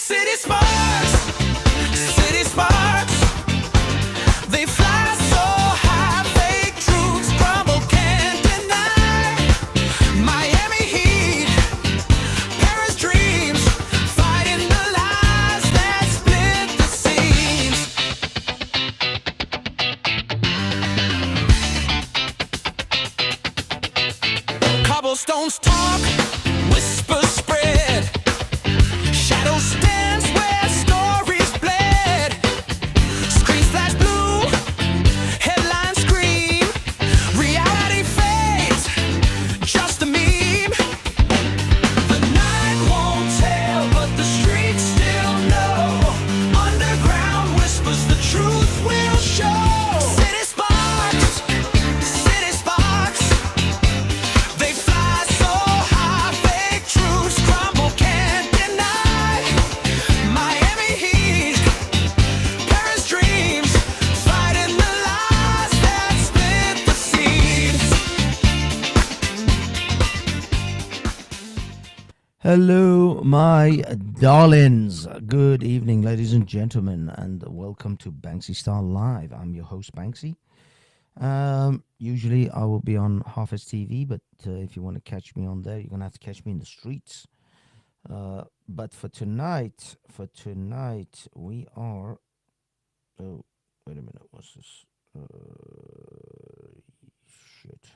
City sparks, city sparks. They fly so high, fake truths crumble, can't deny. Miami Heat, Paris dreams, fighting the lies that split the seams. Cobblestones talk, whispers spread, shadows dance where stories bled. Screens flash blue, headlines scream, reality fades, just a meme. The night won't tell, but the streets still know. Underground whispers, the truth will show. City sparks, city sparks. They fly so high, fake truths crumble, can't deny. Miami Heat, Paris dreams, fighting the lies that split the seams. Hello, my darlings. Good evening, ladies and gentlemen, and welcome to Banksy Star Live. I'm your host, Banksy. Usually I will be on Harvest TV, but if you want to catch me on there, you're going to have to catch me in the streets. But for tonight, we are... Oh, wait a minute. What's this? Shit.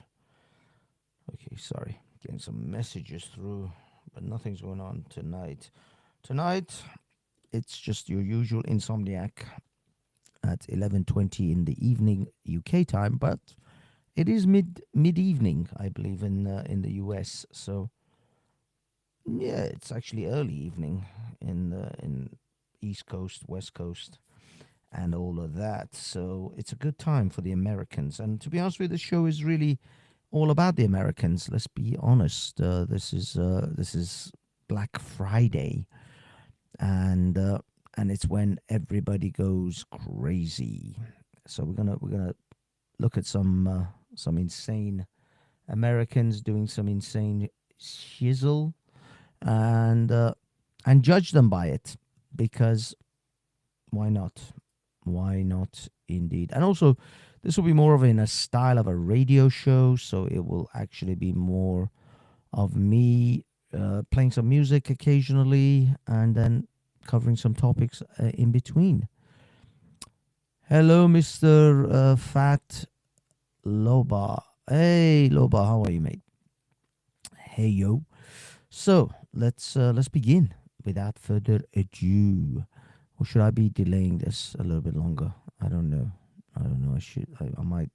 Okay, sorry. Getting some messages through, but nothing's going on tonight. Tonight, it's just your usual Insomniac at 11:20 in the evening UK time, but it is mid-evening, I believe, in the US. So yeah, it's actually early evening in East Coast, West Coast, and all of that. So it's a good time for the Americans. And to be honest with you, the show is really all about the Americans. Let's be honest. This is Black Friday, and it's when everybody goes crazy. So we're gonna look at some insane Americans doing some insane shizzle, and judge them by it, because why not? Why not, indeed? And also, this will be more of in a style of a radio show, so it will actually be more of me playing some music occasionally, and then covering some topics in between. Hello, Mr. Fat Loba. Hey, Loba, how are you, mate? Hey, yo. So let's begin without further ado. Or should I be delaying this a little bit longer? I don't know. I might.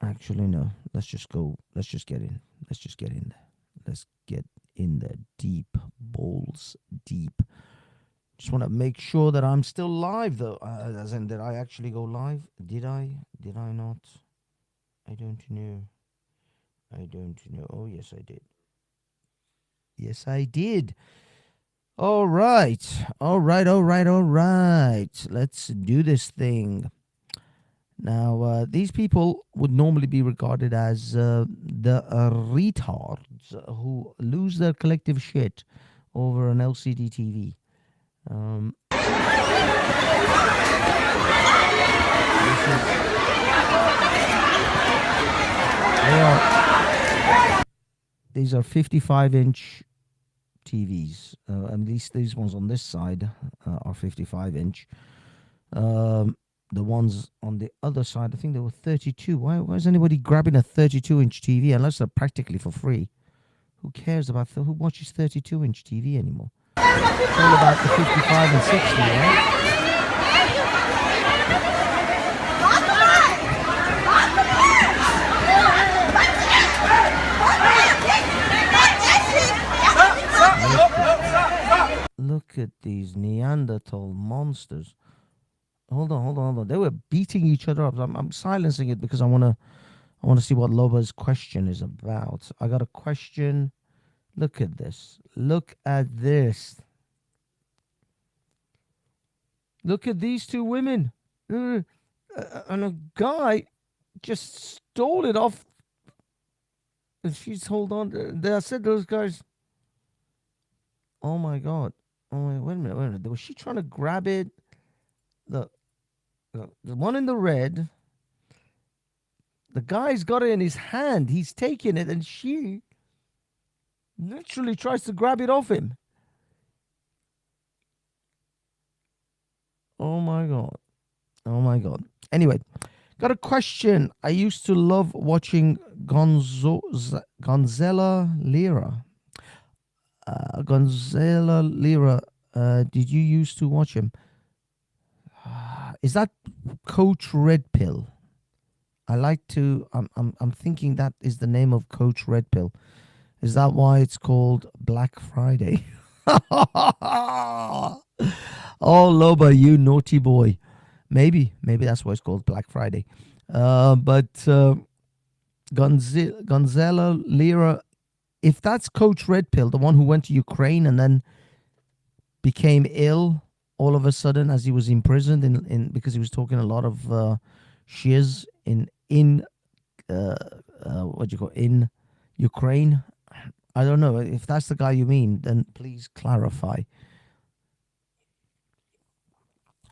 Actually, no. Let's just go. Let's just get in. Let's get in there deep, balls deep. Just want to make sure that I'm still live, though. As in, did I actually go live? Did I? Did I not? I don't know. Oh, yes, I did. Yes, I did. All right. Let's do this thing. Now, these people would normally be regarded as the retards who lose their collective shit over an LCD TV. These are 55-inch TVs. At least these ones on this side are 55-inch. The ones on the other side, I think they were 32. Why is anybody grabbing a 32-inch TV unless they're practically for free? Who cares about who watches 32-inch TV anymore? It's all about the 55 and 60, right? Look at these Neanderthal monsters. Hold on. They were beating each other up. I'm silencing it because I want to see what Loba's question is about. I got a question. Look at this. Look at these two women. And a guy just stole it off And she's hold on. I said those guys. Oh my god. Oh wait a minute. Wait a minute. Was she trying to grab it? The the one in the red. The guy's got it in his hand. He's taking it, and she literally tries to grab it off him. Oh my god. Oh my god. Anyway, got a question. I used to love watching Gonzella Lira. Gonzella Lira. Did you used to watch him? Is that Coach Red Pill? I like to. I'm thinking that is the name of Coach Red Pill. Is that why it's called Black Friday? Oh, Loba, you naughty boy. Maybe that's why it's called Black Friday. But Gonzalo Lira, if that's Coach Red Pill, the one who went to Ukraine and then became ill all of a sudden as he was imprisoned in because he was talking a lot of shiz in what do you call it, in Ukraine. I don't know if that's the guy you mean. Then please clarify.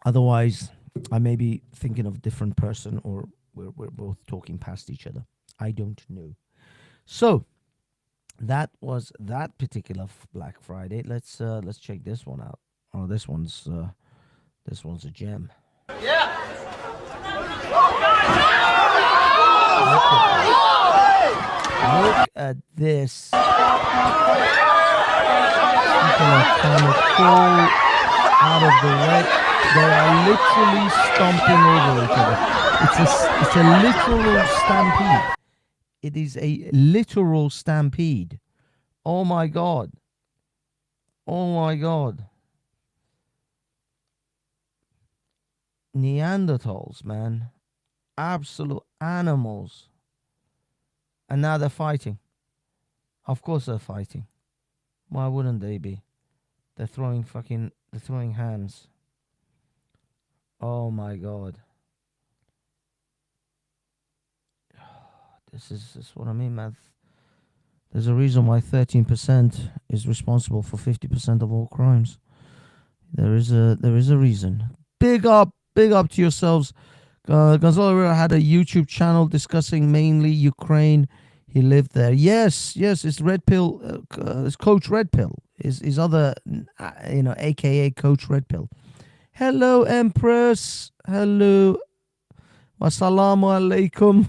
Otherwise, I may be thinking of a different person, or we're both talking past each other. I don't know. So that was that particular Black Friday. Let's check this one out. Oh, this one's a gem. Yeah. Look at this. People are trying to pull out of the way. They are literally stomping over each other. It's a literal stampede. It is a literal stampede. Oh my god. Oh my god. Neanderthals, man. Absolute animals. And now they're fighting. Of course they're fighting. Why wouldn't they be? They're throwing hands. Oh my god. This is what I mean, man. There's a reason why 13% is responsible for 50% of all crimes. There is a reason. Big up to yourselves. Gonzalo Rivera had a YouTube channel discussing mainly Ukraine. He lived there. Yes, it's Red Pill. It's Coach Red Pill. His other, AKA Coach Red Pill. Hello, Empress. Hello. Wassalamu alaikum.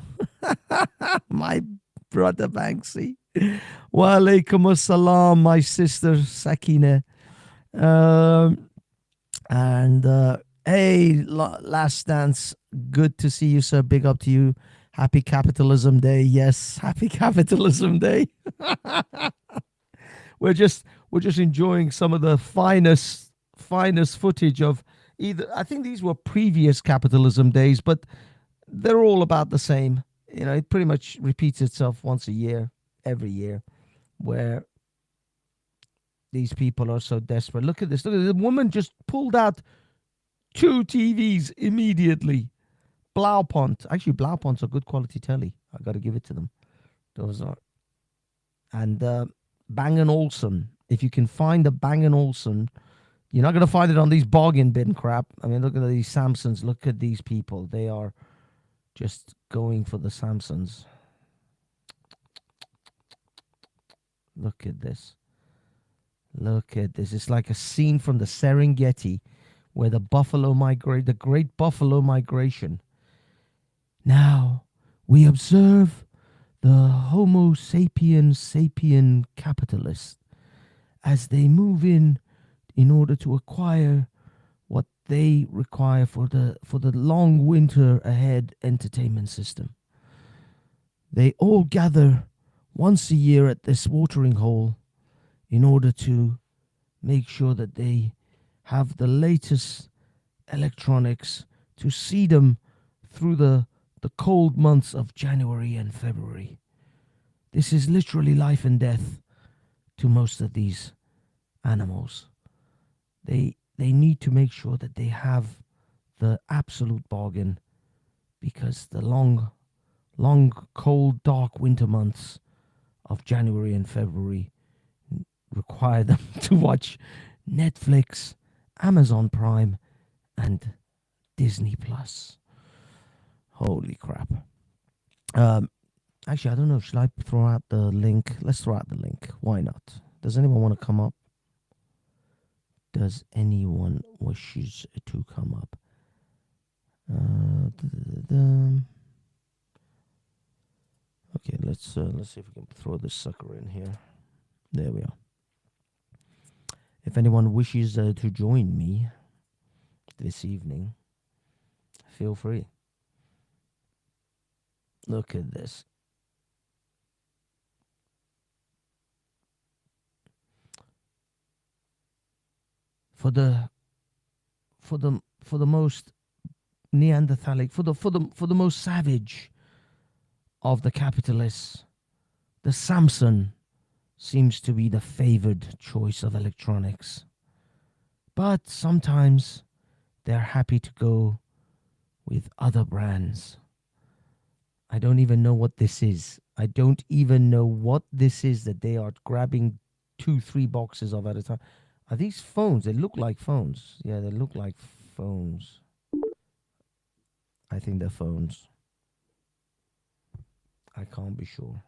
My brother Banksy. Wa alaikum assalam, my sister Sakina. Hey, Last Dance. Good to see you, sir. Big up to you. Happy Capitalism Day. Yes, happy Capitalism Day. We're just enjoying some of the finest footage of either. I think these were previous Capitalism Days, but they're all about the same. It pretty much repeats itself once a year, every year, where these people are so desperate. Look at this. Look at this. The woman just pulled out 2 TVs immediately. Blaupunkt. Actually, Blaupunkts are good quality telly. I got to give it to them. Those are. And Bang & Olufsen. If you can find a Bang & Olufsen, you're not going to find it on these bargain bin crap. I mean, look at these Samsungs. Look at these people. They are just going for the Samsungs. Look at this. Look at this. It's like a scene from the Serengeti where the great buffalo migration. Now we observe the Homo sapien capitalist as they move in order to acquire what they require for the long winter ahead entertainment system. They all gather once a year at this watering hole in order to make sure that they have the latest electronics to see them through the cold months of January and February. This is literally life and death to most of these animals. They need to make sure that they have the absolute bargain, because the long, cold, dark winter months of January and February require them to watch Netflix, Amazon Prime, and Disney Plus. Holy crap. Actually, I don't know. Should I throw out the link? Let's throw out the link. Why not? Does anyone want to come up? Does anyone wishes to come up? Okay, let's see if we can throw this sucker in here. There we are. If anyone wishes to join me this evening, feel free. Look at this. For the most Neanderthalic, for the most savage of the capitalists, the Samsung seems to be the favored choice of electronics. But sometimes they're happy to go with other brands. I don't even know what this is. I don't even know what this is that they are grabbing 2-3 boxes of at a time. Are these phones? They look like phones. Yeah, they look like phones. I think they're phones. I can't be sure.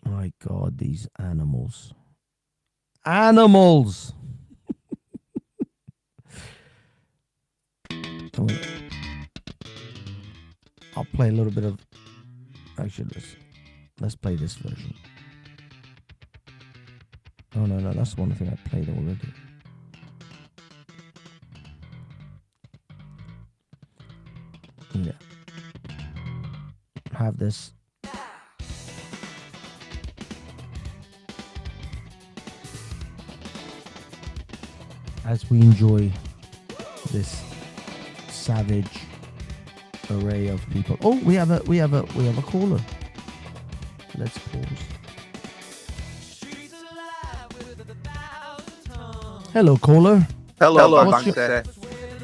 My God, these animals. Animals! I'll play a little bit of... Actually, let's play this version. Oh, no, that's one thing I played already. Yeah. Have this. As we enjoy this savage array of people. Oh, we have a caller. Let's pause. Hello, caller. Hello, Banksy.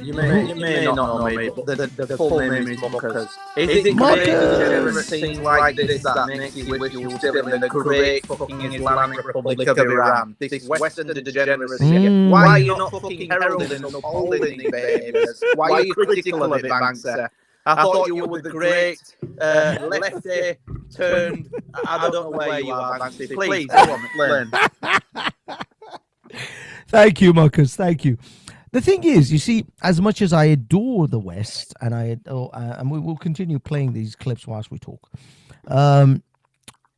You may not know me, but the full name is Muckers. Is it great generous things like this that makes you wish you were still in the great fucking Islamic Republic of Iran? This Western degeneracy. Why are you not fucking heralding and upholding these behaviours? Why are you critical of it, Banksy? I thought you were the great lefty turned. I don't know where you are, Banksy. Please, go on, learn. Thank you, Marcus. Thank you. The thing is, you see, as much as I adore the West, and and we will continue playing these clips whilst we talk.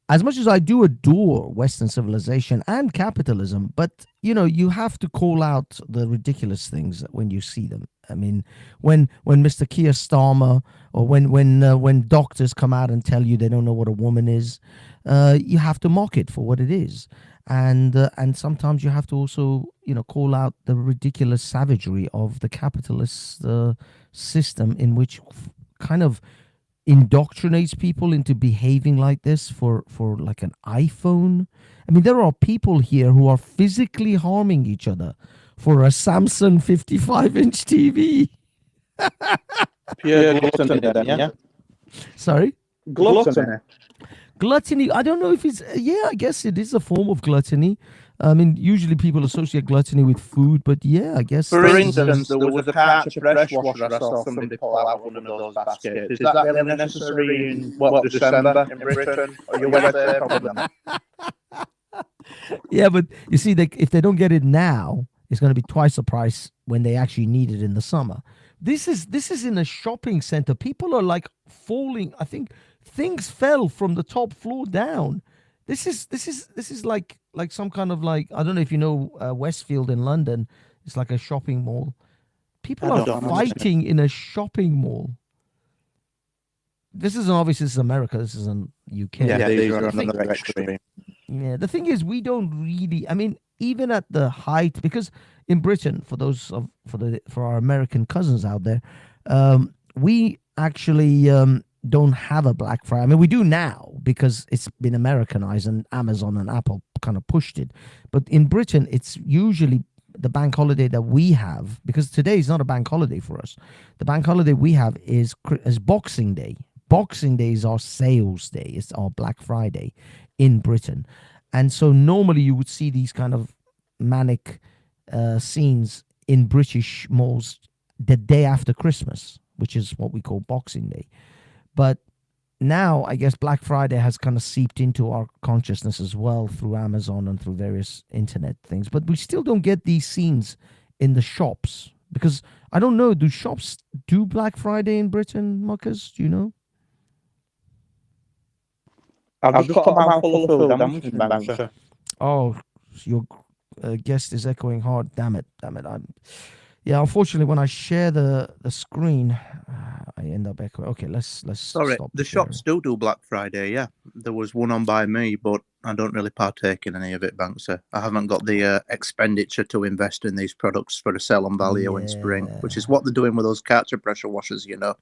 As much as I do adore Western civilization and capitalism, but you have to call out the ridiculous things when you see them. I mean, when Mr. Keir Starmer or when doctors come out and tell you they don't know what a woman is, you have to mock it for what it is. And sometimes you have to also call out the ridiculous savagery of the capitalist system, in which kind of indoctrinates people into behaving like this for like an iPhone. I mean, there are people here who are physically harming each other for a Samsung 55-inch TV. Pure gluttony, then, yeah? Sorry? Gluttony. Gluttony, I don't know if it's... Yeah, I guess it is a form of gluttony. I mean, usually people associate gluttony with food, but yeah, I guess... For instance, there was a patch of press washer I saw somebody pull out one of those baskets. Is that really necessary in, December in Britain? Or your weather problem? Yeah, but you see, if they don't get it now, it's going to be twice the price when they actually need it in the summer. This is in a shopping center. People are like falling. I think things fell from the top floor down. This is like some kind of like, I don't know if you know Westfield in London. It's like a shopping mall. People are fighting in a shopping mall. This is America. This isn't UK. Yeah, these are another extreme. Yeah, the thing is, we don't really. I mean, even at the height, because in Britain, for our American cousins out there, we actually don't have a Black Friday. I mean, we do now because it's been Americanized and Amazon and Apple kind of pushed it. But in Britain, it's usually the bank holiday that we have, because today is not a bank holiday for us. The bank holiday we have is Boxing Day. Boxing Day is our sales day. It's our Black Friday in Britain. And so normally you would see these kind of manic scenes in British malls the day after Christmas, which is what we call Boxing Day. But now I guess Black Friday has kind of seeped into our consciousness as well through Amazon and through various internet things. But we still don't get these scenes in the shops, because I don't know, do shops do Black Friday in Britain, Marcus? Do you know? I've just got a mouthful of food. I'm listening, Banksy. Oh, your guest is echoing hard. Damn it. Yeah, unfortunately, when I share the screen, I end up echoing. Okay, let's Sorry, stop the sharing. shops do Black Friday, yeah. There was one on by me, but I don't really partake in any of it, Banksy. I haven't got the expenditure to invest in these products for a sell on value in spring, which is what they're doing with those Karcher pressure washers, you know.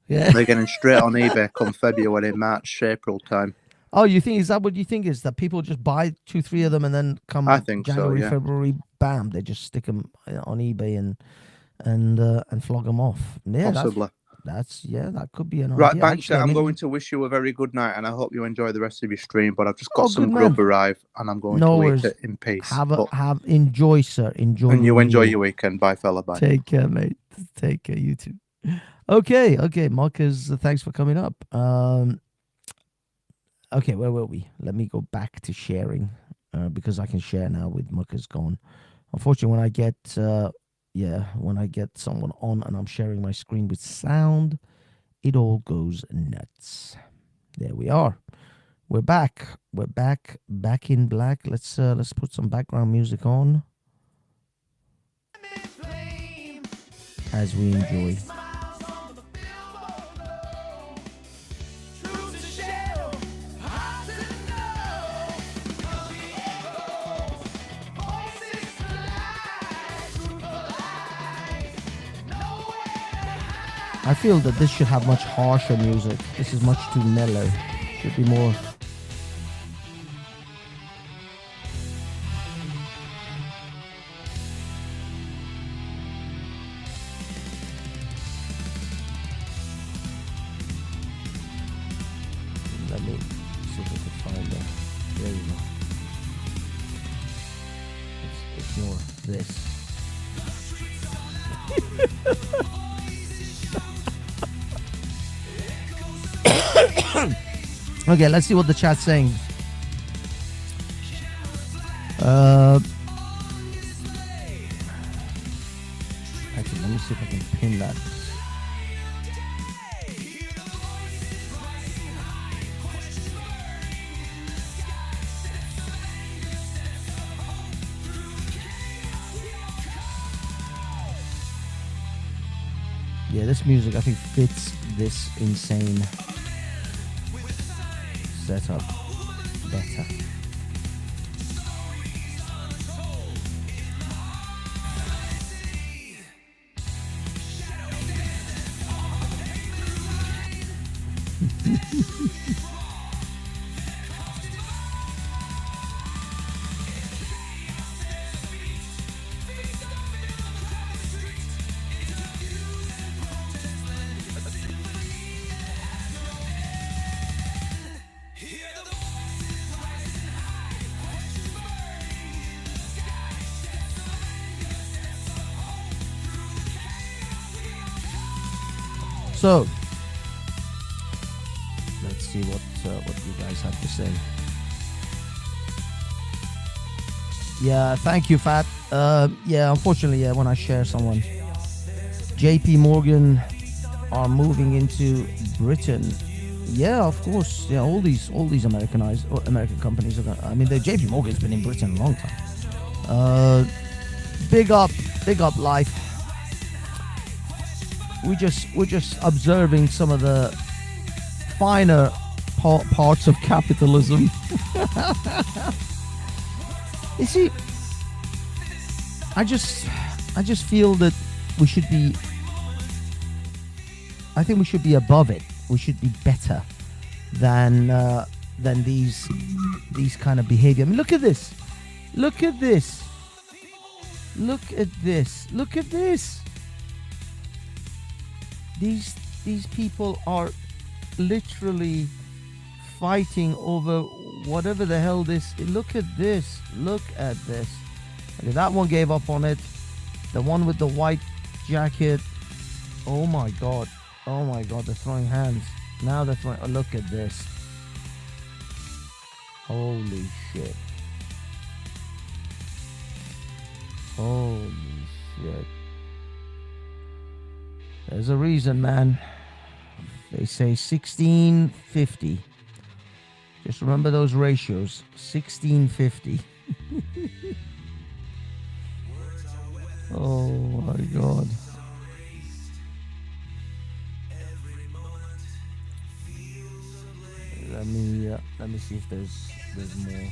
Yeah. They're getting straight on eBay come February, March, April time. Oh, is that what you think is, that people just buy 2-3 of them and then come I think so, January, yeah. February, bam, they just stick them on eBay and flog them off. Yeah, Possibly. that could be an Right, idea. Banksy, Actually, I I'm mean, going to wish you a very good night, and I hope you enjoy the rest of your stream. But I've just got Oh, some good grub man. arrive, and I'm going No to worries. eat it in peace. Enjoy, sir. Enjoy. And you your enjoy meal. your weekend. Bye, fella. Bye. Take care, mate. Take care. You too. Okay, Marcus, thanks for coming up. Okay, where were we? Let me go back to sharing, because I can share now with Marcus gone. Unfortunately, when I get someone on and I'm sharing my screen with sound, it all goes nuts. There we are. We're back. We're back in black. Let's put some background music on as we enjoy. I feel that this should have much harsher music. This is much too mellow. Should be more. Let me see if I can find that. There you go. Let's ignore this. Okay, let's see what the chat's saying. Actually, let me see if I can pin that. Yeah, this music I think fits this insane setup better. So, let's see what you guys have to say. Yeah, thank you, Fat. Yeah, unfortunately, when I share someone, JP Morgan are moving into Britain. Yeah, of course. Yeah, all these American companies are. I mean, the JP Morgan's been in Britain a long time. Big up life. We're just observing some of the finer parts of capitalism. You see, I just feel that we should be. I think we should be above it. We should be better than these kind of behavior. I mean, look at this. Look at this. Look at this. Look at this. These people are literally fighting over whatever the hell this. Look at this. Look at this. Okay, that one gave up on it. The one with the white jacket. Oh my god. Oh my god, they're throwing hands. Now they're throwing. Oh, look at this. Holy shit. Holy shit. There's a reason, man. They say 1650. Just remember those ratios. 1650. Oh my god. Let me see if there's more.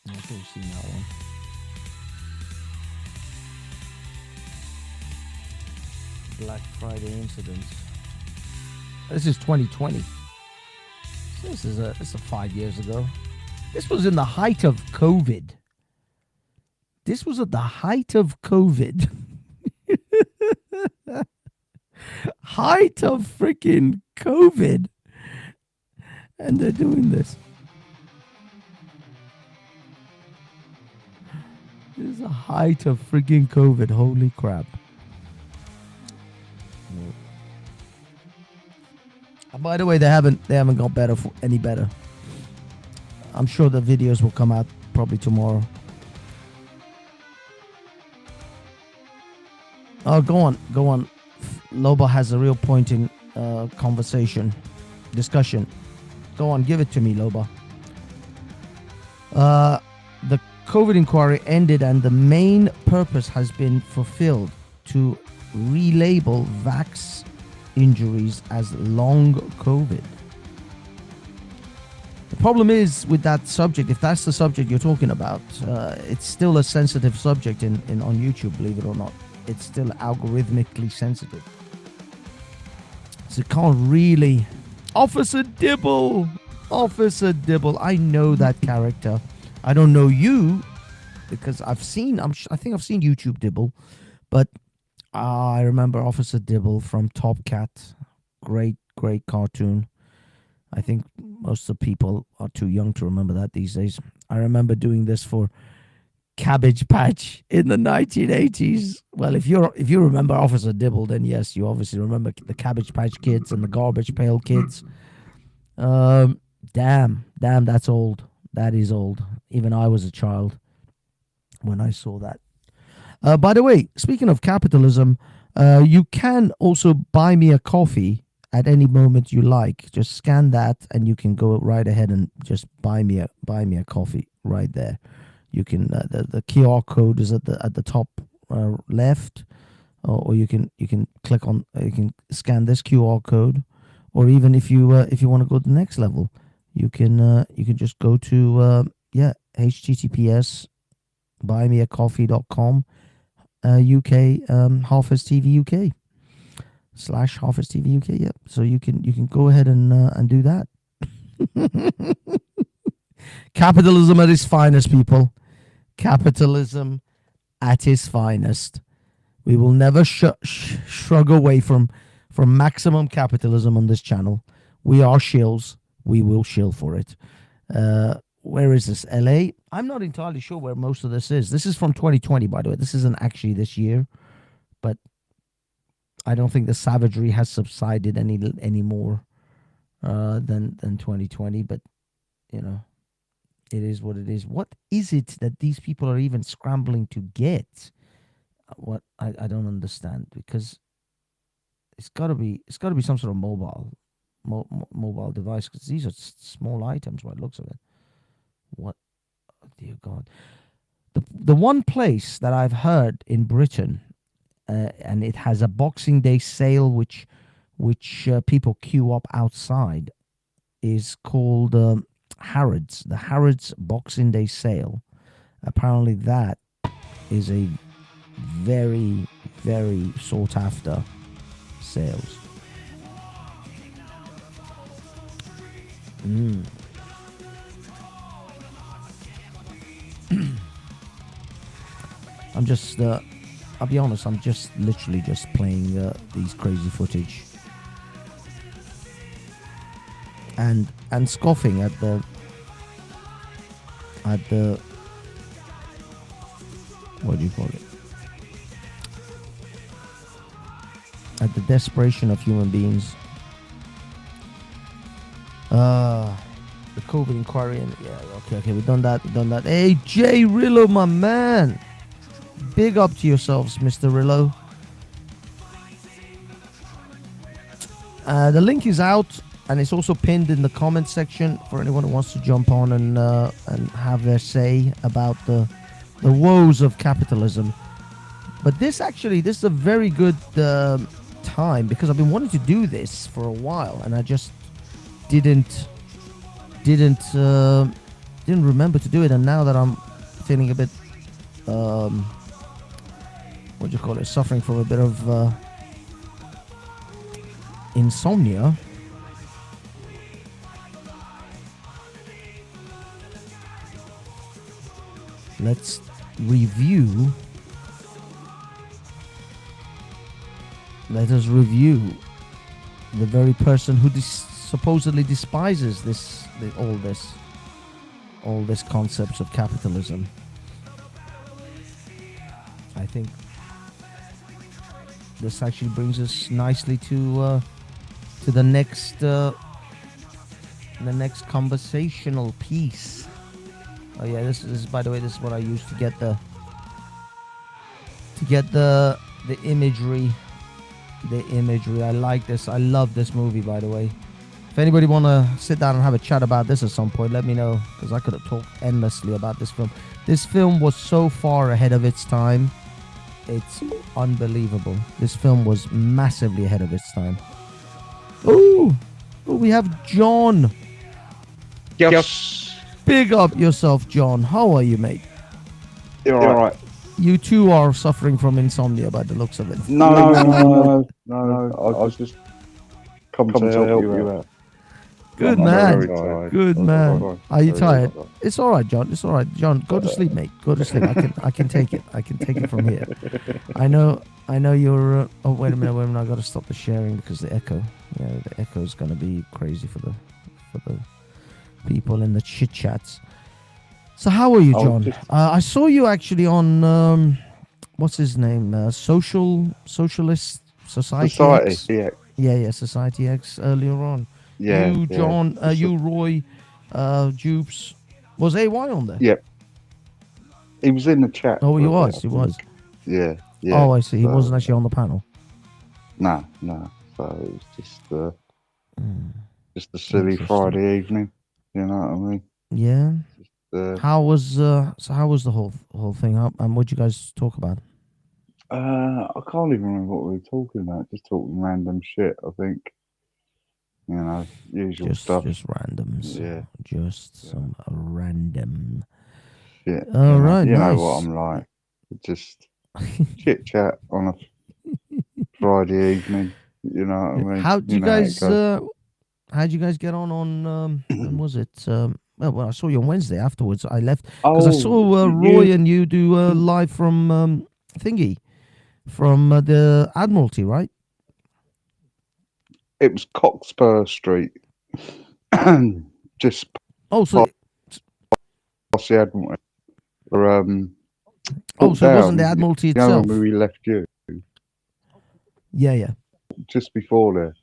I think we've seen that one. Black Friday incidents. This is 2020. This is 5 years ago. This was in the height of COVID. This was at the height of COVID. Height of freaking COVID. And they're doing this. This is the height of freaking COVID. Holy crap. And by the way, they haven't got better any better. I'm sure the videos will come out probably tomorrow. Oh, go on. Loba has a real point in discussion. Go on, give it to me, Loba. The COVID inquiry ended and the main purpose has been fulfilled to relabel vax injuries as long COVID. The problem is with that subject, if that's the subject you're talking about, it's still a sensitive subject on YouTube, believe it or not. It's still algorithmically sensitive. So it can't really... Officer Dibble! I know that character. I don't know you, because I think I've seen YouTube Dibble, but I remember Officer Dibble from Top Cat. Great cartoon. I think most of the people are too young to remember that these days. I remember doing this for Cabbage Patch in the 1980s. Well, if you remember Officer Dibble, then yes, you obviously remember the Cabbage Patch Kids and the Garbage Pail Kids. Damn, that's old. That is old. Even I was a child when I saw that. By the way, speaking of capitalism, you can also buy me a coffee at any moment you like. Just scan that, and you can go right ahead and just buy me a coffee right there. You can the QR code is at the top left, or you can click on you can scan this QR code, or even if you want to go to the next level, you can just go to https buymeacoffee.com UK Harfest TV UK / Harfest TV UK. Yep. So you can go ahead and do that. Capitalism at its finest, people. Capitalism at its finest. We will never shrug away from maximum capitalism on this channel. We are shills. We will shill for it. Where is this? LA? I'm not entirely sure where most of this is. This is from 2020, by the way. This isn't actually this year, but I don't think the savagery has subsided any more than 2020. But you know, it is what it is. What is it that these people are even scrambling to get? What I don't understand, because it's got to be some sort of mobile device, because these are small items by the looks of it. What? Oh, dear God. The one place that I've heard in Britain, and it has a Boxing Day sale which people queue up outside, is called Harrods. The Harrods Boxing Day sale. Apparently that is a very, very sought after sales. I'm just. I'll be honest. I'm just literally just playing these crazy footage and scoffing at the what do you call it? At the desperation of human beings. The COVID inquiry, and okay, we've done that. Hey, Jay Rillo, my man, big up to yourselves, Mr. Rillo. The link is out, and it's also pinned in the comment section for anyone who wants to jump on and have their say about the woes of capitalism. But this is a very good time, because I've been wanting to do this for a while, and I just didn't remember to do it. And now that I'm feeling a bit suffering from a bit of insomnia, let's review. Let us review the very person who supposedly despises all this concepts of capitalism. I think this actually brings us nicely to the next conversational piece. Oh yeah, this is, by the way, this is what I used to get the imagery. The imagery. I like this. I love this movie, by the way. If anybody want to sit down and have a chat about this at some point, let me know, because I could have talked endlessly about this film. This film was so far ahead of its time. It's unbelievable. This film was massively ahead of its time. Ooh, we have John. Yes. Big up yourself, John. How are you, mate? You're all right. You too are suffering from insomnia by the looks of it. No. I was just come to help you out. Good man. Good man. Are you tired? It's all right, John. It's all right, John. Go to sleep, mate. Go to sleep. I can take it. I can take it from here. I know you're. Oh, wait a minute. I got to stop the sharing because the echo. Yeah, the echo is gonna be crazy for the people in the chit chats. So how are you, John? I saw you actually on what's his name? Socialist Society X. Yeah, Society X earlier on. Yeah. You, John, you, Roy, Jupes. Was AY on there? Yep. He was in the chat. Oh, he was. Yeah. Oh, I see. He wasn't actually on the panel. No. So it was just a silly Friday evening. You know what I mean? Yeah. How was the whole thing? What'd you guys talk about? I can't even remember what we were talking about. Just talking random shit, I think. You know, usual stuff. Just randoms. Yeah. Just some random shit. All right, you nice. know what I'm like. Just chit chat on a Friday evening. You know what I mean? How'd you guys get on when was it? Well, I saw you on Wednesday afterwards. I left because I saw Roy and you do live from thingy, from the Admiralty, right? It was Cockspur Street. Just so past the Admiralty. So it wasn't the Admiralty itself. You know when we left you? Yeah. Just before there.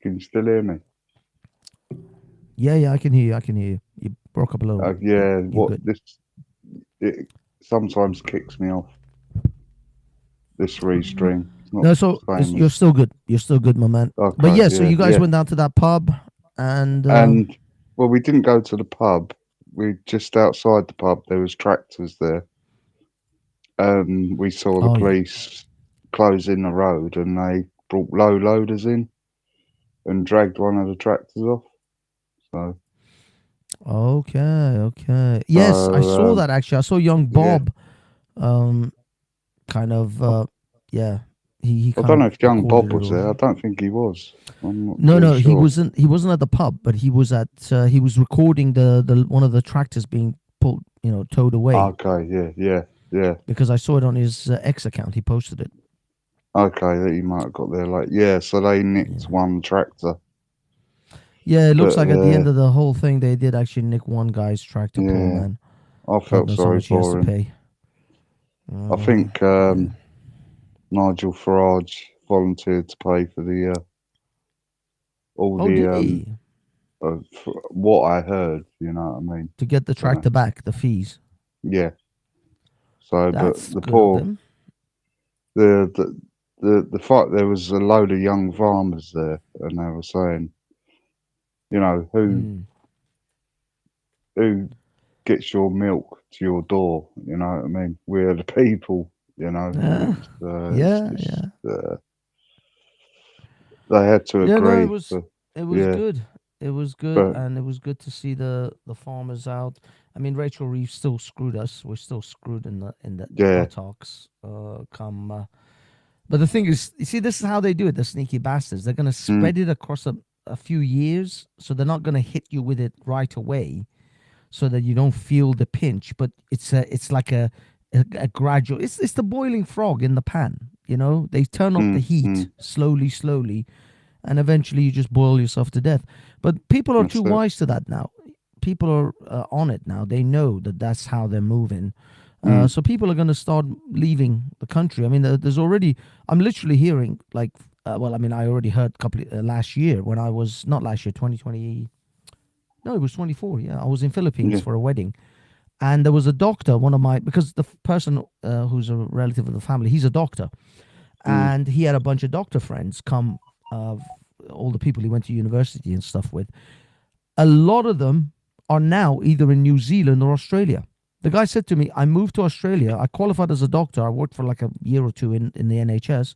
Can you still hear me? Yeah, I can hear you. You broke up a little. Yeah, it sometimes kicks me off. This restream. No, so you're still good. You're still good, my man. Okay, but yeah, so you guys went down to that pub, and well, we didn't go to the pub. We just outside the pub. There was tractors there. We saw the police closing the road, and they brought low loaders in and dragged one of the tractors off. So. Okay. Yes, I saw that actually. I saw young Bob. Kind of. Yeah. He I don't know if young Bob was there. I don't think he was. No, sure. He wasn't. He wasn't at the pub, but he was at. He was recording the one of the tractors being pulled towed away. Okay, yeah. Because I saw it on his X account. He posted it. Okay, that you might have got there late. Yeah, so they nicked one tractor. Yeah, it looks But, like at the end of the whole thing, they did actually nick one guy's tractor. Poor yeah, man. I God felt knows how sorry much he has for to him. pay. I think Nigel Farage volunteered to pay for the all Oh, did the he? what I heard. You know what I mean? To get the Dunno. tractor back, the fees. Yeah. So, but That's the good of poor them. the fact there was a load of young farmers there, and they were saying, Mm. who gets your milk to your door? You know what I mean? We're the people. Yeah, It's yeah, just yeah. they had to Yeah, no, agree. it was Yeah, good. It was good, but and it was good to see the farmers out. I mean, Rachel Reeves still screwed us. We're still screwed in the yeah, buttocks. But the thing is, you see, this is how they do it. The sneaky bastards. They're going to mm, spread it across a few years, so they're not going to hit you with it right away, so that you don't feel the pinch. But it's like a gradual. It's the boiling frog in the pan. They turn up the heat mm, slowly, and eventually you just boil yourself to death. But people are that's too it. wise to that now. People are on it now. They know that that's how they're moving. Mm, So people are going to start leaving the country. I mean, there's already. I'm literally hearing like. Well, I mean, I already heard last year when I was not last year, 2020. No, it was 24. Yeah, I was in Philippines yeah, for a wedding, and there was a doctor. Because the person who's a relative of the family, he's a doctor, mm, and he had a bunch of doctor friends come. All the people he went to university and stuff with. A lot of them are now either in New Zealand or Australia. The guy said to me, I moved to Australia. I qualified as a doctor. I worked for like a year or two in the NHS.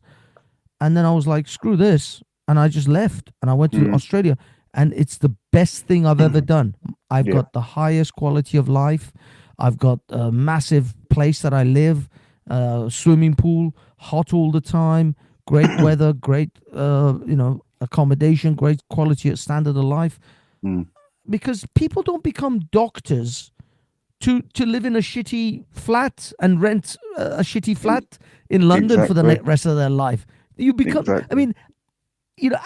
And then I was like, screw this. And I just left and I went to mm, Australia. And it's the best thing I've ever done. I've yeah, got the highest quality of life. I've got a massive place that I live, swimming pool, hot all the time, great weather, great, accommodation, great quality standard of life. mm, Because people don't become doctors to live in a shitty flat and rent a shitty flat in London for the exactly, rest of their life. You become, I exactly. mean,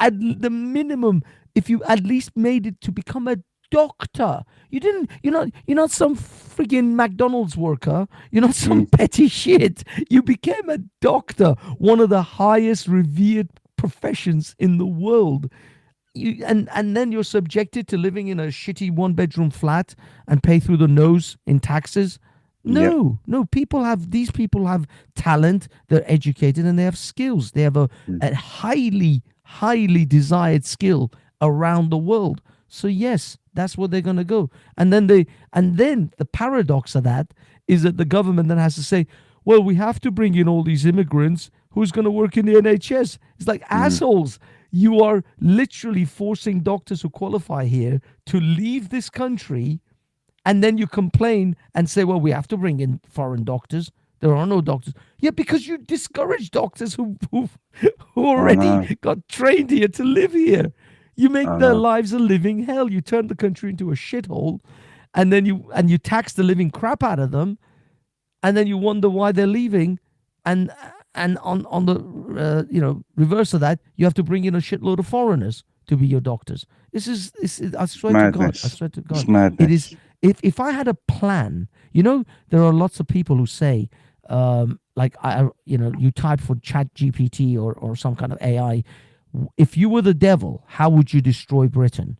at the minimum, if you at least made it to become a doctor, you're not some friggin' McDonald's worker. You're not some Mm, petty shit. You became a doctor, one of the highest revered professions in the world. And then you're subjected to living in a shitty one-bedroom flat and pay through the nose in taxes. yeah, No, these people have talent, they're educated, and they have skills. They have mm, a highly desired skill around the world. So yes, that's where they're gonna go. And then the paradox of that is that the government then has to say, well, we have to bring in all these immigrants. Who's gonna work in the NHS? It's like mm, assholes. You are literally forcing doctors who qualify here to leave this country, and then you complain and say, well, we have to bring in foreign doctors. There are no doctors. Yeah, because you discourage doctors who I know, already got trained here to live here. You make I their know. lives a living hell. You turn the country into a shithole, and then you tax the living crap out of them, and then you wonder why they're leaving, and on the reverse of that, you have to bring in a shitload of foreigners to be your doctors. I swear to God, I Madness. swear to It's God, it is. madness. If I had a plan, there are lots of people who say, like you type for Chat GPT or some kind of AI. If you were the devil, how would you destroy Britain?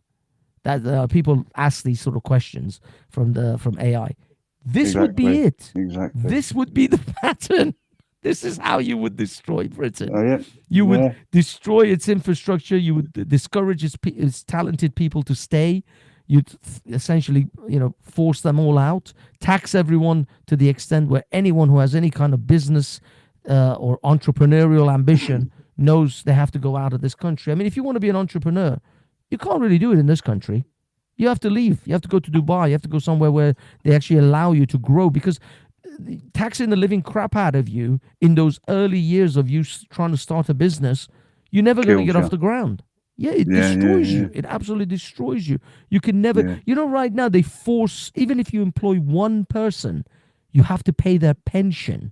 That people ask these sort of questions from AI. This would be Exactly, it. exactly. This would be the pattern. This is how you would destroy Britain. Oh yeah, You would yeah, destroy its infrastructure. You would discourage its talented people to stay. You'd essentially, force them all out. Tax everyone to the extent where anyone who has any kind of business or entrepreneurial ambition knows they have to go out of this country. I mean, if you want to be an entrepreneur, you can't really do it in this country. You have to leave. You have to go to Dubai. You have to go somewhere where they actually allow you to grow, because taxing the living crap out of you in those early years of you trying to start a business, you're never going to kills get you. off the ground. Yeah, it destroys you. It absolutely destroys you. You can never, right now they force, even if you employ one person, you have to pay their pension.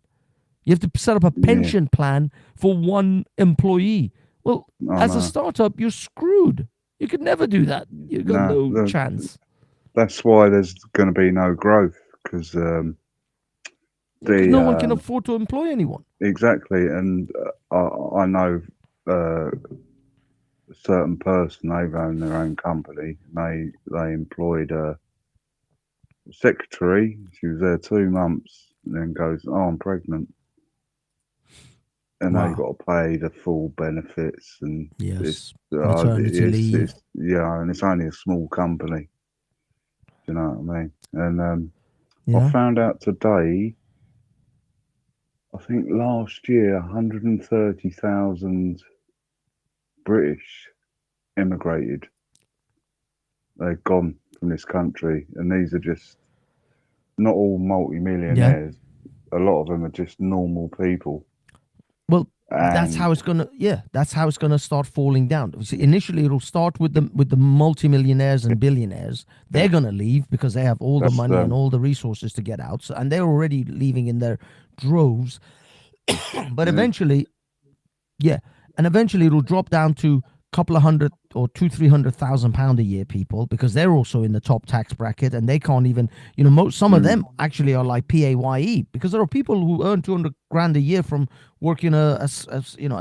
You have to set up a pension plan for one employee. Well, as a startup, you're screwed. You could never do that. You've got no chance. That's why there's going to be no growth, because no one can afford to employ anyone. Exactly, and I know a certain person. They've owned their own company. They employed a secretary. She was there 2 months, and then goes, "Oh, I'm pregnant," and they got to pay the full benefits and maternity leave. And it's only a small company. Do you know what I mean? And I found out today. I think last year, 130,000 British immigrated. They've gone from this country, and these are just not all multi-millionaires. A lot of them are just normal people. Well, that's how it's gonna. Yeah, that's how it's gonna start falling down. See, initially, it'll start with the multimillionaires and billionaires. They're gonna leave because they have all the money and all the resources to get out. So, and they're already leaving in their droves. But eventually, and eventually it'll drop down to a couple of hundred or £200,000-300,000 a year people, because they're also in the top tax bracket, and they can't even, some of them actually are like PAYE, because there are people who earn 200 grand a year from working a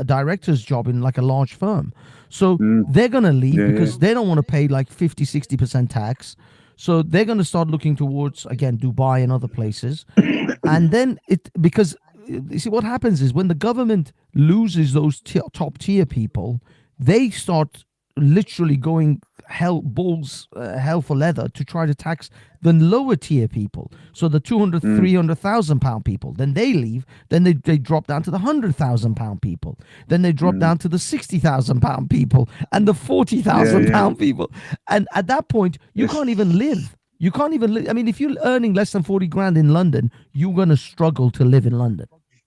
director's job in like a large firm. So they're going to leave because they don't want to pay like 50-60% tax. So they're going to start looking towards, again, Dubai and other places. And then because you see what happens is when the government loses those top tier people, they start literally going hell for leather to try to tax the lower tier people. So the 200,000-300,000 pound people, then they leave, then they drop down to the 100,000 pound people, then they drop down to the 60,000 pound people and the 40,000 pound people. And at that point, you can't even live. You can't even live. I mean, if you're earning less than 40 grand in London, you're going to struggle to live in London.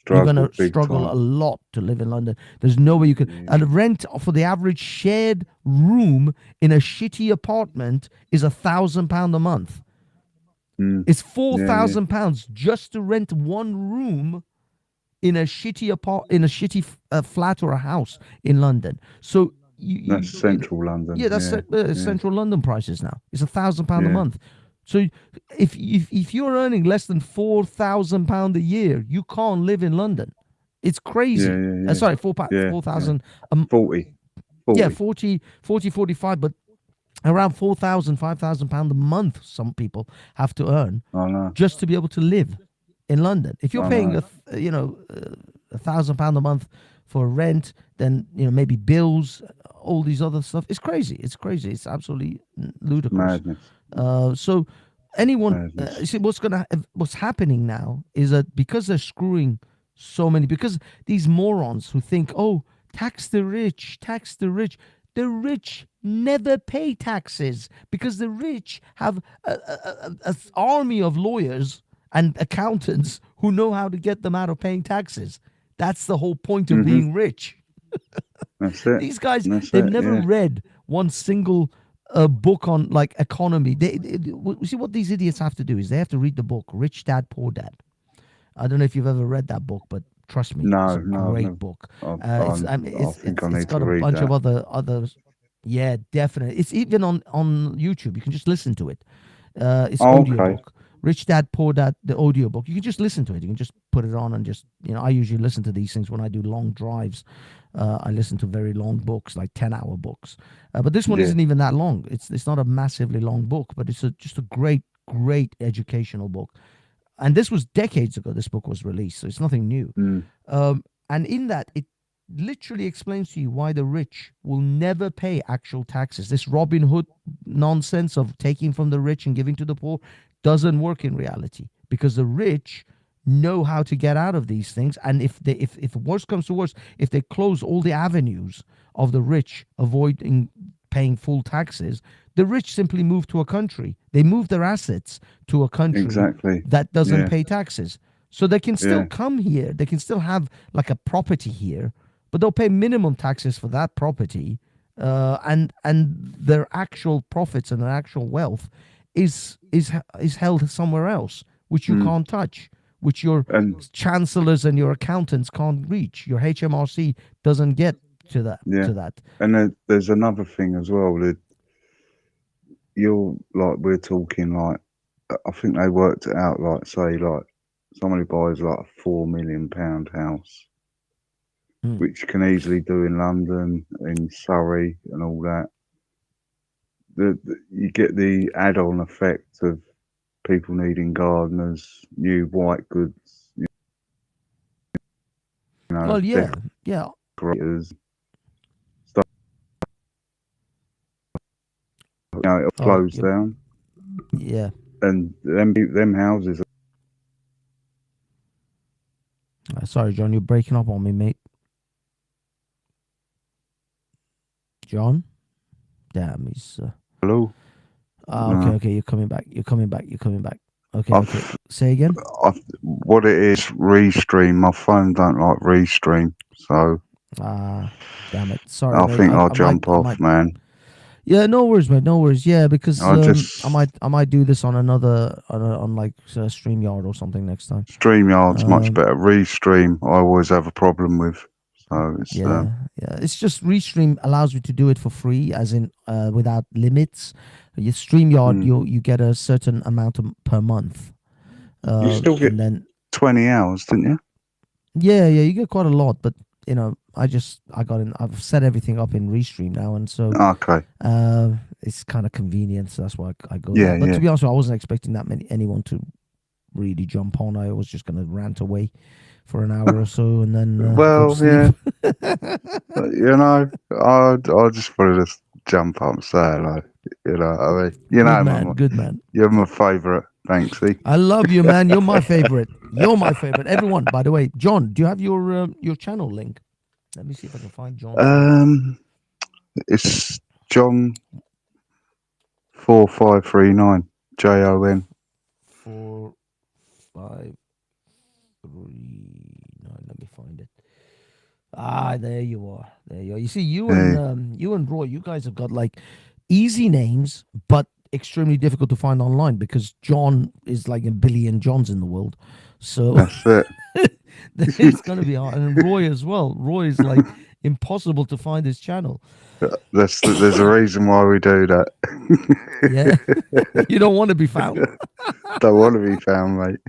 You're going to struggle a lot to live in London. There's no way you could. And rent for the average shared room in a shitty apartment is £1,000 a month. It's £4,000 just to rent one room in a shitty flat or a house in London. So that's central London. Yeah, that's central London prices now. It's £1,000 a month. So if you're earning less than £4,000 a year, you can't live in London. It's crazy. Sorry, 4,000. 40. Yeah, 40, 45, but around £4,000-5,000 a month. Some people have to earn just to be able to live in London. If you're paying £1,000 a month for rent, then maybe bills, all these other stuff. It's crazy. It's absolutely ludicrous. Madness. So anyone, see what's happening now is that because they're screwing so many, because these morons who think, oh, tax the rich, the rich never pay taxes because the rich have an army of lawyers and accountants who know how to get them out of paying taxes. That's the whole point of being rich. That's it. These guys, they've never read one single book on like economy. They see what these idiots have to do is they have to read the book Rich Dad Poor Dad. I don't know if you've ever read that book, but trust me, it's a great book. It's got a bunch of other. Yeah, definitely. It's even on YouTube. You can just listen to it. It's audiobook. Rich Dad Poor Dad, the audiobook. You can just listen to it. You can just put it on and just, I usually listen to these things when I do long drives. I listen to very long books, like 10-hour books. But this one isn't even that long. It's not a massively long book, but it's just a great educational book. And this was decades ago this book was released, so it's nothing new. And in that, it literally explains to you why the rich will never pay actual taxes. This Robin Hood nonsense of taking from the rich and giving to the poor doesn't work in reality, because the rich know how to get out of these things. And if worse comes to worse, if they close all the avenues of the rich avoiding paying full taxes, the rich simply move to a country. They move their assets to a country that doesn't pay taxes. So they can still come here. They can still have like a property here, but they'll pay minimum taxes for that property. and their actual profits and their actual wealth is held somewhere else, which you can't touch, which your And chancellors and your accountants can't reach. Your HMRC doesn't get to that. yeah, and there's another thing as well that you're like we're talking like I think they worked it out like say like somebody buys like a £4 million house, Mm. which can easily do in London, in Surrey, and all that. You get the add-on effect of people needing gardeners, new white goods, Well, yeah. decorators, stuff. It Oh, flows down, yeah. and them houses. Sorry, John, you're breaking up on me, mate. John, damn, he's. Hello. Okay. You're coming back. Okay. Say again. What it is, Restream. My phone don't like Restream, so Damn it. Sorry, I mate. think I'll I might. jump off, man. Yeah, no worries, mate. No worries. Yeah, because I just I might do this on another on like StreamYard or something next time. StreamYard's much Um, better. Restream, I always have a problem with. So it's Yeah. It's just Restream allows you to do it for free, as in without limits. Your StreamYard, you get a certain amount per month. you still get And then 20 hours, didn't you? yeah, you get quite a lot, but you know, I've set everything up in Restream now, and so Okay. it's kind of convenient. So that's why I go Yeah, there. But yeah. to be honest, I wasn't expecting anyone to really jump on. I was just going to rant away for an hour or so, and then go Well, to sleep. I just wanted to jump up and say hello. I mean, Good man. you're my favourite, Banksy. I love you, man. You're my favorite. You're my favorite. Everyone, by the way, John, do you have your channel link? Let me see if I can find John's. It's John 4539 JON. 4539. Let me find it. There you are. You see, you Hey. and Roy, you guys have got like easy names, but extremely difficult to find online because John is like a billion Johns in the world. So That's it. it's going to be hard. And Roy as well. Roy is like impossible to find his channel. There's a reason why we do that. Yeah. You don't want to be found. Don't want to be found, mate.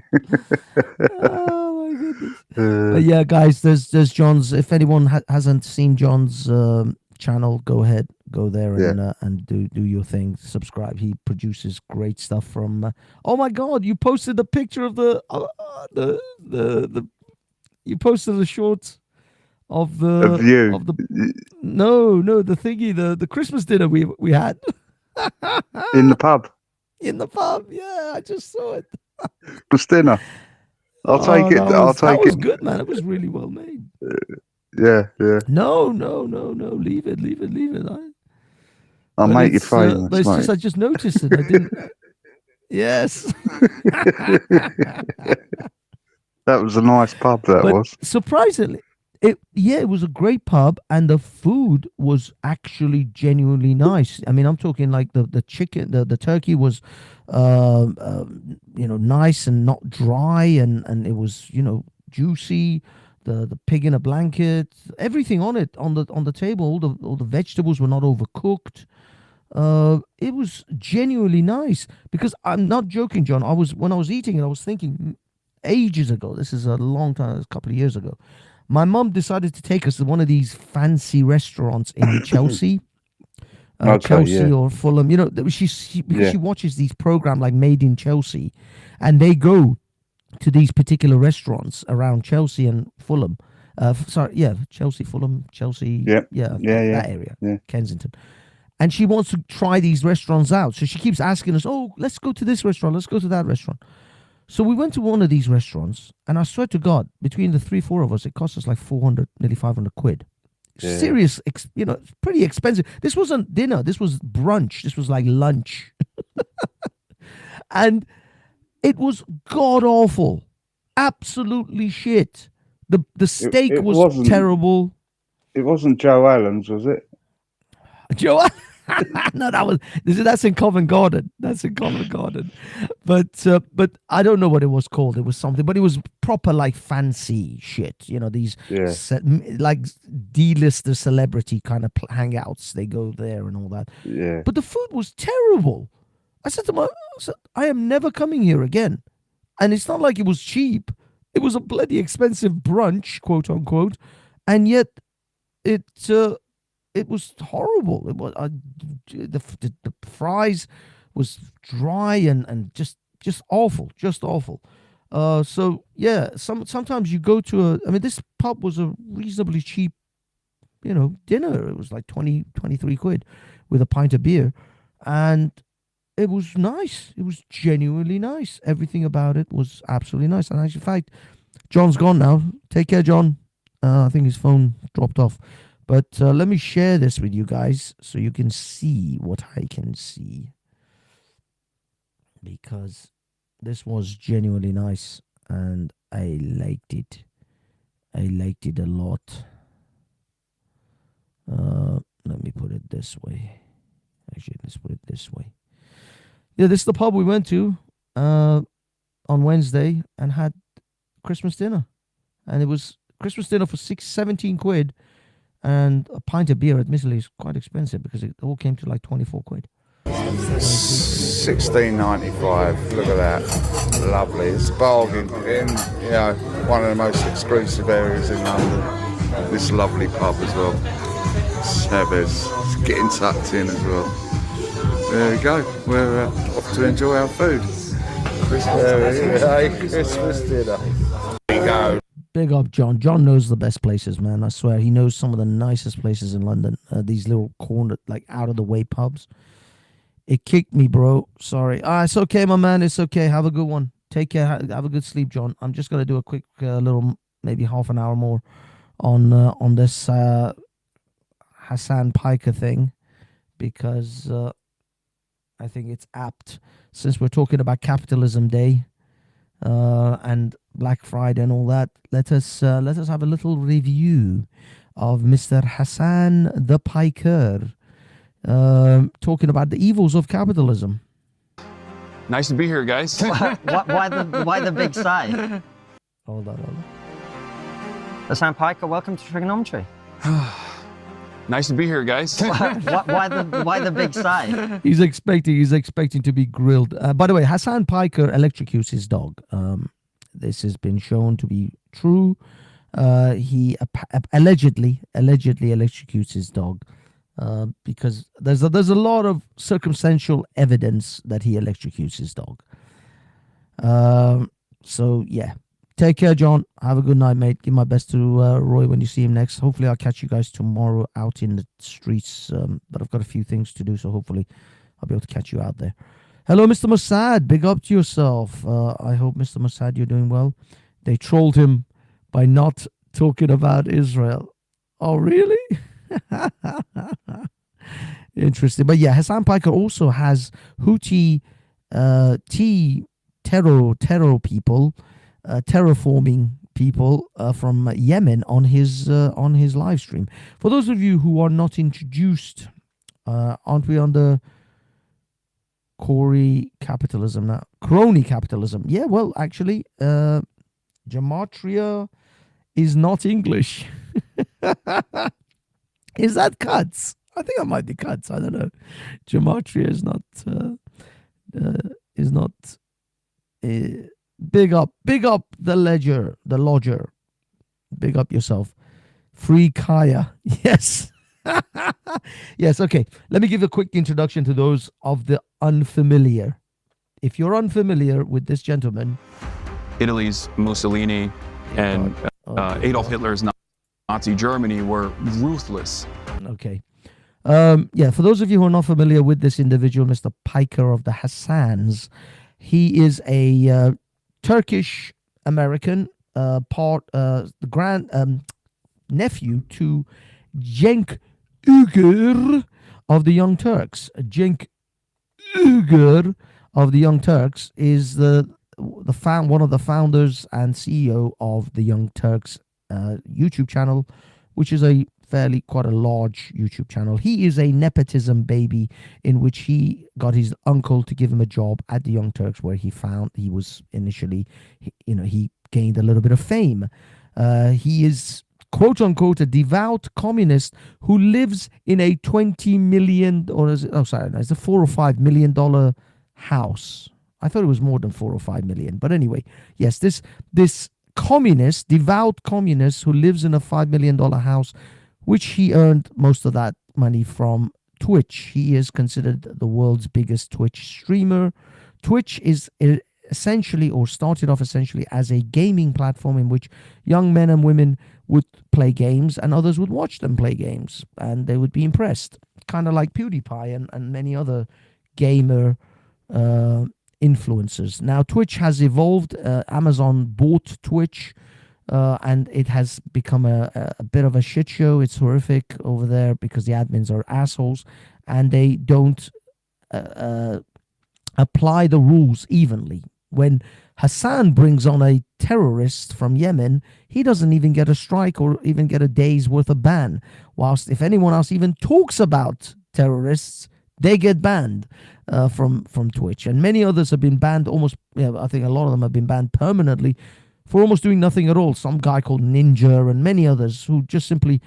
Oh my goodness. But yeah, guys, there's John's. If anyone hasn't seen John's channel, go ahead, go there and do your thing. Subscribe. He produces great stuff from. Oh my God! You posted the picture of the you posted the shorts of the you. of the no the thingy the Christmas dinner we had In the pub. in the pub. Yeah, I just saw it. Christina. I'll take it. That was good, man. It was really well made. Yeah. No. Leave it. I'll But make you it's, famous, but it's mate. just I just noticed it. I didn't. Yes. That was a nice pub. That But was. surprisingly, it was a great pub, and the food was actually genuinely nice. I mean, I'm talking like the chicken, the turkey was, nice and not dry, and it was juicy. The pig in a blanket, everything on it on the table. All the vegetables were not overcooked. It was genuinely nice because I'm not joking, John. When I was eating it, I was thinking ages ago. This is a long time, a couple of years ago. My mum decided to take us to one of these fancy restaurants in Chelsea. Chelsea or Fulham, because she watches these programs like Made in Chelsea, and they go to these particular restaurants around Chelsea and Fulham. Chelsea, Fulham, Chelsea, that area, Kensington. And she wants to try these restaurants out. So she keeps asking us, oh, let's go to this restaurant, let's go to that restaurant. So we went to one of these restaurants, and I swear to God, between the 3-4 of us, it cost us like 400, nearly 500 quid. Yeah. Serious, pretty expensive. This wasn't dinner, this was brunch, this was like lunch. And it was god awful, absolutely shit. The steak was terrible. It wasn't Joe Allen's, was it? Joe. No, that's in Covent Garden. That's in Covent Garden. But I don't know what it was called. It was something, but it was proper like fancy shit. You know, these Yeah. like D-lister celebrity kind of hangouts. They go there and all that. Yeah. But the food was terrible. I said to I am never coming here again. And it's not like it was cheap. It was a bloody expensive brunch, quote unquote, and yet it was horrible. It was the fries was dry and just awful, just awful. So yeah, sometimes you go to this pub was a reasonably cheap, dinner. It was like 23 quid with a pint of beer, and it was nice. It was genuinely nice. Everything about it was absolutely nice. And actually, in fact, John's gone now. Take care, John. I think his phone dropped off. But let me share this with you guys so you can see what I can see. Because this was genuinely nice and I liked it. I liked it a lot. Let me put it this way. Actually, let's put it this way. Yeah, this is the pub we went to on Wednesday and had Christmas dinner. And it was Christmas dinner for 17 quid. And a pint of beer, admittedly, is quite expensive because it all came to like 24 quid. 16.95. Look at that. Lovely. It's a bargain in, one of the most exclusive areas in London. This lovely pub as well. Severs. It's getting tucked in as well. There we go. We're off to enjoy our food. Christmas dinner. There you go. Big up, John. John knows the best places, man. I swear. He knows some of the nicest places in London. These little corner, like out-of-the-way pubs. It kicked me, bro. Sorry. It's okay, my man. It's okay. Have a good one. Take care. Have a good sleep, John. I'm just going to do a quick little, maybe half an hour more on this Hassan Piker thing because I think it's apt. Since we're talking about Capitalism Day and Black Friday and all that, let us have a little review of Mr. Hassan the Piker talking about the evils of capitalism. Nice to be here, guys. Why the big sigh? Hold on. Hassan Piker, welcome to Trigonometry. Nice to be here, guys. Why the big sigh? He's expecting to be grilled. By the way, Hassan Piker electrocutes his dog. This has been shown to be true. He allegedly electrocutes his dog because there's a lot of circumstantial evidence that he electrocutes his dog. So yeah, take care, John. Have a good night, mate. Give my best to Roy when you see him next. Hopefully, I'll catch you guys tomorrow out in the streets. But I've got a few things to do, so hopefully, I'll be able to catch you out there. Hello, Mr. Mossad. Big up to yourself. I hope, Mr. Mossad, you're doing well. They trolled him by not talking about Israel. Oh, really? Interesting. But yeah, Hassan Piker also has Houthi terror people, terraforming people from Yemen on his live stream. For those of you who are not introduced, aren't we on the Corey capitalism now? Crony capitalism. Yeah, well, actually, gematria is not English. Is that cuts? I think I might be cuts. I don't know. Gematria is not. Big up the lodger. Big up yourself. Free Kaya. Yes. Yes, okay. Let me give a quick introduction to those of the unfamiliar. If you're unfamiliar with this gentleman, Italy's Mussolini and Adolf Hitler's Nazi Germany were ruthless. Okay. Yeah, for those of you who are not familiar with this individual, Mr. Piker of the Hassans, he is a Turkish American, the grand nephew to Cenk Uygur of the Young Turks. Cenk Uygur of the Young Turks is one of the founders and CEO of the Young Turks YouTube channel, which is a quite a large YouTube channel. He is a nepotism baby in which he got his uncle to give him a job at the Young Turks, where he was initially, he gained a little bit of fame. He is quote unquote a devout communist who lives in a $20 million, or is it, oh sorry, no, it's a $4 or $5 million house. I thought it was more than 4 or 5 million, but anyway, yes, this communist, devout communist who lives in a $5 million house, which he earned most of that money from Twitch. He is considered the world's biggest Twitch streamer. Twitch is essentially, or started off essentially, as a gaming platform in which young men and women would play games and others would watch them play games and they would be impressed. Kind of like PewDiePie and many other gamer influencers. Now, Twitch has evolved. Amazon bought Twitch, and it has become a bit of a shit show. It's horrific over there because the admins are assholes and they don't apply the rules evenly. When Hassan brings on a terrorist from Yemen, he doesn't even get a strike or even get a day's worth of ban. Whilst if anyone else even talks about terrorists, they get banned from Twitch. And many others have been banned almost, I think a lot of them have been banned permanently for almost doing nothing at all. Some guy called Ninja and many others who just simply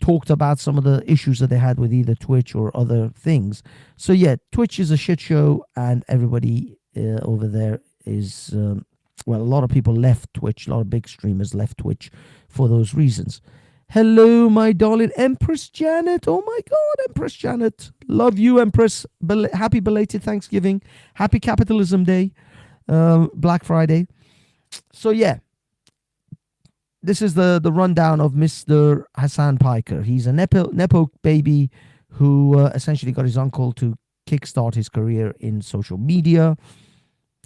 talked about some of the issues that they had with either Twitch or other things. So yeah, Twitch is a shit show, and everybody over there is, well, a lot of people left Twitch. A lot of big streamers left Twitch for those reasons. Hello, my darling Empress Janet. Oh my God, Empress Janet. Love you, Empress. Happy belated Thanksgiving. Happy Capitalism Day. Black Friday. So yeah, this is the rundown of Mr. Hassan Piker. He's a Nepo baby who essentially got his uncle to kickstart his career in social media.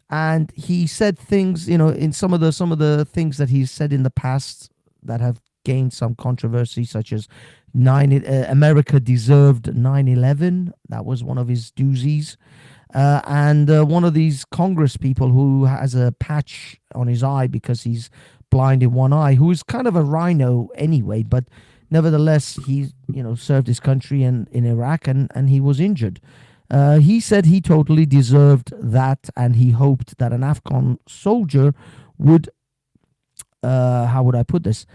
And he said things, in some of the things that he's said in the past that have gained some controversy, such as America deserved 9/11. That was one of his doozies. And one of these Congress people who has a patch on his eye because he's blind in one eye, who is kind of a rhino anyway, but nevertheless, he served his country in Iraq and he was injured. He said he totally deserved that, and he hoped that an Afghan soldier would, how would I put this,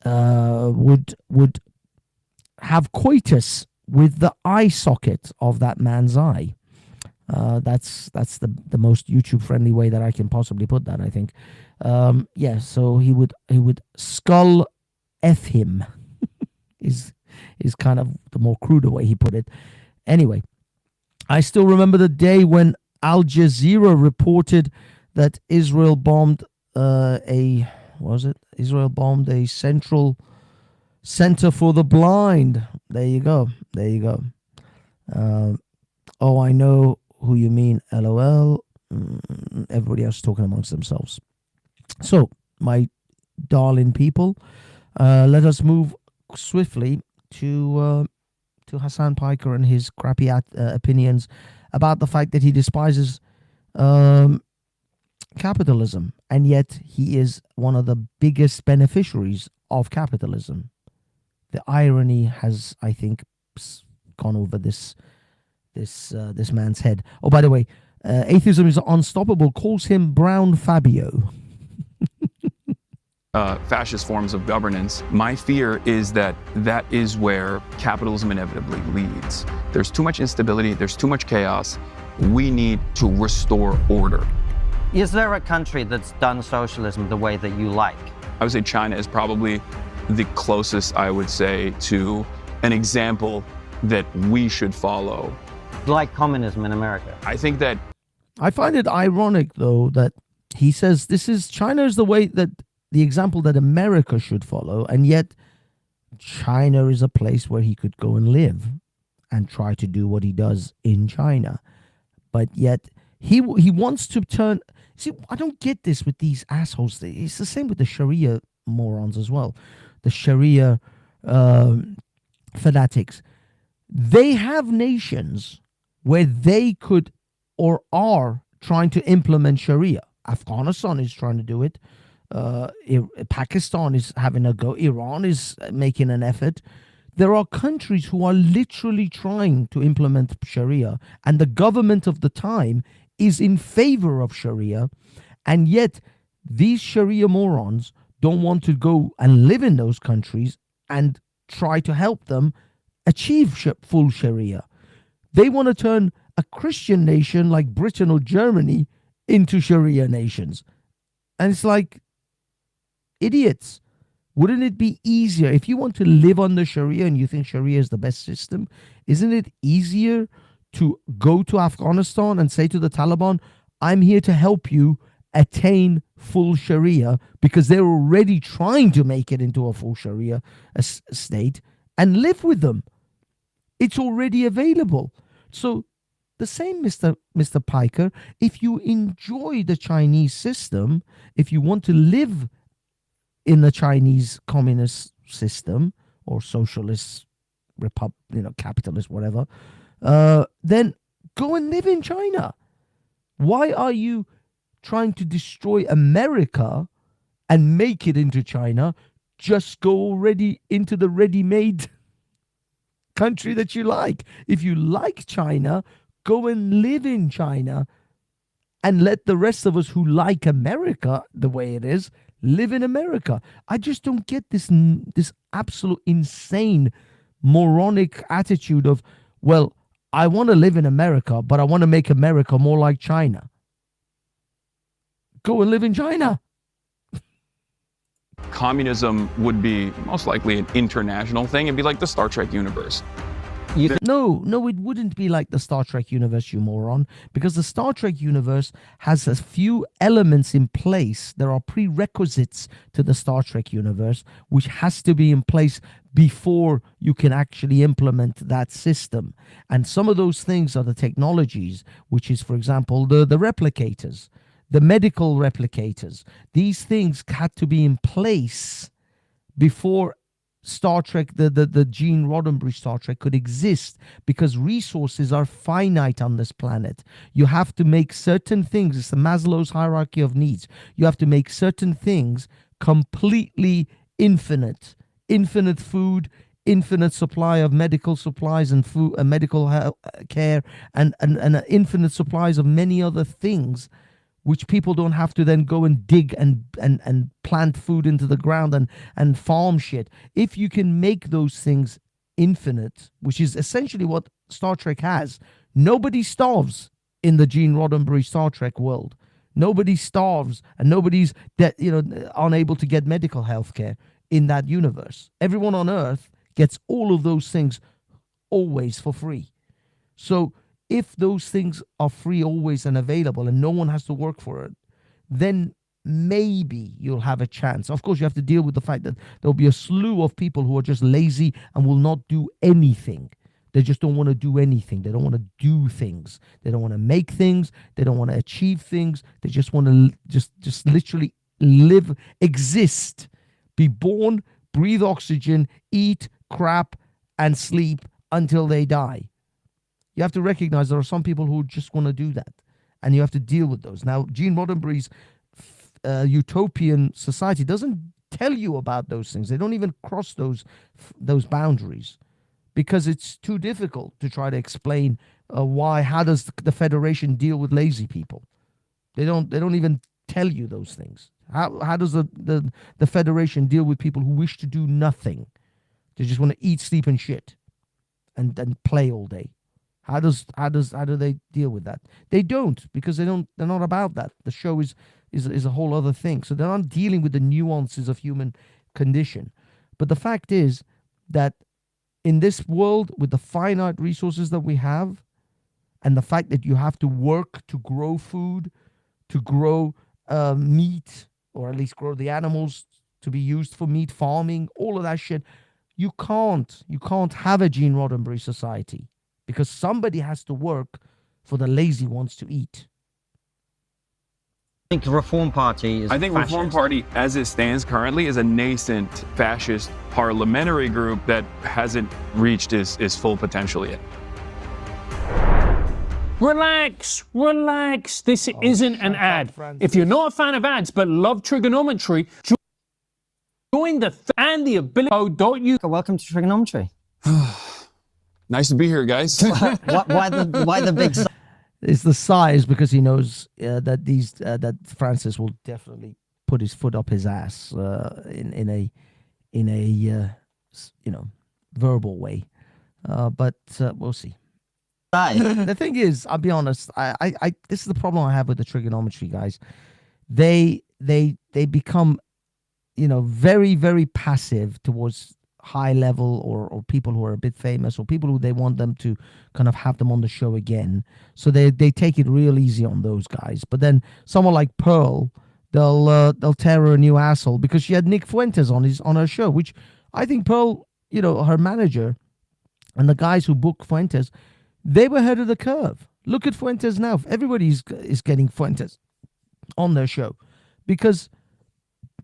would have coitus with the eye socket of that man's eye. That's the most YouTube friendly way that I can possibly put that, I think. So he would skull F him is kind of the more cruder way he put it. Anyway, I still remember the day when Al Jazeera reported that Israel bombed Israel bombed a central center for the blind. There you go. Oh, I know who you mean, LOL. Everybody else talking amongst themselves. So, my darling people, let us move swiftly to Hassan Piker and his crappy opinions about the fact that he despises capitalism, and yet he is one of the biggest beneficiaries of capitalism. The irony has, I think, gone over this man's head. Oh, by the way, Atheism is Unstoppable calls him Brown Fabio. Fascist forms of governance. My fear is that is where capitalism inevitably leads. There's too much instability, there's too much chaos. We need to restore order. Is there a country that's done socialism the way that you like? I would say China is probably the closest, I would say, to an example that we should follow. Like communism in America? I think that... I find it ironic, though, that he says China is the way that the example that America should follow, and yet China is a place where he could go and live and try to do what he does in China. But yet he wants to turn... See, I don't get this with these assholes. It's the same with the Sharia morons as well. The Sharia fanatics. They have nations where they could or are trying to implement Sharia. Afghanistan is trying to do it. Pakistan is having a go. Iran is making an effort. There are countries who are literally trying to implement Sharia, and the government of the time is in favor of Sharia, and yet these Sharia morons don't want to go and live in those countries and try to help them achieve full Sharia. They want to turn a Christian nation like Britain or Germany into Sharia nations. And it's like, idiots. Wouldn't it be easier if you want to live under Sharia and you think Sharia is the best system? Isn't it easier to go to Afghanistan and say to the Taliban, I'm here to help you attain full Sharia, because they're already trying to make it into a full Sharia state, and live with them? It's already available. So the same, Mr. Piker, if you enjoy the Chinese system, if you want to live in the Chinese communist system or socialist capitalist, whatever, then go and live in China. Why are you trying to destroy America and make it into China? Just go already into the ready-made country that you like. If you like China, go and live in China, and let the rest of us who like America the way it is live in America. I just don't get this absolute insane moronic attitude of, well, I want to live in America, but I want to make America more like China. Go and live in China. Communism would be most likely an international thing. It'd be like the Star Trek universe. No, it wouldn't be like the Star Trek universe, you moron, because the Star Trek universe has a few elements in place. There are prerequisites to the Star Trek universe, which has to be in place before you can actually implement that system. And some of those things are the technologies, which is, for example, the replicators, the medical replicators. These things had to be in place before Star Trek, the Gene Roddenberry Star Trek could exist, because resources are finite on this planet. You have to make certain things. It's the Maslow's hierarchy of needs. You have to make certain things completely infinite. Infinite food, infinite supply of medical supplies and food and medical care, and infinite supplies of many other things, which people don't have to then go and dig and plant food into the ground and farm shit. If you can make those things infinite, which is essentially what Star Trek has, nobody starves in the Gene Roddenberry Star Trek world. Nobody starves, and nobody's unable to get medical health care in that universe. Everyone on Earth gets all of those things always for free. So if those things are free always and available and no one has to work for it, then maybe you'll have a chance. Of course, you have to deal with the fact that there'll be a slew of people who are just lazy and will not do anything. They just don't want to do anything. They don't want to do things. They don't want to make things. They don't want to achieve things. They just want to just literally live, exist, be born, breathe oxygen, eat crap, and sleep until they die. You have to recognize there are some people who just want to do that, and you have to deal with those. Now, Gene Roddenberry's utopian society doesn't tell you about those things. They don't even cross those boundaries, because it's too difficult to try to explain how does the Federation deal with lazy people. They don't even tell you those things. How does the Federation deal with people who wish to do nothing? They just want to eat, sleep, and shit, and play all day. How do they deal with that? They don't, because they're not about that. The show is a whole other thing. So they're not dealing with the nuances of human condition. But the fact is that in this world, with the finite resources that we have, and the fact that you have to work to grow food, to grow meat, or at least grow the animals to be used for meat farming, all of that shit, you can't have a Gene Roddenberry society, because somebody has to work for the lazy ones to eat. I think the Reform Party is fascist. Reform Party, as it stands currently, is a nascent fascist parliamentary group that hasn't reached its full potential yet. Relax, relax. This isn't an ad. Francis. If you're not a fan of ads but love trigonometry, join the and the ability code.uk. Welcome to Trigonometry. Nice to be here, guys. Why the big sigh? It's the size because he knows that Francis will definitely put his foot up his ass in a verbal way, but we'll see. The thing is, I'll be honest. I this is the problem I have with the trigonometry guys. They become, very, very passive towards high level or people who are a bit famous or people who they want them to kind of have them on the show again. So they take it real easy on those guys. But then someone like Pearl, they'll tear her a new asshole because she had Nick Fuentes on her show, which I think Pearl, her manager and the guys who book Fuentes, they were ahead of the curve. Look at Fuentes now. Everybody is getting Fuentes on their show because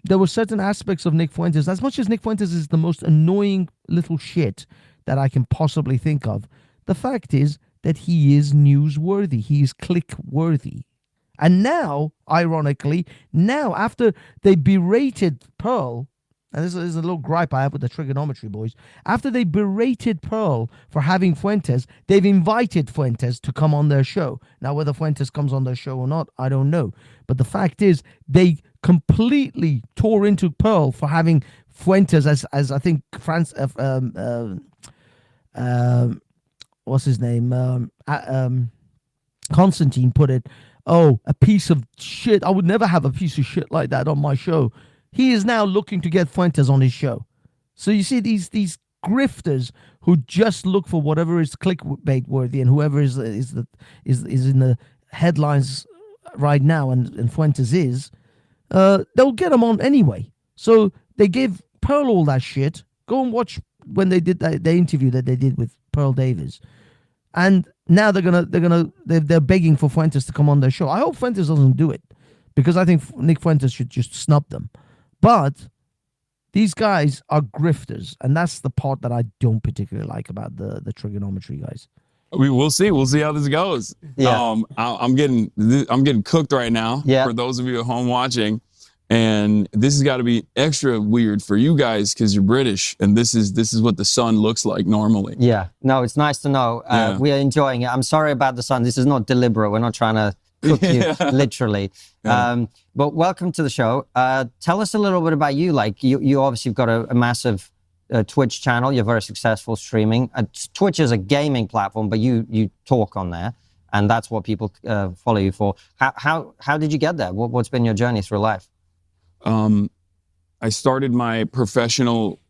there were certain aspects of Nick Fuentes. As much as Nick Fuentes is the most annoying little shit that I can possibly think of, the fact is that he is newsworthy. He is click-worthy. And now, ironically, after they berated Pearl, and this is a little gripe I have with the trigonometry boys, after they berated Pearl for having Fuentes, they've invited Fuentes to come on their show. Now, whether Fuentes comes on their show or not, I don't know. But the fact is, they completely tore into Pearl for having Fuentes as I think what's his name? Constantine put it. Oh, a piece of shit. I would never have a piece of shit like that on my show. He is now looking to get Fuentes on his show. So you see these grifters who just look for whatever is clickbait worthy, and whoever is in the headlines right now, and Fuentes is, they'll get him on anyway. So they gave Pearl all that shit. Go and watch when they did the interview that they did with Pearl Davis, and now they're begging for Fuentes to come on their show. I hope Fuentes doesn't do it because I think Nick Fuentes should just snub them. But these guys are grifters, and that's the part that I don't particularly like about the trigonometry guys. We'll see. We'll see how this goes. Yeah. I'm getting cooked right now. Yeah. For those of you at home watching, and this has got to be extra weird for you guys because you're British, and this is what the sun looks like normally. Yeah. No, it's nice to know. We are enjoying it. I'm sorry about the sun. This is not deliberate. We're not trying to cook you literally. Yeah. But welcome to the show. Tell us a little bit about you. Like you obviously have got a massive Twitch channel. You're very successful streaming. Twitch is a gaming platform, but you talk on there, and that's what people follow you for. How did you get there? What's been your journey through life? I started my professional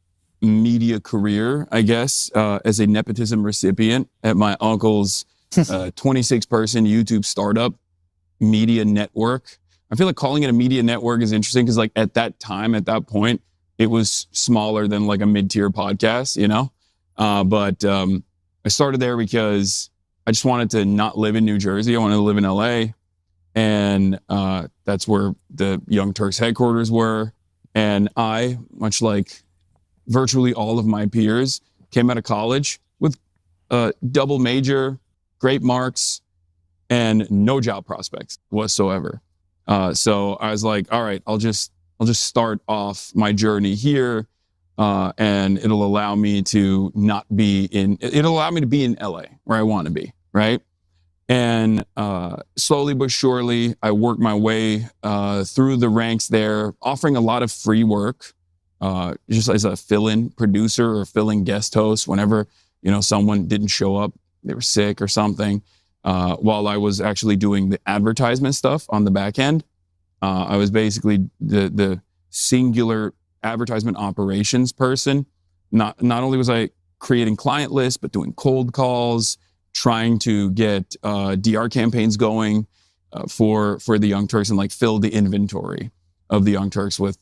media career, I guess, as a nepotism recipient at my uncle's 26-person YouTube startup media network. I feel like calling it a media network is interesting because like at that time, at that point, it was smaller than like a mid-tier podcast, but I started there because I just wanted to not live in New Jersey. I wanted to live in LA. And that's where the Young Turks headquarters were. And I, much like virtually all of my peers, came out of college with a double major, great marks, and no job prospects whatsoever. So I was like, all right, I'll just start off my journey here, and it'll allow me to be in LA where I want to be, right? And slowly but surely, I worked my way through the ranks there, offering a lot of free work, just as a fill-in producer or fill-in guest host whenever someone didn't show up, they were sick or something. While I was actually doing the advertisement stuff on the back end, I was basically the singular advertisement operations person. Not only was I creating client lists, but doing cold calls, trying to get DR campaigns going for the Young Turks and like fill the inventory of the Young Turks with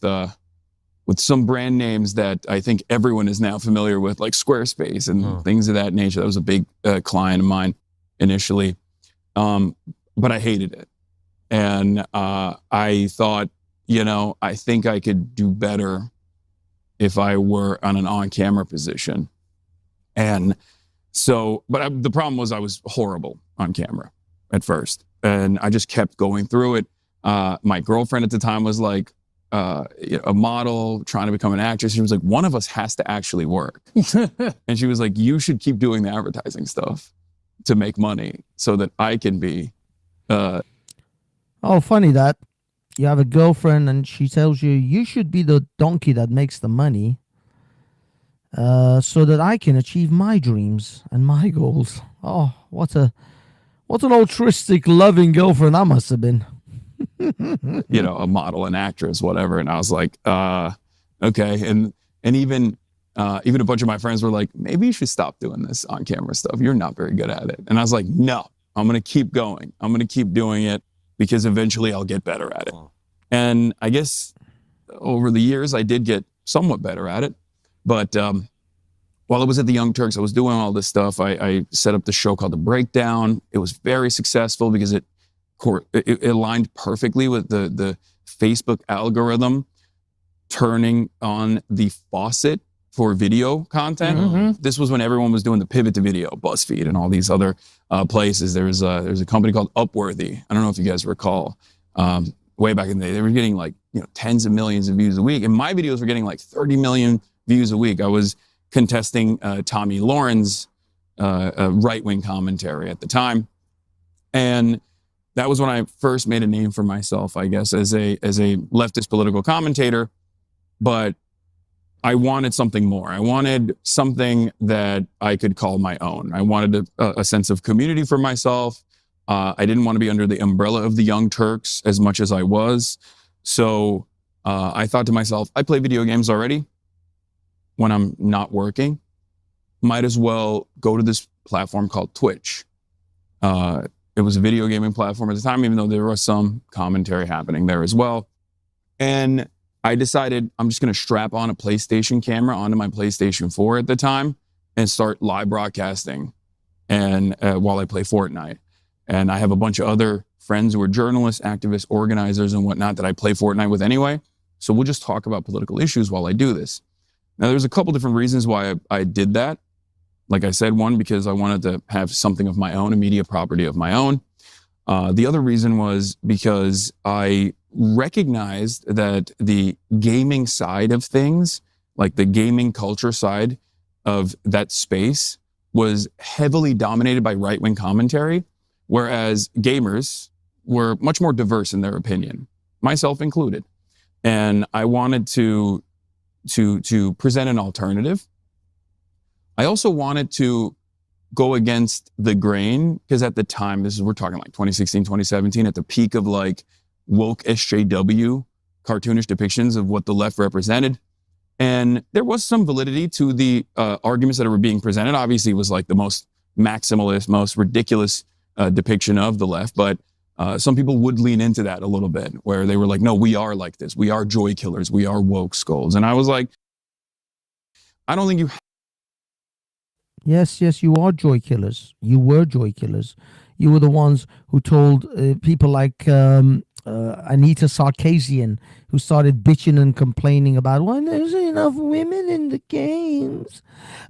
some brand names that I think everyone is now familiar with, like Squarespace and things of that nature. That was a big client of mine initially, but I hated it. And I thought, I think I could do better if I were on an on-camera position. And so, but the problem was I was horrible on camera. at first. And I just kept going through it. My girlfriend at the time was like a model trying to become an actress. She was like, one of us has to actually work. And she was like, you should keep doing the advertising stuff to make money so that I can be. Oh, funny that you have a girlfriend and she tells you you should be the donkey that makes the money so that I can achieve my dreams and my goals. Oh, what an altruistic, loving girlfriend that must have been. You know, a model, an actress, whatever. And I was like, okay. And even a bunch of my friends were like, maybe you should stop doing this on camera stuff. You're not very good at it. And I was like, no, I'm going to keep going. I'm going to keep doing it because eventually I'll get better at it. And I guess over the years, I did get somewhat better at it. But while I was at the Young Turks, I was doing all this stuff. I set up the show called The Breakdown. It was very successful because it aligned perfectly with the Facebook algorithm turning on the faucet for video content. Mm-hmm. This was when everyone was doing the pivot to video, BuzzFeed and all these other places. There's a company called Upworthy. I don't know if you guys recall. Way back in the day, they were getting like tens of millions of views a week, and my videos were getting like 30 million views a week. I was contesting Tommy Lauren's right-wing commentary at the time, and that was when I first made a name for myself, I guess, as a leftist political commentator. But I wanted something more. I wanted something that I could call my own. I wanted a sense of community for myself. I didn't want to be under the umbrella of the Young Turks as much as I was. So I thought to myself, I play video games already when I'm not working. Might as well go to this platform called Twitch. It was a video gaming platform at the time, even though there was some commentary happening there as well. And I decided I'm just going to strap on a PlayStation camera onto my PlayStation 4 at the time and start live broadcasting and while I play Fortnite. And I have a bunch of other friends who are journalists, activists, organizers, and whatnot that I play Fortnite with anyway. So we'll just talk about political issues while I do this. Now, there's a couple different reasons why I did that. Like I said, one, because I wanted to have something of my own, a media property of my own. The other reason was because I recognized that the gaming side of things, like the gaming culture side of that space, was heavily dominated by right-wing commentary, whereas gamers were much more diverse in their opinion, myself included. And I wanted to present an alternative. I also wanted to go against the grain, because at the time, we're talking like 2016, 2017, at the peak of like woke SJW cartoonish depictions of what the left represented. And there was some validity to the arguments that were being presented. Obviously, it was like the most maximalist, most ridiculous depiction of the left. But some people would lean into that a little bit, where they were like, no, we are like this. We are joy killers. We are woke skulls. And I was like, I don't think you... Yes, you are joy killers. You were joy killers. You were the ones who told people like Anita Sarkeesian, who started bitching and complaining about, well, there's enough women in the games,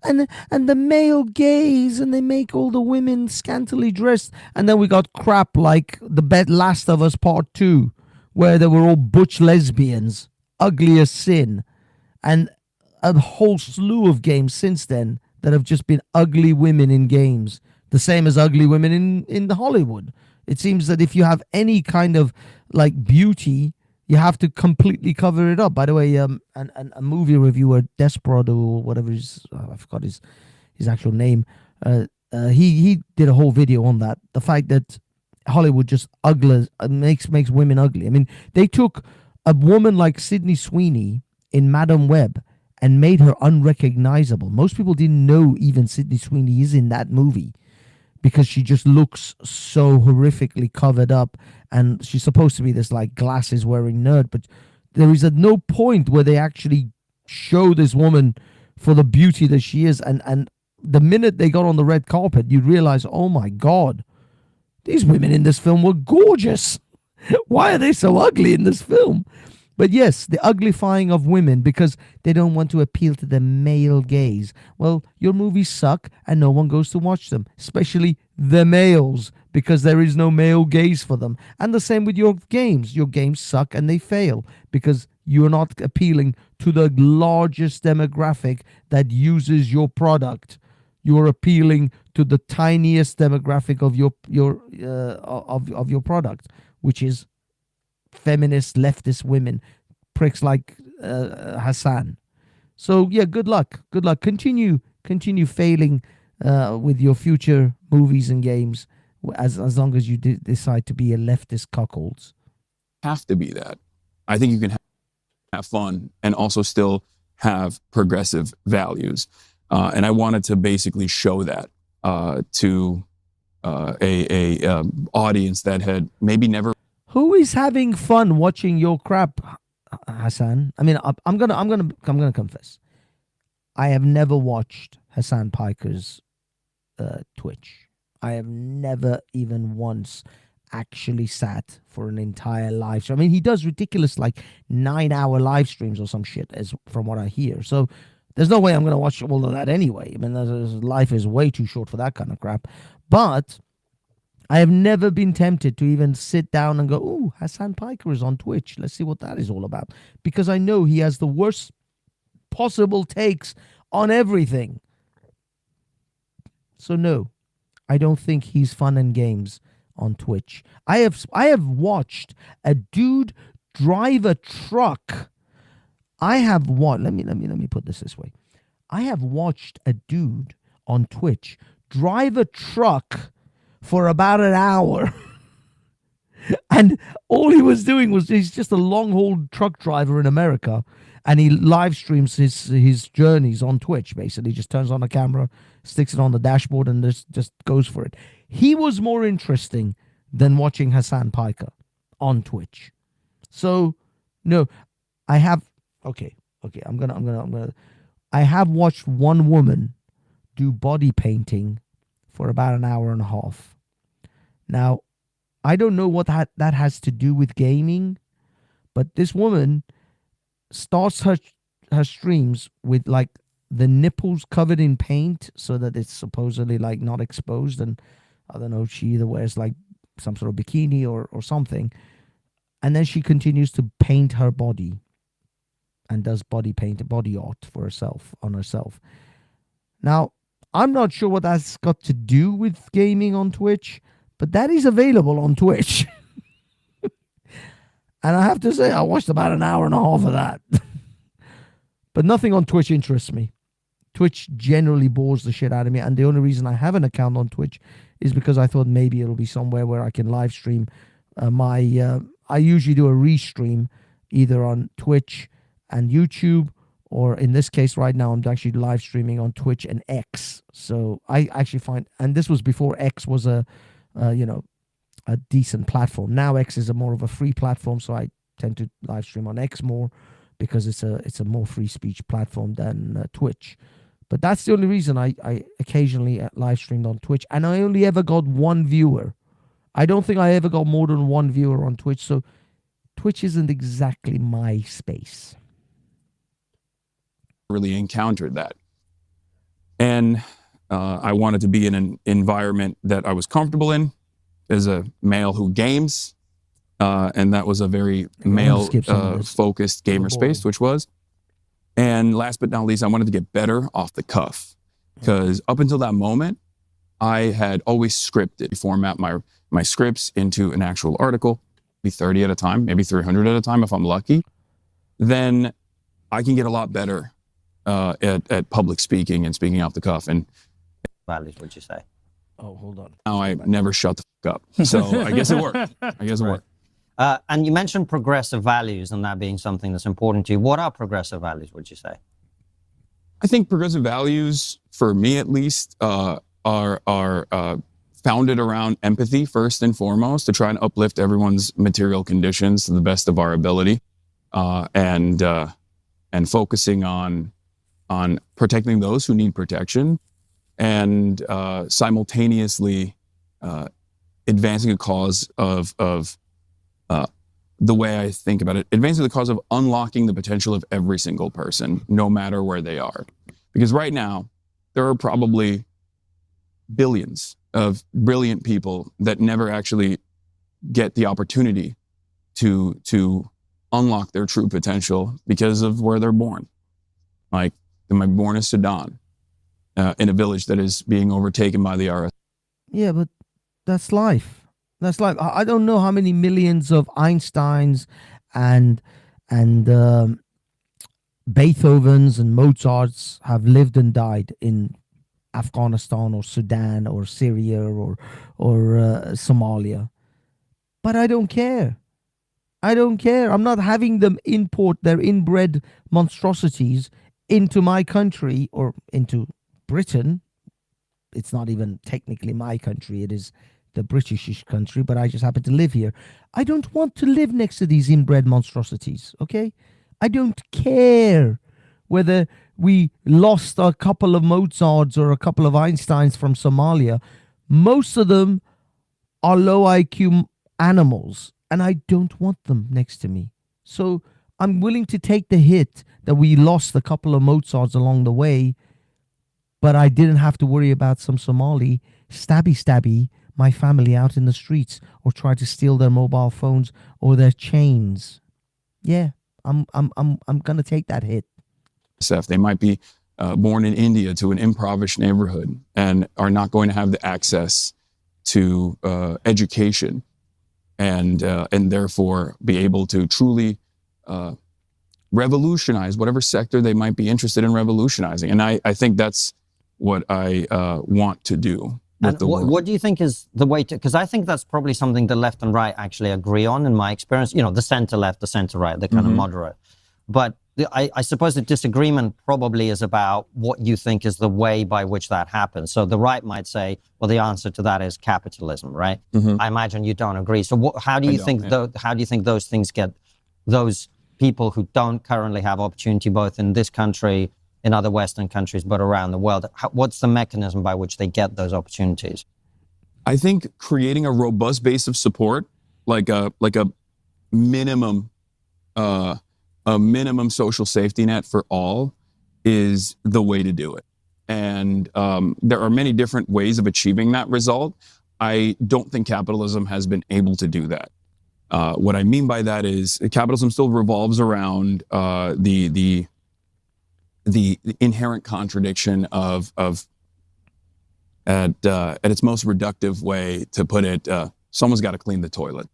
and the male gaze, and they make all the women scantily dressed. And then we got crap like the Last of Us Part 2, where they were all butch lesbians, ugly as sin, and a whole slew of games since then that have just been ugly women in games, the same as ugly women in the Hollywood. It seems that if you have any kind of like beauty, you have to completely cover it up. By the way, a movie reviewer, Desperado or whatever I forgot his actual name. He did a whole video on that. The fact that Hollywood just makes women ugly. I mean, they took a woman like Sydney Sweeney in Madam Web and made her unrecognizable. Most people didn't know even Sydney Sweeney is in that movie, because she just looks so horrifically covered up, and she's supposed to be this like glasses wearing nerd, but there is at no point where they actually show this woman for the beauty that she is. And the minute they got on the red carpet, you realize, oh my God, these women in this film were gorgeous. Why are they so ugly in this film? But yes, the uglifying of women because they don't want to appeal to the male gaze. Well, your movies suck and no one goes to watch them, especially the males, because there is no male gaze for them. And the same with your games. Your games suck and they fail because you're not appealing to the largest demographic that uses your product. You're appealing to the tiniest demographic of your product, which is feminist, leftist women, pricks like Hassan. So yeah, good luck. Good luck. Continue failing with your future movies and games, as long as you decide to be a leftist cuckolds. Have to be that. I think you can have fun and also still have progressive values. And I wanted to basically show that to a audience that had maybe never. Who is having fun watching your crap, Hassan? I mean, I'm gonna confess, I have never watched Hassan Piker's Twitch. I have never even once actually sat for an entire live stream. I mean, he does ridiculous like 9-hour live streams or some shit, as from what I hear. So there's no way I'm going to watch all of that anyway. I mean, life is way too short for that kind of crap. But I have never been tempted to even sit down and go, "Ooh, Hassan Piker is on Twitch. Let's see what that is all about." Because I know he has the worst possible takes on everything. So no, I don't think he's fun and games on Twitch. I have watched a dude drive a truck. Let me put this way. I have watched a dude on Twitch drive a truck for about an hour. And all he was doing was, he's just a long haul truck driver in America, and he live streams his journeys on Twitch. Basically, just turns on the camera, sticks it on the dashboard, and just goes for it. He was more interesting than watching Hassan Piker on Twitch. So no, I have I have watched one woman do body painting for about an hour and a half. Now, I don't know what that has to do with gaming, but this woman starts her streams with like the nipples covered in paint so that it's supposedly like not exposed, and I don't know, she either wears like some sort of bikini or something, and then she continues to paint her body and does body art for herself, on herself. Now, I'm not sure what that's got to do with gaming on Twitch, but that is available on Twitch. And I have to say, I watched about an hour and a half of that. But nothing on Twitch interests me. Twitch generally bores the shit out of me, and the only reason I have an account on Twitch is because I thought maybe it'll be somewhere where I can live stream I usually do a restream either on Twitch and YouTube, or in this case right now I'm actually live streaming on Twitch and X. So I actually find, and this was before X was a decent platform. Now X is more of a free platform, so I tend to live stream on X more because it's a more free speech platform than Twitch. But that's the only reason I occasionally live streamed on Twitch, and I only ever got one viewer. I don't think I ever got more than one viewer on Twitch, so Twitch isn't exactly my space. Really encountered that. And I wanted to be in an environment that I was comfortable in as a male who games. And that was a very male focused gamer space, which was. And last but not least, I wanted to get better off the cuff, because up until that moment, I had always scripted, format my scripts into an actual article, maybe 30 at a time, maybe 300 at a time if I'm lucky. Then I can get a lot better at public speaking and speaking off the cuff. And values, would you say? Oh, hold on. Now I never shut the fuck up. So I guess it worked. Worked. And you mentioned progressive values and that being something that's important to you. What are progressive values, would you say? I think progressive values, for me at least, are founded around empathy first and foremost, to try and uplift everyone's material conditions to the best of our ability, and focusing on protecting those who need protection, and simultaneously advancing a cause of the way I think about it, advancing the cause of unlocking the potential of every single person, no matter where they are. Because right now, there are probably billions of brilliant people that never actually get the opportunity to unlock their true potential because of where they're born. Like, they might be born in Sudan, in a village that is being overtaken by the RS. Yeah, but that's life. That's life. I don't know how many millions of Einsteins and Beethovens and Mozarts have lived and died in Afghanistan or Sudan or Syria or Somalia. But I don't care. I don't care. I'm not having them import their inbred monstrosities into my country or into Britain. It's not even technically my country. It is the Britishish country, but I just happen to live here. I don't want to live next to these inbred monstrosities, okay? I don't care whether we lost a couple of Mozarts or a couple of Einsteins from Somalia. Most of them are low IQ animals, and I don't want them next to me. So I'm willing to take the hit that we lost a couple of Mozarts along the way, but I didn't have to worry about some Somali stabby my family out in the streets or try to steal their mobile phones or their chains. Yeah, I'm gonna take that hit. They might be born in India to an impoverished neighborhood and are not going to have the access to education and therefore be able to truly revolutionize whatever sector they might be interested in revolutionizing. And I think that's what I want to do. And what do you think is the way to, because I think that's probably something the left and right actually agree on in my experience, you know, the center left, the center right, the kind of moderate. But I suppose the disagreement probably is about what you think is the way by which that happens. So the right might say, well, the answer to that is capitalism, right? I imagine you don't agree. So how do you think how do you think those things get, those people who don't currently have opportunity both in this country, in other Western countries, but around the world, what's the mechanism by which they get those opportunities? I think creating a robust base of support, like a minimum social safety net for all, is the way to do it. And there are many different ways of achieving that result. I don't think capitalism has been able to do that. What I mean by that is capitalism still revolves around the inherent contradiction of at its most reductive way to put it, someone's got to clean the toilet.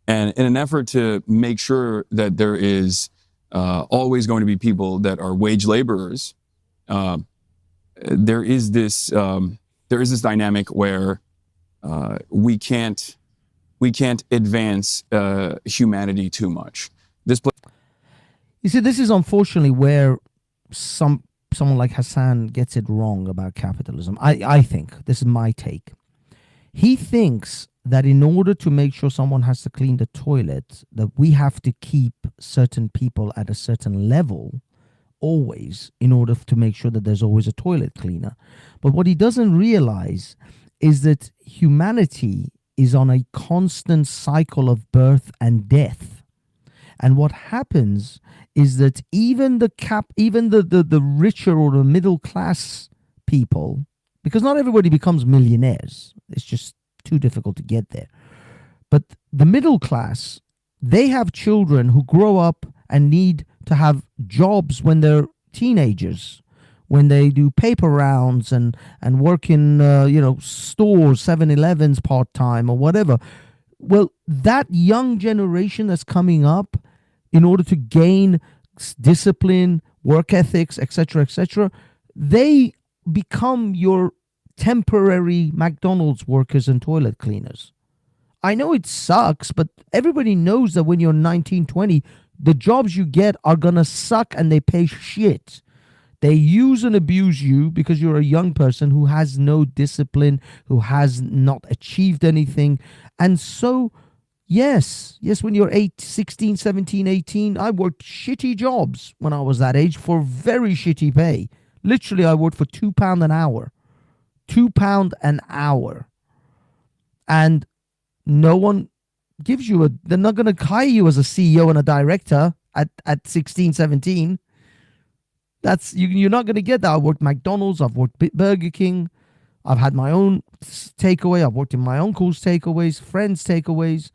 And in an effort to make sure that there is always going to be people that are wage laborers, there is this dynamic where we can't advance humanity too much. You see, this is unfortunately where someone like Hassan gets it wrong about capitalism. I think, this is my take. He thinks that in order to make sure someone has to clean the toilet, that we have to keep certain people at a certain level always in order to make sure that there's always a toilet cleaner. But what he doesn't realize is that humanity is on a constant cycle of birth and death. And what happens is that even the richer or the middle class people, because not everybody becomes millionaires, it's just too difficult to get there. But the middle class, they have children who grow up and need to have jobs when they're teenagers, when they do paper rounds and work in stores, 7-Elevens part-time or whatever. Well, that young generation that's coming up, in order to gain discipline, work ethics, etc., they become your temporary McDonald's workers and toilet cleaners. I know it sucks, but everybody knows that when you're 19, 20, the jobs you get are gonna suck and they pay shit. They use and abuse you because you're a young person who has no discipline, who has not achieved anything. And so, yes, when you're 16, 17, 18, I worked shitty jobs when I was that age for very shitty pay. Literally, I worked for £2 an hour. £2 an hour. And no one gives you they're not going to hire you as a CEO and a director at 16, 17. You're not going to get that. I worked McDonald's, I've worked Burger King, I've had my own takeaway. I've worked in my uncle's takeaways, friends' takeaways.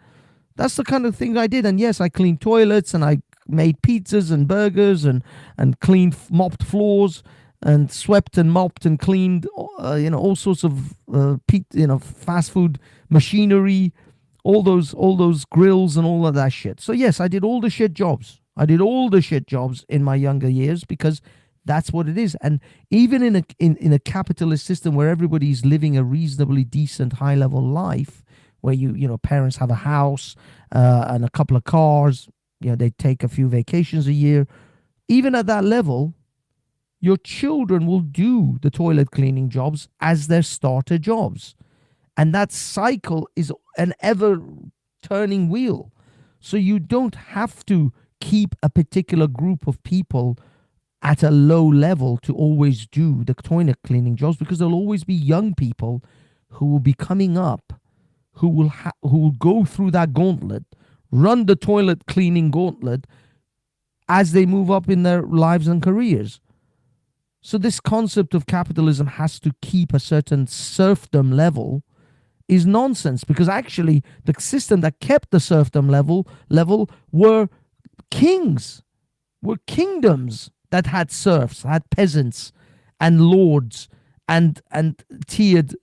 That's the kind of thing I did. And yes, I cleaned toilets and I made pizzas and burgers and cleaned, mopped floors and swept and mopped and cleaned, all sorts of, fast food machinery, all those grills and all of that shit. So yes, I did all the shit jobs. I did all the shit jobs in my younger years because that's what it is. And even in a capitalist system where everybody's living a reasonably decent high level life, where parents have a house and a couple of cars, they take a few vacations a year. Even at that level, your children will do the toilet cleaning jobs as their starter jobs. And that cycle is an ever turning wheel. So you don't have to keep a particular group of people at a low level to always do the toilet cleaning jobs, because there'll always be young people who will be coming up, who will go through that gauntlet, run the toilet cleaning gauntlet as they move up in their lives and careers. So this concept of capitalism has to keep a certain serfdom level is nonsense, because actually the system that kept the serfdom level were kings, were kingdoms that had serfs, had peasants and lords and tiered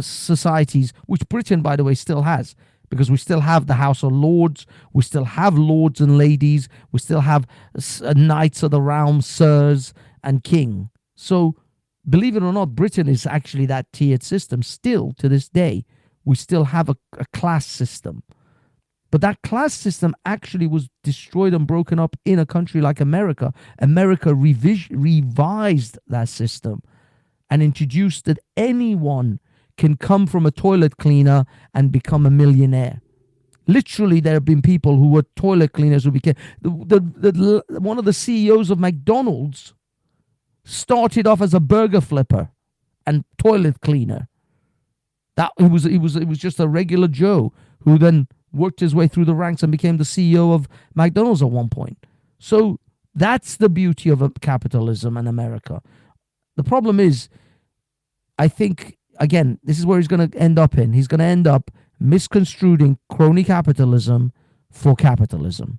societies, which Britain, by the way, still has, because we still have the House of Lords, we still have lords and ladies, we still have knights of the realm, sirs and king. So believe it or not, Britain is actually that tiered system still to this day. We still have a class system. But that class system actually was destroyed and broken up in a country like America. America revised that system and introduced that anyone can come from a toilet cleaner and become a millionaire. Literally, there have been people who were toilet cleaners who became... one of the CEOs of McDonald's started off as a burger flipper and toilet cleaner. That he was just a regular Joe who then worked his way through the ranks and became the CEO of McDonald's at one point. So that's the beauty of capitalism and America. The problem is, I think, again, this is where he's going to end up in. He's going to end up misconstruing crony capitalism for capitalism,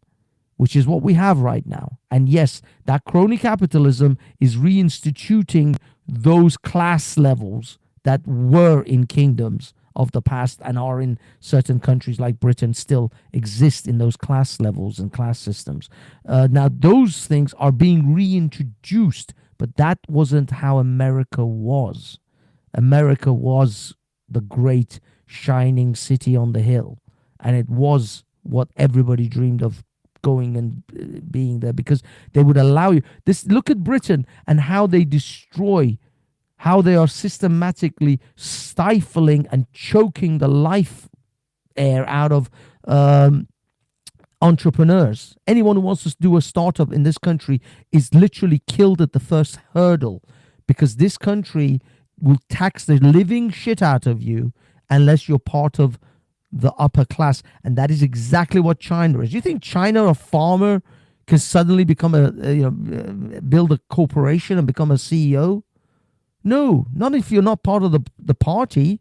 which is what we have right now. And yes, that crony capitalism is reinstituting those class levels that were in kingdoms of the past and are in certain countries like Britain, still exist in those class levels and class systems. Now, those things are being reintroduced, but that wasn't how America was. America was the great shining city on the hill, and it was what everybody dreamed of going and being there, because they would allow you. Look at Britain and how they destroy, how they are systematically stifling and choking the life air out of entrepreneurs. Anyone who wants to do a startup in this country is literally killed at the first hurdle, because this country will tax the living shit out of you unless you're part of the upper class. And that is exactly what China is. You think China, a farmer, can suddenly become build a corporation and become a CEO? No, not if you're not part of the party.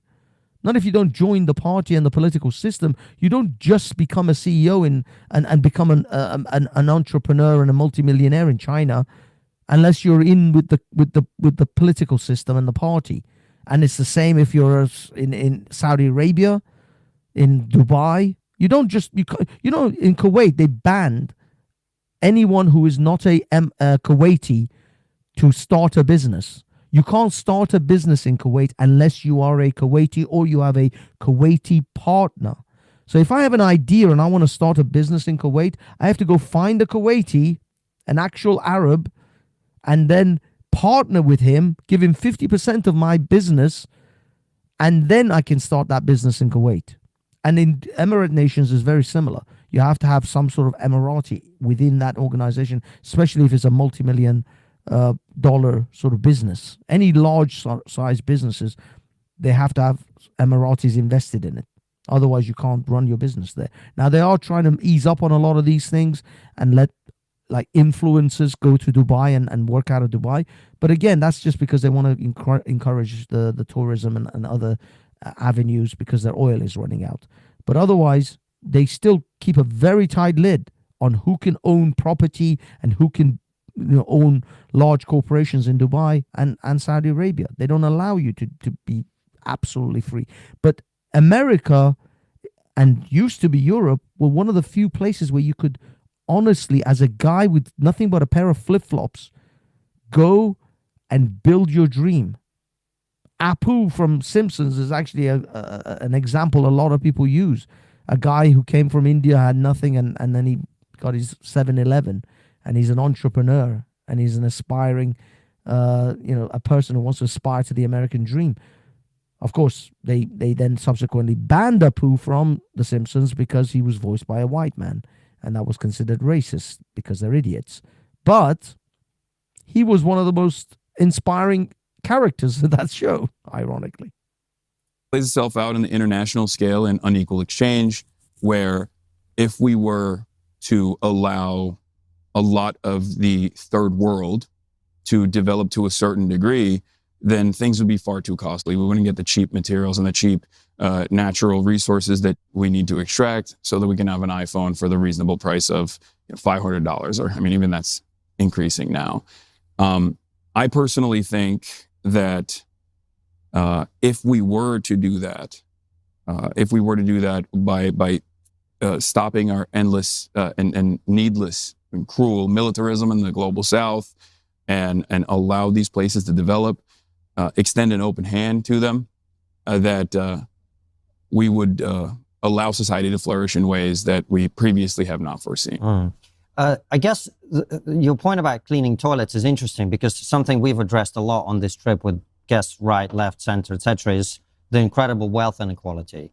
Not if you don't join the party and the political system. You don't just become a CEO and become an entrepreneur and a multimillionaire in China, unless you're in with the political system and the party. And it's the same if you're in Saudi Arabia, in Dubai. You don't just in Kuwait they banned anyone who is not a Kuwaiti to start a business. You can't start a business in Kuwait unless you are a Kuwaiti or you have a Kuwaiti partner. So if I have an idea and I want to start a business in Kuwait, I have to go find a Kuwaiti, an actual Arab, and then partner with him, give him 50% of my business, and then I can start that business in Kuwait. And in Emirate nations is very similar. You have to have some sort of Emirati within that organization, especially if it's a multi-million dollar sort of business. Any large size businesses, they have to have Emiratis invested in it. Otherwise, you can't run your business there. Now, they are trying to ease up on a lot of these things and let like influencers go to Dubai and work out of Dubai. But again, that's just because they want to encourage the tourism and other avenues because their oil is running out. But otherwise, they still keep a very tight lid on who can own property and who can own large corporations in Dubai and Saudi Arabia. They don't allow you to be absolutely free. But America and used to be Europe were one of the few places where you could honestly, as a guy with nothing but a pair of flip-flops, go and build your dream. Apu from Simpsons is actually an example a lot of people use. A guy who came from India, had nothing, and then he got his 7-Eleven, and he's an entrepreneur, and he's an aspiring, a person who wants to aspire to the American dream. Of course, they then subsequently banned Apu from The Simpsons because he was voiced by a white man, and that was considered racist because they're idiots. But he was one of the most inspiring characters in that show, ironically. Plays itself out in the international scale in unequal exchange, where if we were to allow a lot of the third world to develop to a certain degree, then things would be far too costly. We wouldn't get the cheap materials and the cheap natural resources that we need to extract so that we can have an iPhone for the reasonable price of $500, or even that's increasing now. I personally think that if we were to do that, by stopping our endless and needless and cruel militarism in the global South, and allow these places to develop, extend an open hand to them, that we would allow society to flourish in ways that we previously have not foreseen. I guess your point about cleaning toilets is interesting, because something we've addressed a lot on this trip with guests right, left, center, etc., is the incredible wealth inequality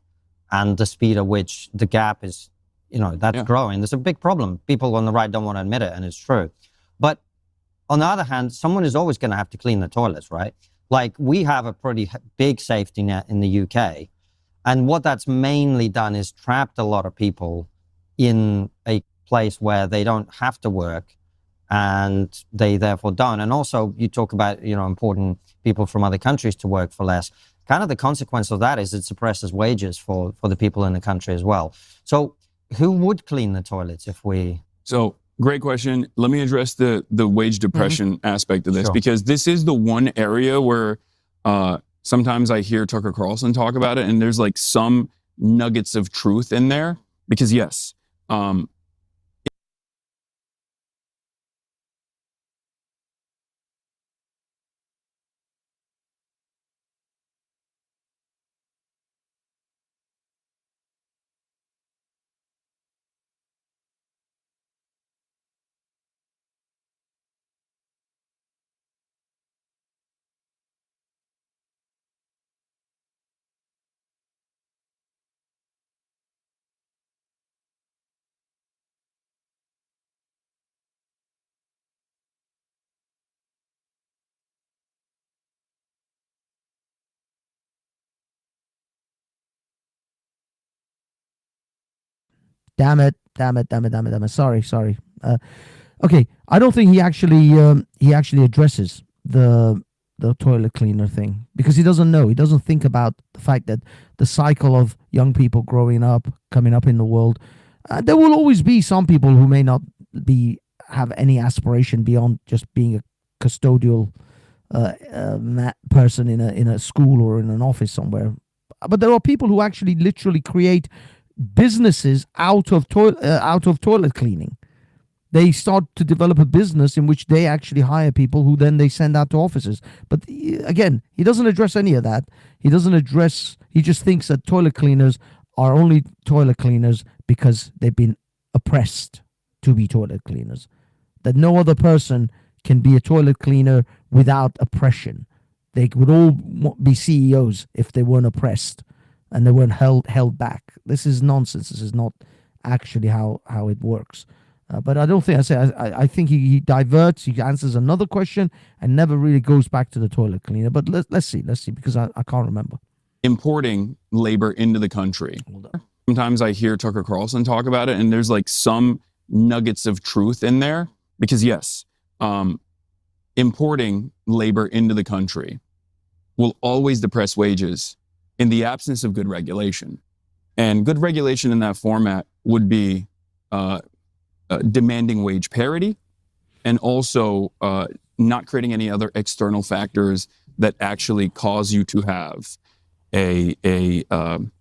and the speed at which the gap is, that's growing. There's a big problem. People on the right don't want to admit it, and it's true. But on the other hand, someone is always going to have to clean the toilets, right? Like, we have a pretty big safety net in the UK. And what that's mainly done is trapped a lot of people in a place where they don't have to work, and they therefore don't. And also, you talk about, importing people from other countries to work for less. Kind of the consequence of that is it suppresses wages for the people in the country as well. So who would clean the toilets if we... So, great question. Let me address the wage depression aspect of this, because this is the one area where sometimes I hear Tucker Carlson talk about it, and there's like some nuggets of truth in there. Because yes, Damn it. Sorry. Okay, I don't think he actually addresses the toilet cleaner thing, because he doesn't know. He doesn't think about the fact that the cycle of young people growing up, coming up in the world, there will always be some people who may not have any aspiration beyond just being a custodial person in a school or in an office somewhere. But there are people who actually literally create businesses out of toilet cleaning. They start to develop a business in which they actually hire people who then they send out to offices. But again, he doesn't address any of that. He just thinks that toilet cleaners are only toilet cleaners because they've been oppressed to be toilet cleaners. That no other person can be a toilet cleaner without oppression. They would all be CEOs if they weren't oppressed and they weren't held back. This is nonsense. This is not actually how it works. But I don't think I think he diverts. He answers another question and never really goes back to the toilet cleaner. But let's see, because I can't remember. Importing labor into the country. Sometimes I hear Tucker Carlson talk about it, and there's like some nuggets of truth in there. Because yes, importing labor into the country will always depress wages in the absence of good regulation. And good regulation in that format would be demanding wage parity, and also not creating any other external factors that actually cause you to have a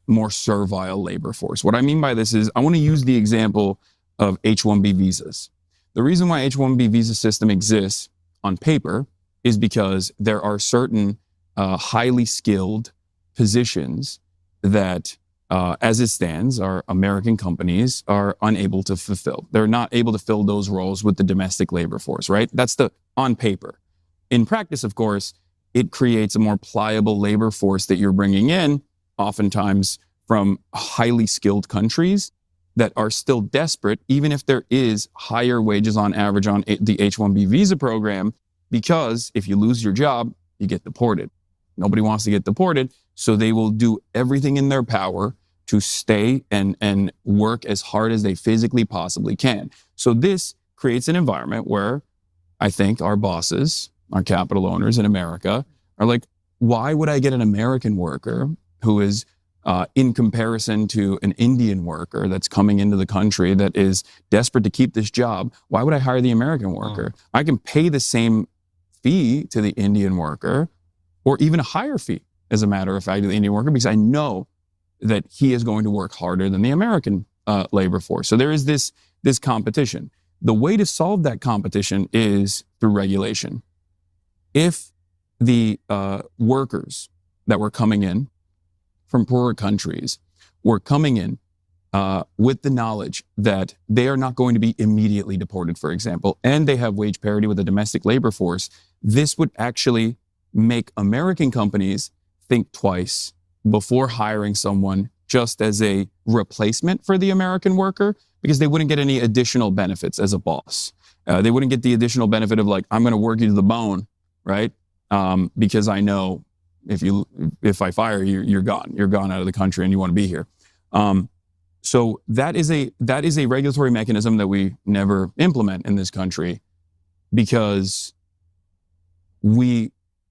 more servile labor force. What I mean by this is I want to use the example of H-1B visas. The reason why H-1B visa system exists on paper is because there are certain highly skilled positions that, as it stands, our American companies are unable to fulfill. They're not able to fill those roles with the domestic labor force, right? That's the on paper. In practice, of course, it creates a more pliable labor force that you're bringing in, oftentimes from highly skilled countries that are still desperate, even if there is higher wages on average on the H-1B visa program, because if you lose your job, you get deported. Nobody wants to get deported, so they will do everything in their power to stay and work as hard as they physically possibly can. So this creates an environment where I think our bosses, our capital owners in America are like, why would I get an American worker who is in comparison to an Indian worker that's coming into the country that is desperate to keep this job? Why would I hire the American worker? I can pay the same fee to the Indian worker, or even a higher fee, as a matter of fact, to the Indian worker, because I know that he is going to work harder than the American labor force. So there is this competition. The way to solve that competition is through regulation. If the workers that were coming in from poorer countries were coming in with the knowledge that they are not going to be immediately deported, for example, and they have wage parity with the domestic labor force, this would actually make American companies think twice before hiring someone just as a replacement for the American worker, because they wouldn't get any additional benefits as a boss. They wouldn't get the additional benefit of like, I'm going to work you to the bone, right? Because I know if I fire you, you're gone. You're gone out of the country and you want to be here. So that is a regulatory mechanism that we never implement in this country, because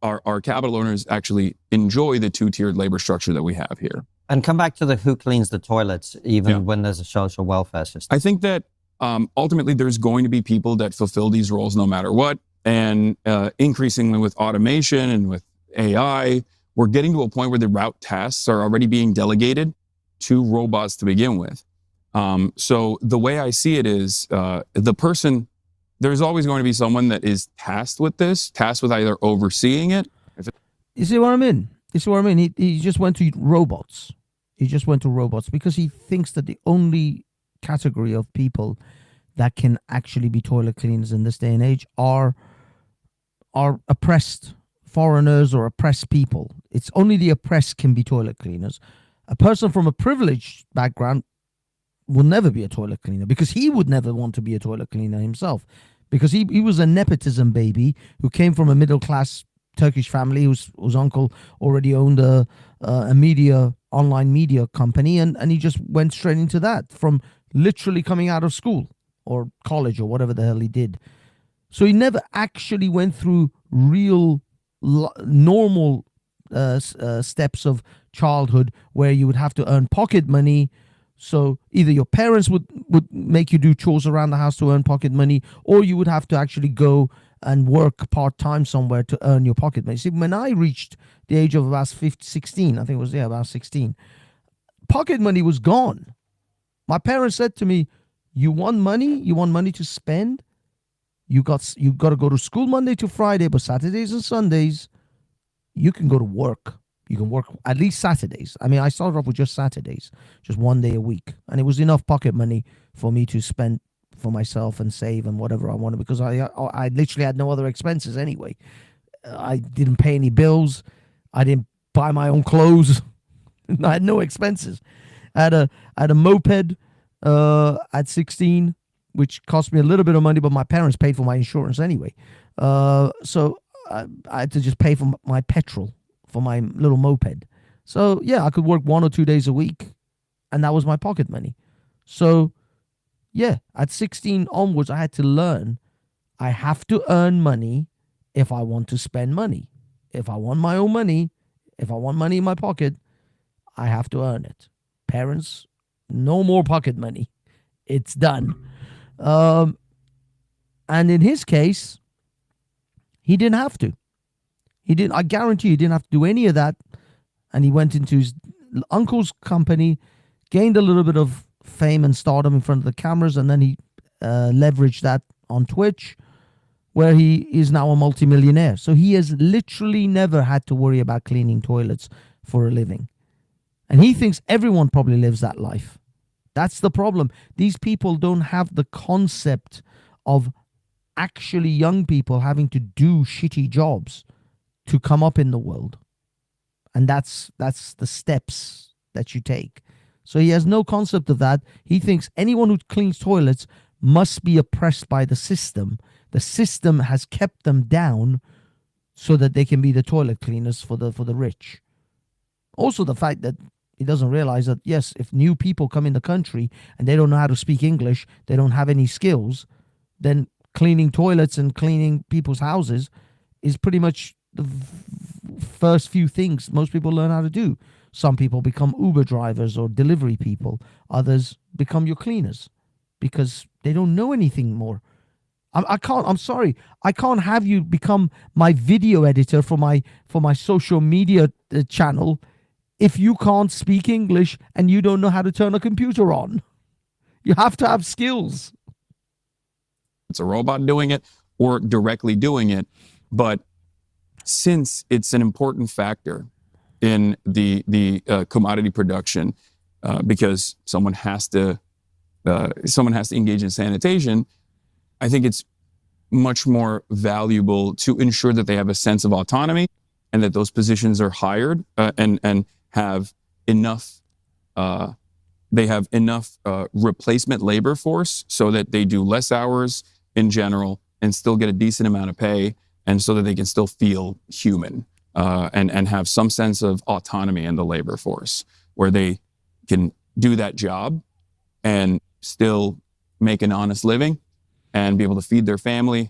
our capital owners actually enjoy the two-tiered labor structure that we have here. And come back to the who cleans the toilets, even when there's a social welfare system. I think that ultimately there's going to be people that fulfill these roles no matter what. And increasingly with automation and with AI, we're getting to a point where the route tasks are already being delegated to robots to begin with. So the way I see it is there's always going to be someone that is tasked with either overseeing it. You see what I mean? He just went to robots. He just went to robots because he thinks that the only category of people that can actually be toilet cleaners in this day and age are oppressed foreigners or oppressed people. It's only the oppressed can be toilet cleaners. A person from a privileged background will never be a toilet cleaner, because he would never want to be a toilet cleaner himself, because he was a nepotism baby who came from a middle class Turkish family whose uncle already owned a online media company, and he just went straight into that from literally coming out of school or college or whatever the hell he did. So he never actually went through real normal steps of childhood where you would have to earn pocket money. So either your parents would make you do chores around the house to earn pocket money, or you would have to actually go and work part-time somewhere to earn your pocket money. See, when I reached the age of about 16, I think it was, about 16, pocket money was gone. My parents said to me, you want money? You want money to spend? You got to go to school Monday to Friday, but Saturdays and Sundays, you can go to work. You can work at least Saturdays. I mean, I started off with just Saturdays, just one day a week. And it was enough pocket money for me to spend for myself and save and whatever I wanted, because I literally had no other expenses anyway. I didn't pay any bills. I didn't buy my own clothes. I had no expenses. I had a moped at 16, which cost me a little bit of money, but my parents paid for my insurance anyway. So I had to just pay for my petrol for my little moped. So yeah, I could work 1 or 2 days a week, and that was my pocket money. So yeah, at 16 onwards, I had to learn I have to earn money if I want to spend money. If I want my own money, if I want money in my pocket, I have to earn it. Parents, no more pocket money. It's done. And in his case, he didn't have to. He didn't. I guarantee he didn't have to do any of that. And he went into his uncle's company, gained a little bit of fame and stardom in front of the cameras, and then he leveraged that on Twitch, where he is now a multimillionaire. So he has literally never had to worry about cleaning toilets for a living. And he thinks everyone probably lives that life. That's the problem. These people don't have the concept of actually young people having to do shitty jobs to come up in the world. And that's the steps that you take. So he has no concept of that. He thinks anyone who cleans toilets must be oppressed by the system. The system has kept them down so that they can be the toilet cleaners for the rich. Also, the fact that he doesn't realize that, yes, if new people come in the country and they don't know how to speak English, they don't have any skills, then cleaning toilets and cleaning people's houses is pretty much the first few things most people learn how to do. Some people become Uber drivers or delivery people. Others become your cleaners because they don't know anything more. I'm sorry. I can't have you become my video editor for my social media channel if you can't speak English and you don't know how to turn a computer on. You have to have skills. It's a robot doing it or directly doing it. But since it's an important factor in the commodity production, because someone has to engage in sanitation, I think it's much more valuable to ensure that they have a sense of autonomy and that those positions are hired and have enough. They have enough replacement labor force so that they do less hours in general and still get a decent amount of pay, and so that they can still feel human and have some sense of autonomy in the labor force, where they can do that job and still make an honest living and be able to feed their family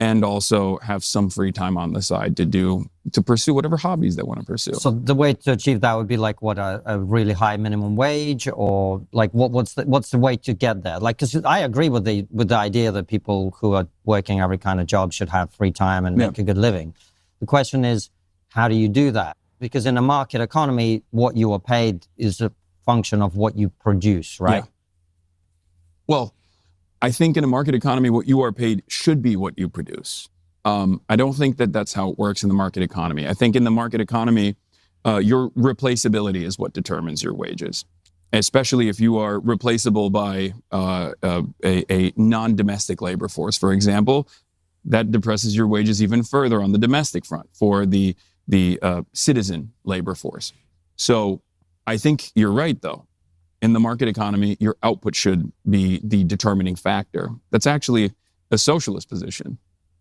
and also have some free time on the side to pursue whatever hobbies they want to pursue. So the way to achieve that would be like what, a really high minimum wage, or like what's the way to get there? Like, because I agree with the idea that people who are working every kind of job should have free time and make a good living. The question is, how do you do that? Because in a market economy, what you are paid is a function of what you produce, right? Yeah. Well, I think in a market economy, what you are paid should be what you produce. I don't think that that's how it works in the market economy. I think in the market economy, your replaceability is what determines your wages, especially if you are replaceable by a non-domestic labor force, for example. That depresses your wages even further on the domestic front for the citizen labor force. So I think you're right, though. In the market economy, your output should be the determining factor. That's actually a socialist position,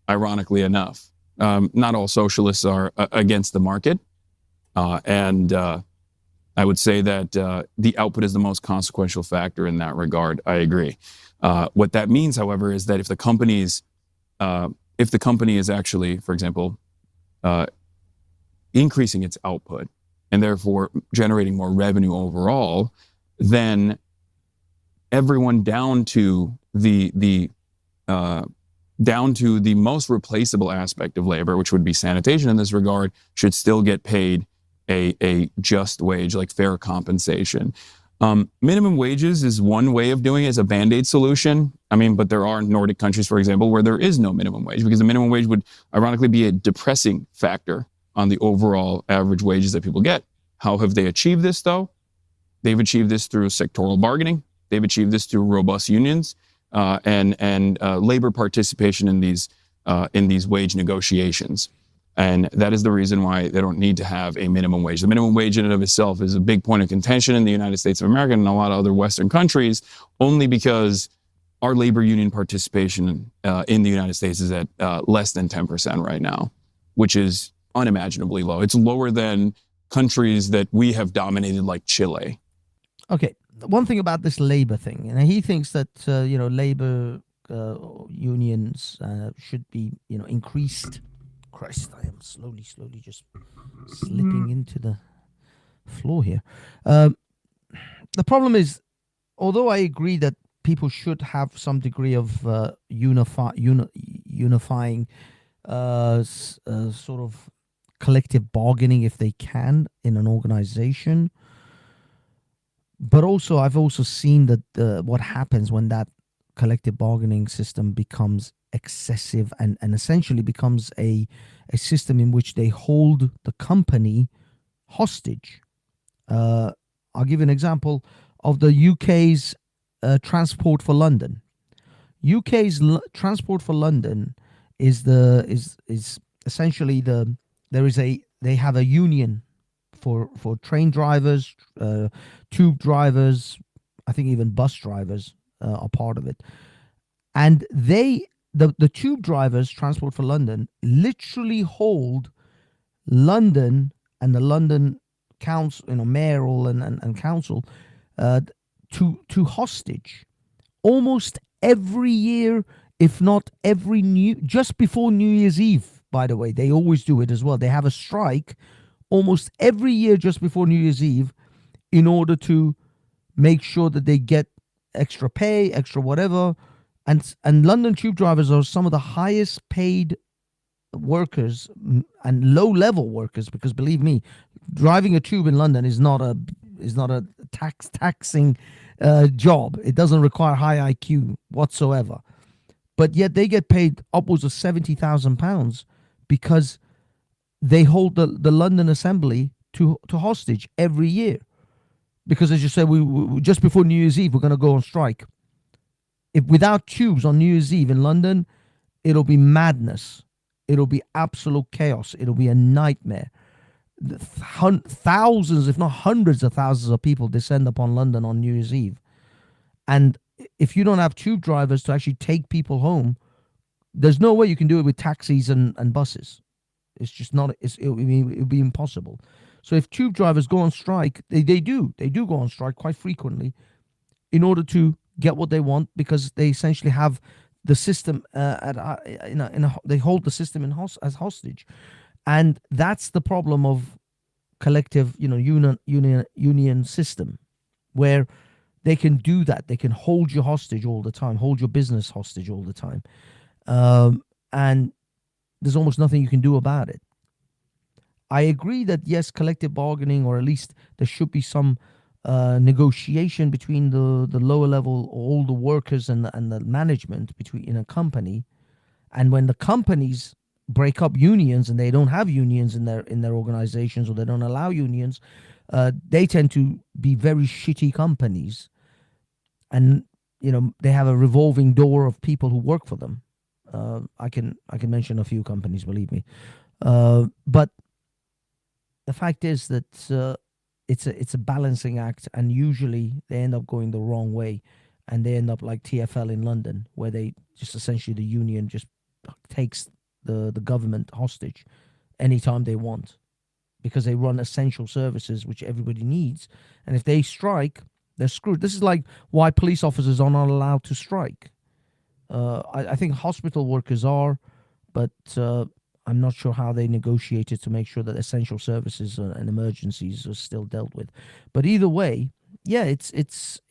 ironically enough. Not all socialists are against the market. And I would say that the output is the most consequential factor in that regard. I agree. What that means, however, is that if the company is actually, for example, increasing its output and therefore generating more revenue overall, then everyone down to the most replaceable aspect of labor, which would be sanitation in this regard, should still get paid a just wage, like fair compensation. Minimum wages is one way of doing it, as a Band-Aid solution. I mean, but there are Nordic countries, for example, where there is no minimum wage, because the minimum wage would ironically be a depressing factor on the overall average wages that people get. How have they achieved this, though? They've achieved this through sectoral bargaining. They've achieved this through robust unions and labor participation in these wage negotiations. And that is the reason why they don't need to have a minimum wage. The minimum wage in and of itself is a big point of contention in the United States of America and a lot of other Western countries, only because our labor union participation in the United States is at less than 10% right now, which is unimaginably low. It's lower than countries that we have dominated, like Chile. Okay, one thing about this labor thing, and he thinks that labor unions should be, increased. Christ, I am slowly just slipping into the floor here. The problem is, although I agree that people should have some degree of unifying sort of collective bargaining if they can in an organization, but also I've also seen that what happens when that collective bargaining system becomes excessive and essentially becomes a system in which they hold the company hostage. I'll give you an example of the UK's Transport for London. UK's Transport for London is essentially they have a union for train drivers, tube drivers, I think even bus drivers are part of it. And the tube drivers, Transport for London, literally hold London and the London council, mayoral and council, to hostage almost every year, if not just before New Year's Eve. By the way, they always do it as well. They have a strike almost every year just before New Year's Eve in order to make sure that they get extra pay, extra whatever. And London tube drivers are some of the highest paid workers and low level workers, because believe me, driving a tube in London is not a taxing job. It doesn't require high IQ whatsoever, but yet they get paid upwards of £70,000 because they hold the London Assembly to hostage every year, because as you say, we just before New Year's Eve we're going to go on strike. If without tubes on New Year's Eve in London, it'll be madness. It'll be absolute chaos. It'll be a nightmare. Thousands, if not hundreds of thousands of people descend upon London on New Year's Eve. And if you don't have tube drivers to actually take people home, there's no way you can do it with taxis and buses. It's just not, it'll be impossible. So if tube drivers go on strike, they do go on strike quite frequently in order to get what they want, because they essentially have the system they hold the system as hostage. And that's the problem of collective, union system, where they can do that. They can hold you hostage all the time, hold your business hostage all the time. And there's almost nothing you can do about it. I agree that, yes, collective bargaining, or at least there should be some negotiation between the lower level, all the workers and the management in a company. And when the companies break up unions and they don't have unions in their organizations, or they don't allow unions, they tend to be very shitty companies. And they have a revolving door of people who work for them. I can mention a few companies, believe me. But the fact is that it's a balancing act, and usually they end up going the wrong way, and they end up like TfL in London, where they just essentially, the union just takes the government hostage anytime they want, because they run essential services which everybody needs, and if they strike, they're screwed. This is like why police officers are not allowed to strike. I think hospital workers are, but I'm not sure how they negotiated to make sure that essential services and emergencies are still dealt with. But either way, yeah, it's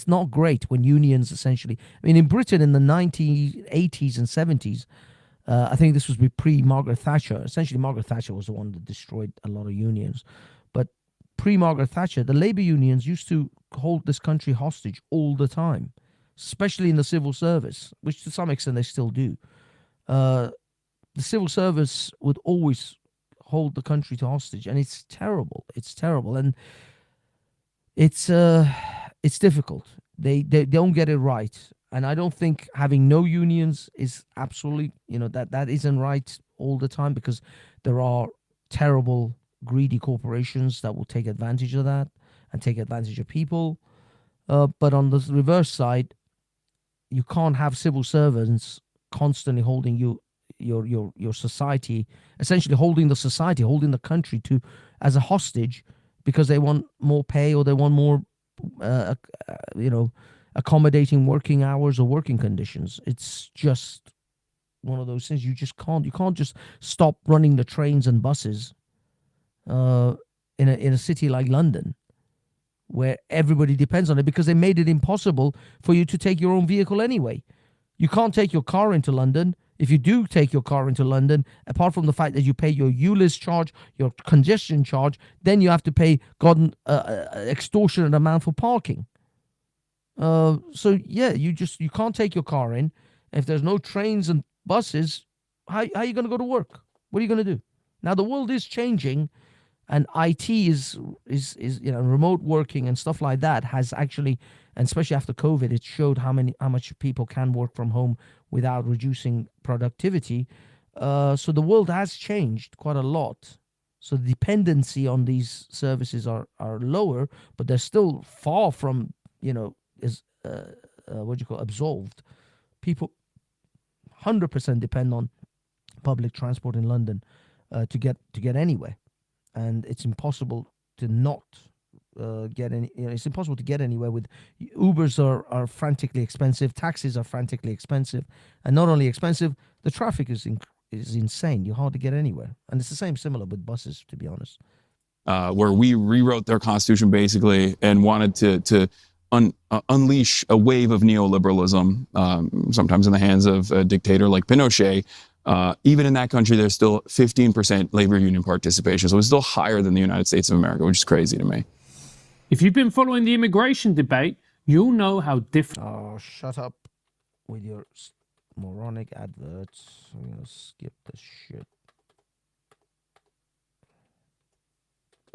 not great when unions essentially. I mean, in Britain in the 1980s and 70s, I think this was pre-Margaret Thatcher. Essentially, Margaret Thatcher was the one that destroyed a lot of unions. But pre-Margaret Thatcher, the labor unions used to hold this country hostage all the time, especially in the civil service, which to some extent they still do. The civil service would always hold the country to hostage, and it's terrible. It's terrible, and it's difficult. They don't get it right, and I don't think having no unions is absolutely, that isn't right all the time, because there are terrible, greedy corporations that will take advantage of that and take advantage of people. But on the reverse side, you can't have civil servants constantly holding your society, essentially holding the country as a hostage, because they want more pay, or they want more accommodating working hours or working conditions. It's just one of those things. You can't just stop running the trains and buses in a city like London, where everybody depends on it, because they made it impossible for you to take your own vehicle anyway. You can't take your car into London. If you do take your car into London, apart from the fact that you pay your ULIS charge, your congestion charge, then you have to pay extortionate amount for parking. So yeah, you can't take your car in. If there's no trains and buses, how are you going to go to work? What are you going to do? Now the world is changing, and IT is remote working and stuff like that has actually, and especially after COVID, it showed how much people can work from home without reducing productivity. So the world has changed quite a lot. So the dependency on these services are lower, but they're still far from absolved. People 100% depend on public transport in London to get anywhere, and it's impossible to not get any. It's impossible to get anywhere. With Ubers are frantically expensive, taxis are frantically expensive, and not only expensive, the traffic is insane. You're hard to get anywhere, and it's the similar with buses, to be honest. Where we rewrote their constitution basically and wanted to unleash a wave of neoliberalism, sometimes in the hands of a dictator like Pinochet. Even in that country, there's still 15% labor union participation. So it's still higher than the United States of America, which is crazy to me. If you've been following the immigration debate, you'll know how different. Oh, shut up with your moronic adverts. I'm going to skip this shit.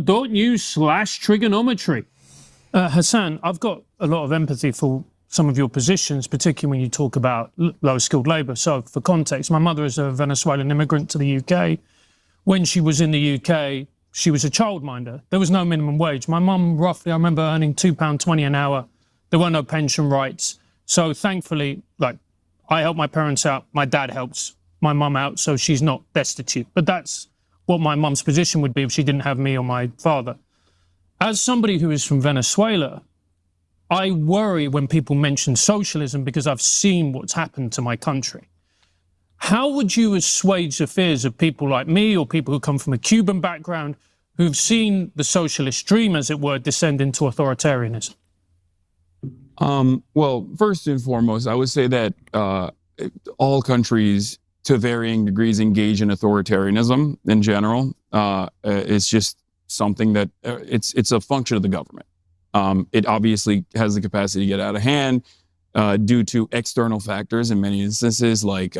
.u/trigonometry. Hassan, I've got a lot of empathy for some of your positions, particularly when you talk about low-skilled labour. So, for context, my mother is a Venezuelan immigrant to the UK. When she was in the UK, she was a childminder. There was no minimum wage. My mum, roughly, I remember earning £2.20 an hour. There were no pension rights. So, thankfully, I helped my parents out. My dad helps my mum out, so she's not destitute. But that's what my mum's position would be if she didn't have me or my father. As somebody who is from Venezuela, I worry when people mention socialism because I've seen what's happened to my country. How would you assuage the fears of people like me or people who come from a Cuban background who've seen the socialist dream, as it were, descend into authoritarianism? Well, first and foremost, I would say that all countries, to varying degrees, engage in authoritarianism in general. It's just something that it's a function of the government. It obviously has the capacity to get out of hand due to external factors in many instances, like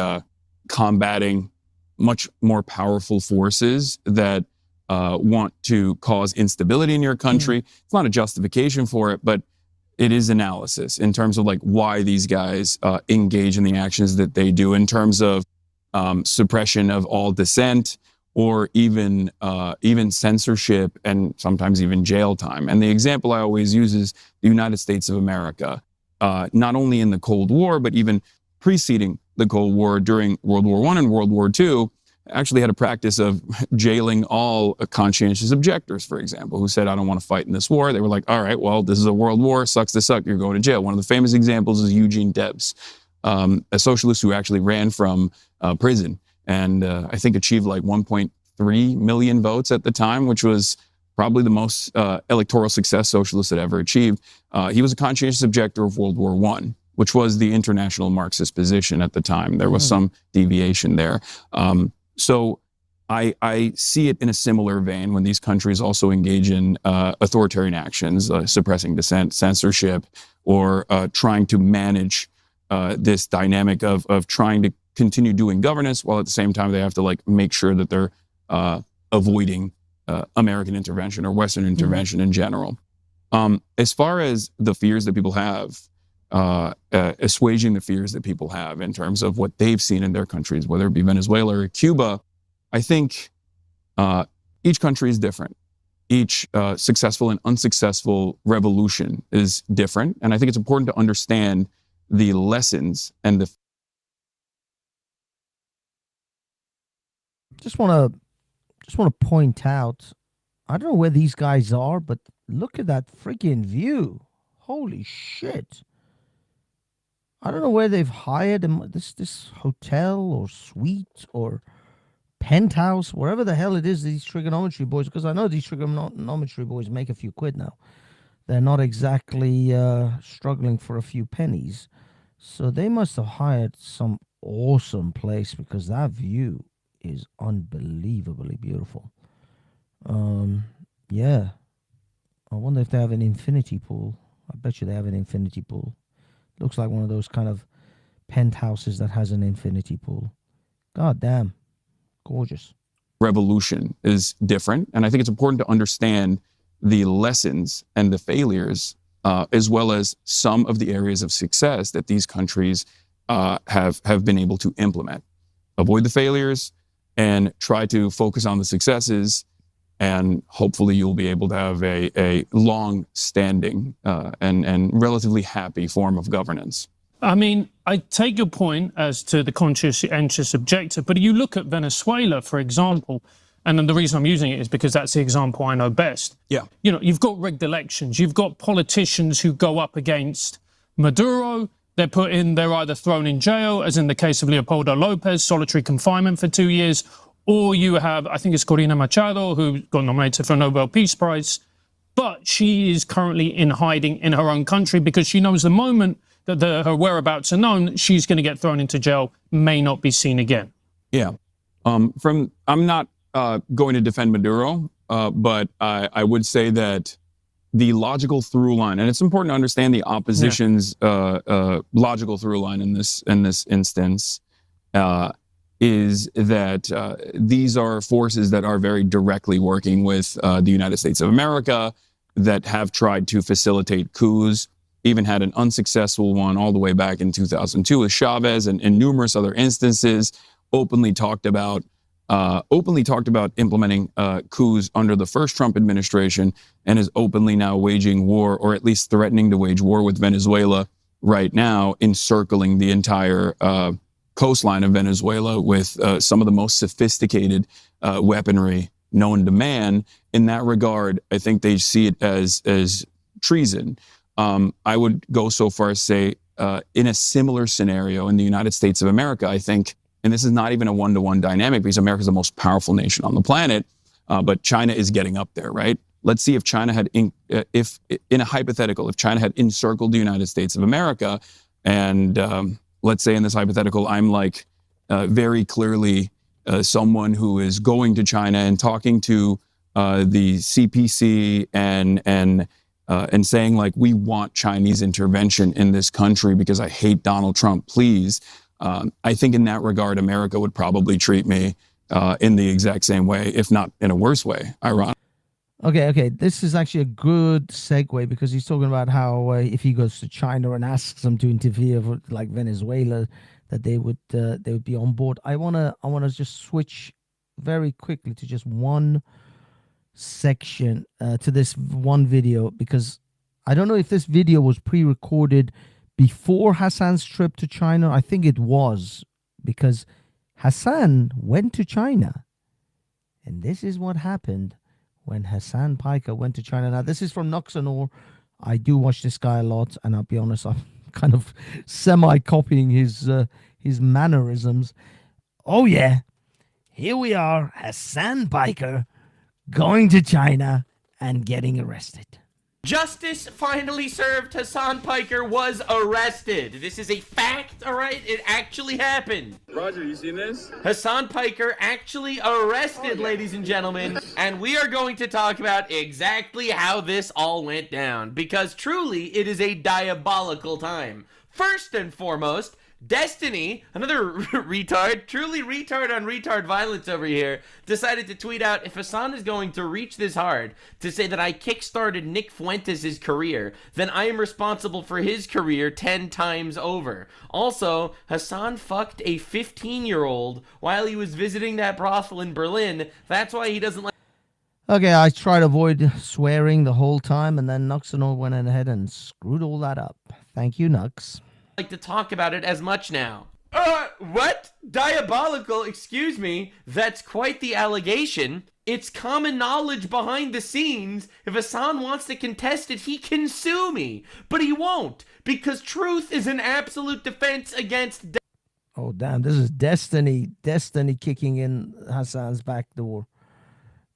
combating much more powerful forces that want to cause instability in your country. It's not a justification for it, but it is analysis in terms of why these guys engage in the actions that they do, in terms of suppression of all dissent, or even censorship, and sometimes even jail time. And the example I always use is the United States of America, not only in the Cold War, but even preceding the Cold War, during World War I and World War II, actually had a practice of jailing all conscientious objectors, for example, who said, I don't want to fight in this war. They were like, all right, well, this is a world war, sucks to suck, you're going to jail. One of the famous examples is Eugene Debs, a socialist who actually ran from prison, and I think achieved 1.3 million votes at the time, which was probably the most electoral success socialists had ever achieved. He was a conscientious objector of World War I, which was the international Marxist position at the time. There was some deviation there. So I see it in a similar vein when these countries also engage in authoritarian actions, suppressing dissent, censorship, or trying to manage this dynamic of trying to continue doing governance while at the same time they have to make sure that they're avoiding American intervention or Western intervention in general. As far as the fears that people have, assuaging the fears that people have in terms of what they've seen in their countries, whether it be Venezuela or Cuba, I think each country is different. Each successful and unsuccessful revolution is different. And I think it's important to understand the lessons and the Just want to point out, I don't know where these guys are, but look at that freaking view. Holy shit. I don't know where they've hired them. This hotel or suite or penthouse, wherever the hell it is, these trigonometry boys, because I know these trigonometry boys make a few quid now. They're not exactly struggling for a few pennies. So they must have hired some awesome place, because that view is unbelievably beautiful. Yeah. I wonder if they have an infinity pool. I bet you they have an infinity pool. Looks like one of those kind of penthouses that has an infinity pool. God damn. Gorgeous. Revolution is different. And I think it's important to understand the lessons and the failures, as well as some of the areas of success that these countries have been able to implement. Avoid the failures and try to focus on the successes, and hopefully you'll be able to have a long-standing and relatively happy form of governance. I mean, I take your point as to the conscientious objector, but you look at Venezuela, for example, and then the reason I'm using it is because that's the example I know best. Yeah. You know, you've got rigged elections. You've got politicians who go up against Maduro. They're either thrown in jail, as in the case of Leopoldo Lopez, solitary confinement for 2 years, or you have, I think it's Corina Machado, who got nominated for a Nobel Peace Prize, but she is currently in hiding in her own country because she knows the moment that her whereabouts are known, she's going to get thrown into jail, may not be seen again. Yeah. I'm not going to defend Maduro, but I would say that the logical through line, and it's important to understand the opposition's logical through line in this instance, is that these are forces that are very directly working with the United States of America, that have tried to facilitate coups, even had an unsuccessful one all the way back in 2002 with Chavez, and in numerous other instances, openly talked about implementing coups under the first Trump administration, and is openly now waging war, or at least threatening to wage war with Venezuela right now, encircling the entire coastline of Venezuela with some of the most sophisticated weaponry known to man. In that regard, I think they see it as treason. I would go so far as say, in a similar scenario in the United States of America, I think, and this is not even a one-to-one dynamic because America is the most powerful nation on the planet, but China is getting up there, right? Let's see if China had, if in a hypothetical, if China had encircled the United States of America, and let's say in this hypothetical, I'm like very clearly someone who is going to China and talking to the CPC and saying like, we want Chinese intervention in this country because I hate Donald Trump, please. I think in that regard, America would probably treat me in the exact same way, if not in a worse way, ironically. Okay. This is actually a good segue, because he's talking about how if he goes to China and asks them to interfere with like Venezuela, that they would be on board. I wanna just switch very quickly to just one section to this one video, because I don't know if this video was pre-recorded before Hassan's trip to China. I think it was, because Hassan went to China, and this is what happened when Hassan Piker went to China. Now, this is from Noxanor. I do watch this guy a lot, and I'll be honest, I'm kind of semi-copying his mannerisms. Oh yeah, here we are, Hassan Piker going to China and getting arrested. Justice finally served. Hassan Piker was arrested. This is a fact, all right? It actually happened. Roger, you seen this? Hassan Piker actually arrested, ladies and gentlemen, and we are going to talk about exactly how this all went down, because truly it is a diabolical time. First and foremost, Destiny, another retard, truly retard on retard violence over here, decided to tweet out, if Hassan is going to reach this hard to say that I kickstarted Nick Fuentes' career, then I am responsible for his career 10 times over. Also, Hassan fucked a 15-year-old while he was visiting that brothel in Berlin. That's why he doesn't like... Okay, I tried to avoid swearing the whole time, and then Nuxanol went ahead and screwed all that up. Thank you, Nux. Like to talk about it as much now. What? Diabolical? Excuse me. That's quite the allegation. It's common knowledge behind the scenes. If Hassan wants to contest it, he can sue me. But he won't, because truth is an absolute defense against... Oh, damn. This is Destiny. Destiny kicking in Hassan's back door.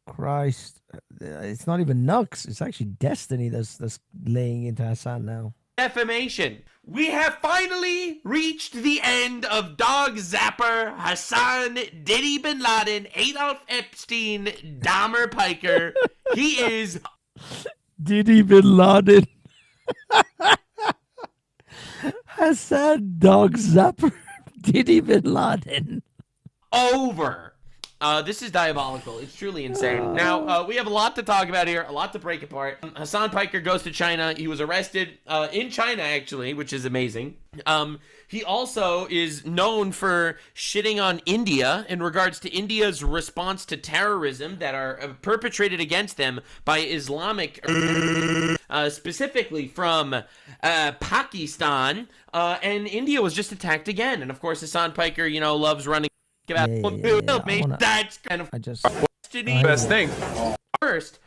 Christ. It's not even Nux. It's actually Destiny that's laying into Hassan now. Defamation. We have finally reached the end of Dog Zapper, Hassan, Diddy Bin Laden, Adolf Epstein, Dahmer Piker. He is... Diddy Bin Laden. Hassan, Dog Zapper, Diddy Bin Laden. over. This is diabolical. It's truly insane. Now, we have a lot to talk about here, a lot to break apart. Hassan Piker goes to China. He was arrested in China, actually, which is amazing. He also is known for shitting on India in regards to India's response to terrorism that are perpetrated against them by Islamic, specifically from Pakistan. And India was just attacked again. And, of course, Hassan Piker, you know, loves running about that's kind of Best thing. First,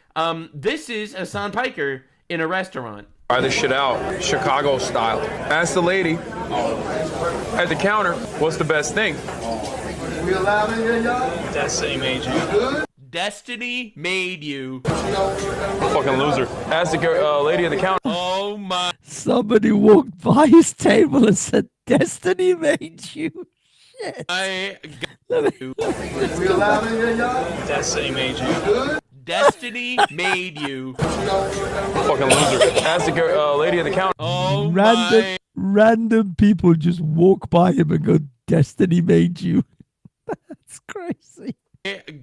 this is Hassan Piker in a restaurant. Try this shit out, Chicago style. Ask the lady at the counter, what's the best thing? Destiny made you. Destiny made you. Fucking loser. Ask the lady at the counter. Oh my. Somebody walked by his table and said, Destiny made you. Shit. I got you. Destiny made you. Destiny made you. Fucking loser. Ask the lady at the counter. Oh my. Random people just walk by him and go, Destiny made you. That's crazy.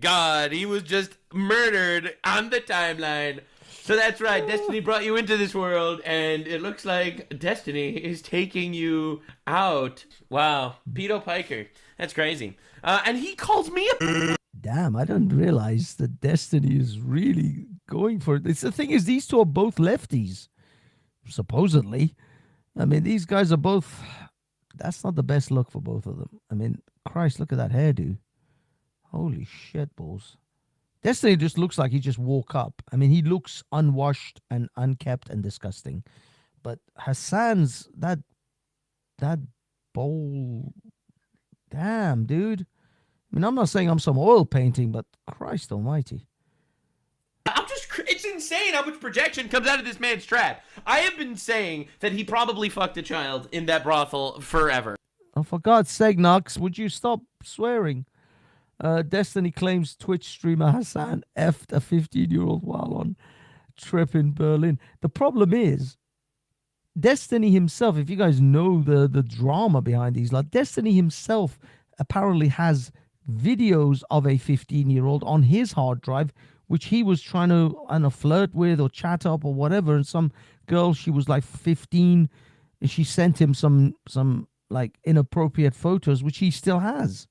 God, he was just murdered on the timeline. So that's right, Destiny brought you into this world, and it looks like Destiny is taking you out. Wow, Pedo Piker, that's crazy. And he calls me a... Damn, I didn't realize that Destiny is really going for it. It's the thing is, these two are both lefties, supposedly. I mean, these guys are both... That's not the best look for both of them. I mean, Christ, look at that hairdo. Holy shit balls. Destiny just looks like he just woke up. I mean, he looks unwashed and unkept and disgusting. But Hassan's, that bowl, damn, dude. I mean, I'm not saying I'm some oil painting, but Christ almighty. It's insane how much projection comes out of this man's trap. I have been saying that he probably fucked a child in that brothel forever. Oh, for God's sake, Knox, would you stop swearing? Destiny claims Twitch streamer Hassan effed a 15-year-old while on trip in Berlin. The problem is, Destiny himself, if you guys know the drama behind these, like Destiny himself apparently has videos of a 15-year-old on his hard drive, which he was trying to, I don't know, flirt with or chat up or whatever. And some girl, she was like 15, and she sent him some like inappropriate photos, which he still has.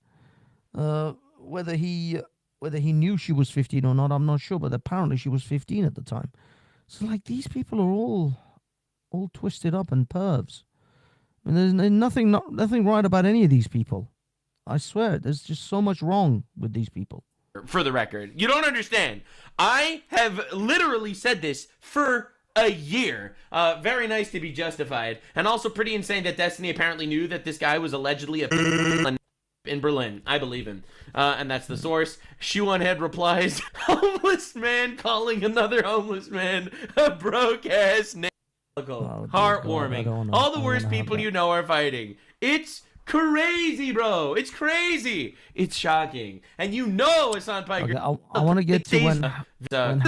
Whether he knew she was 15 or not, I'm not sure, but apparently she was 15 at the time. So like these people are all twisted up and pervs. I mean, there's nothing right about any of these people. I swear, there's just so much wrong with these people. For the record, you don't understand. I have literally said this for a year. Very nice to be justified, and also pretty insane that Destiny apparently knew that this guy was allegedly a in Berlin. I believe him. And that's the source. Shoe-on-Head replies, homeless man calling another homeless man a broke-ass name. Heartwarming. All the worst people you know are fighting. It's crazy, bro. It's crazy. It's shocking. And you know Hassan Piker. Okay, I want to get to when Hassan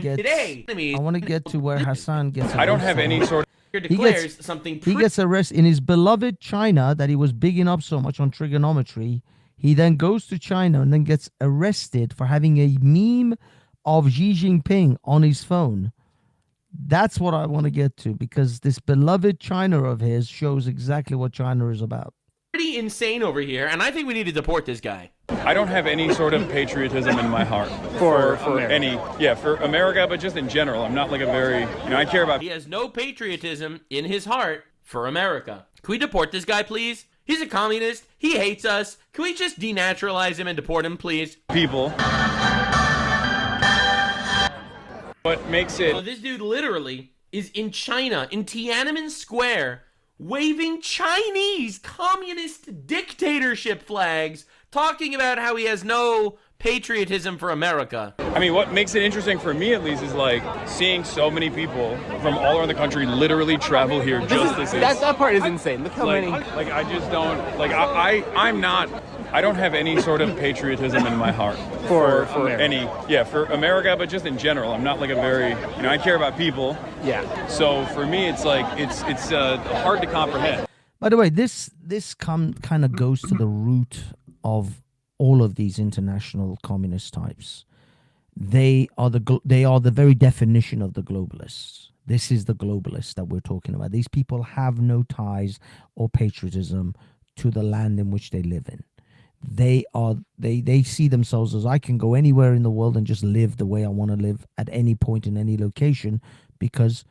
gets... I want to get to where Hassan gets arrested. I don't have any sort of... He gets arrested in his beloved China that he was bigging up so much on trigonometry. He then goes to China and then gets arrested for having a meme of Xi Jinping on his phone. That's what I want to get to, because this beloved China of his shows exactly what China is about. Pretty insane over here, and I think we need to deport this guy. I don't have any sort of patriotism in my heart for America, but just in general. I'm not like a very, I care about... He has no patriotism in his heart for America. Can we deport this guy, please? He's a communist. He hates us. Can we just denaturalize him and deport him, please? People. What makes it... Oh, this dude literally is in China, in Tiananmen Square, waving Chinese communist dictatorship flags, talking about how he has no patriotism for America. I mean, what makes it interesting for me, at least, is like seeing so many people from all around the country literally travel here just to see. That part is insane. Look how many. Like, I just don't, like, I'm not, I don't have any sort of patriotism in my heart for any, for America, but just in general. I'm not like a very, you know, I care about people. Yeah. So for me, it's like, it's hard to comprehend. By the way, this kind of goes to the root of all of these international communist types. They are the very definition of the globalists. This is the globalists that we're talking about. These people have no ties or patriotism to the land in which they live in. They see themselves as, I can go anywhere in the world and just live the way I want to live at any point in any location, because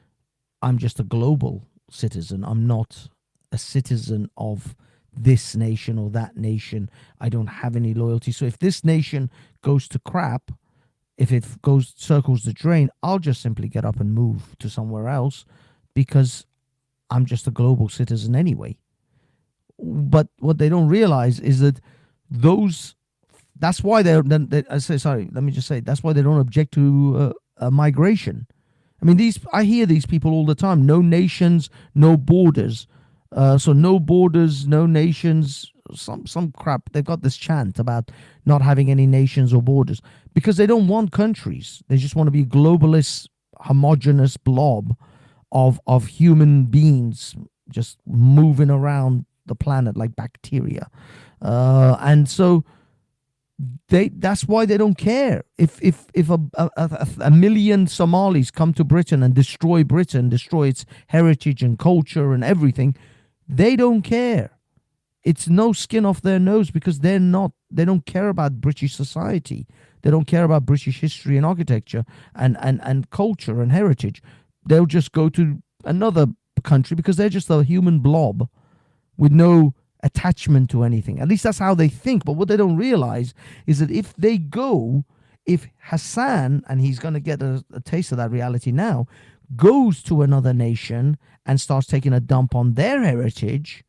I'm just a global citizen. I'm not a citizen of this nation or that nation. I don't have any loyalty. So if this nation goes to crap, if it circles the drain, I'll just simply get up and move to somewhere else, because I'm just a global citizen anyway. But what they don't realize is that that's why that's why they don't object to migration. I mean, I hear these people all the time: no nations, no borders. So no borders, no nations, some crap. They've got this chant about not having any nations or borders because they don't want countries. They just want to be a globalist, homogenous blob of human beings just moving around the planet like bacteria. And so that's why they don't care. If a million Somalis come to Britain and destroy Britain, destroy its heritage and culture and everything, they don't care. It's no skin off their nose, because they don't care about British society. They don't care about British history and architecture and culture and heritage. They'll just go to another country because they're just a human blob with no attachment to anything. At least that's how they think. But what they don't realize is that if Hassan, and he's going to get a taste of that reality now, goes to another nation and starts taking a dump on their heritage,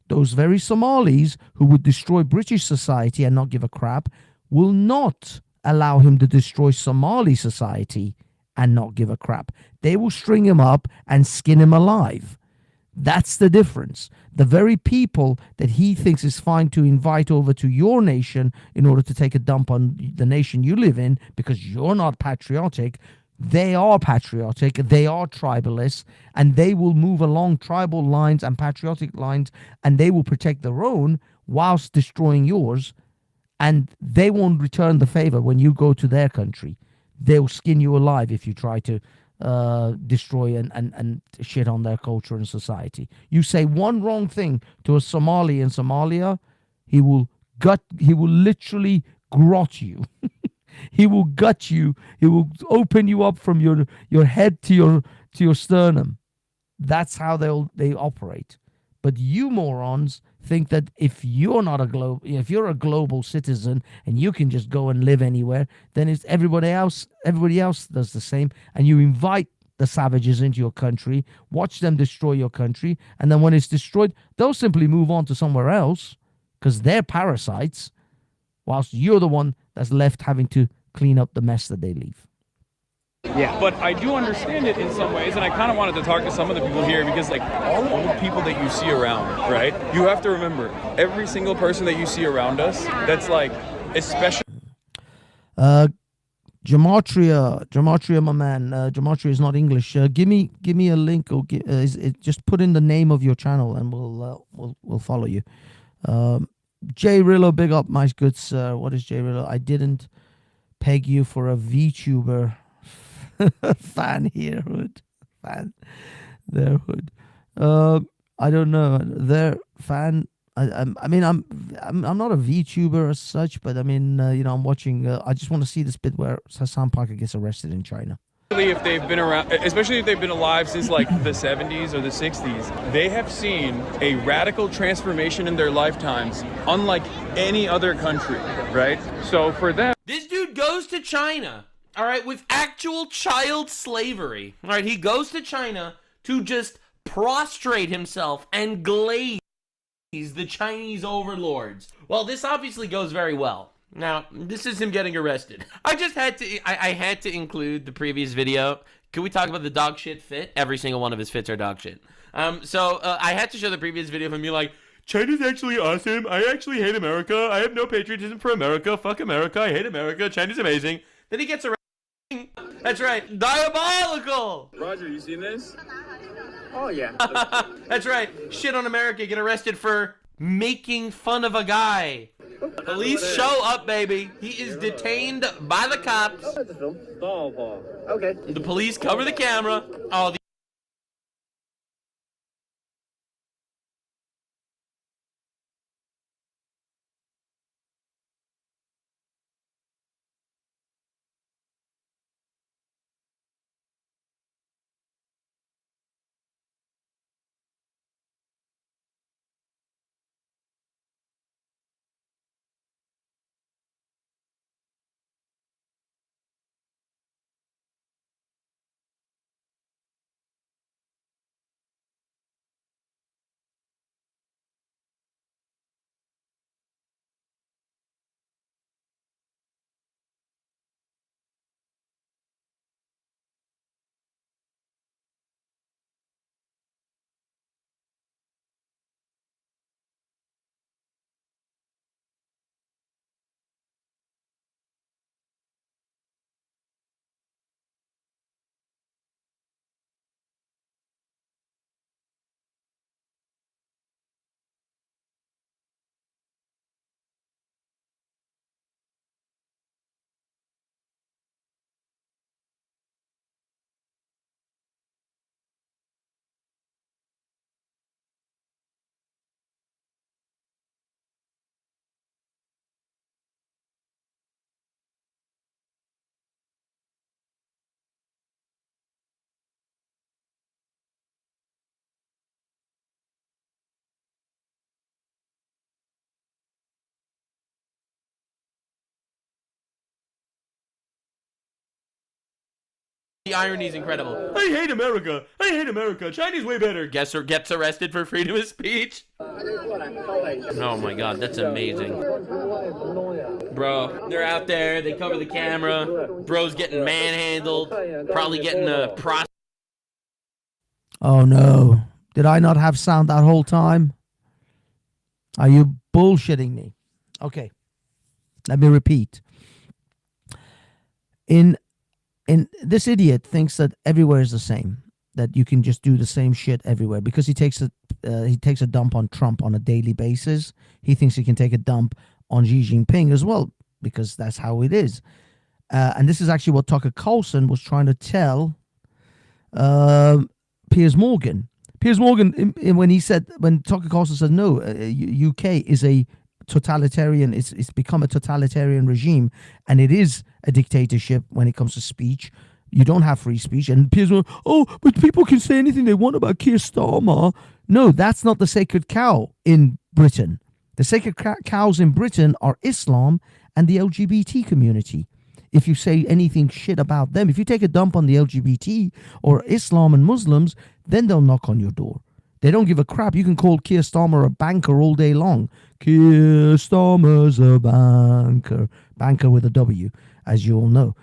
those very Somalis who would destroy British society and not give a crap will not allow him to destroy Somali society and not give a crap. They will string him up and skin him alive. That's the difference. The very people that he thinks is fine to invite over to your nation in order to take a dump on the nation you live in because you're not patriotic, they are patriotic, they are tribalists, and they will move along tribal lines and patriotic lines, and they will protect their own whilst destroying yours, and they won't return the favor when you go to their country. They'll skin you alive if you try to destroy and shit on their culture and society. You say one wrong thing to a Somali in Somalia, he will literally grot you. He will gut you. He will open you up from your head to your sternum. That's how they operate. But you morons think that if you're a global citizen and you can just go and live anywhere, then it's everybody else does the same, and you invite the savages into your country, watch them destroy your country, and then when it's destroyed, they'll simply move on to somewhere else because they're parasites, whilst you're the one that's left having to clean up the mess that they leave. Yeah. But I do understand it in some ways, and I kind of wanted to talk to some of the people here because, like, all the people that you see around, right? You have to remember, every single person that you see around us, that's like, especially... Gematria, my man. Gematria is not English. Give me a link, or just put in the name of your channel, and we'll follow you. J Rillo, big up, my good sir. What is J Rillo? I didn't peg you for a VTuber fan here, Hood. Fan there, Hood. I don't know. Their fan. I mean, I'm not a VTuber as such, but I mean, I'm watching. I just want to see this bit where Hassan Parker gets arrested in China. if they've been around, especially if they've been alive since like the 70s or the 60s, they have seen a radical transformation in their lifetimes, unlike any other country, right? So for them, This dude goes to China, all right, with actual child slavery. All right, he goes to China to just prostrate himself and glaze the Chinese overlords. Well, this obviously goes very well. Now, this is him getting arrested. I just had to, I had to include the previous video. Can we talk about the dog shit fit? Every single one of his fits are dog shit. So I had to show the previous video of him being like, China's actually awesome. I actually hate America. I have no patriotism for America. Fuck America. I hate America. China's amazing. Then he gets arrested. That's right. Diabolical. Roger, you seen this? Oh, yeah. That's right. Shit on America. Get arrested for making fun of a guy. Police show up, baby. He is detained by the cops. That's the film. Okay. The police cover the camera. Oh, the irony is incredible. I hate America. I hate America. China's way better. Gets arrested for freedom of speech. Oh my god, that's amazing. Bro, they're out there. They cover the camera. Bro's getting manhandled. Probably getting a process. Oh no. Did I not have sound that whole time? Are you bullshitting me? Okay. Let me repeat. In this idiot thinks that everywhere is the same, that you can just do the same shit everywhere because he takes a dump on Trump on a daily basis. He thinks he can take a dump on Xi Jinping as well because that's how it is. And this is actually what Tucker Carlson was trying to tell Piers Morgan. Piers Morgan, when Tucker Carlson said no, UK is a totalitarian, it's become a totalitarian regime, and it is a dictatorship when it comes to speech. You don't have free speech. And Piers Morgan, oh, but people can say anything they want about Keir Starmer. No, that's not the sacred cow in Britain. The sacred cows in Britain are Islam and the LGBT community. If you say anything shit about them, if you take a dump on the LGBT or Islam and Muslims, then they'll knock on your door. They don't give a crap. You can call Keir Starmer a banker all day long. Keir Starmer's a banker. Banker with a W, as you all know.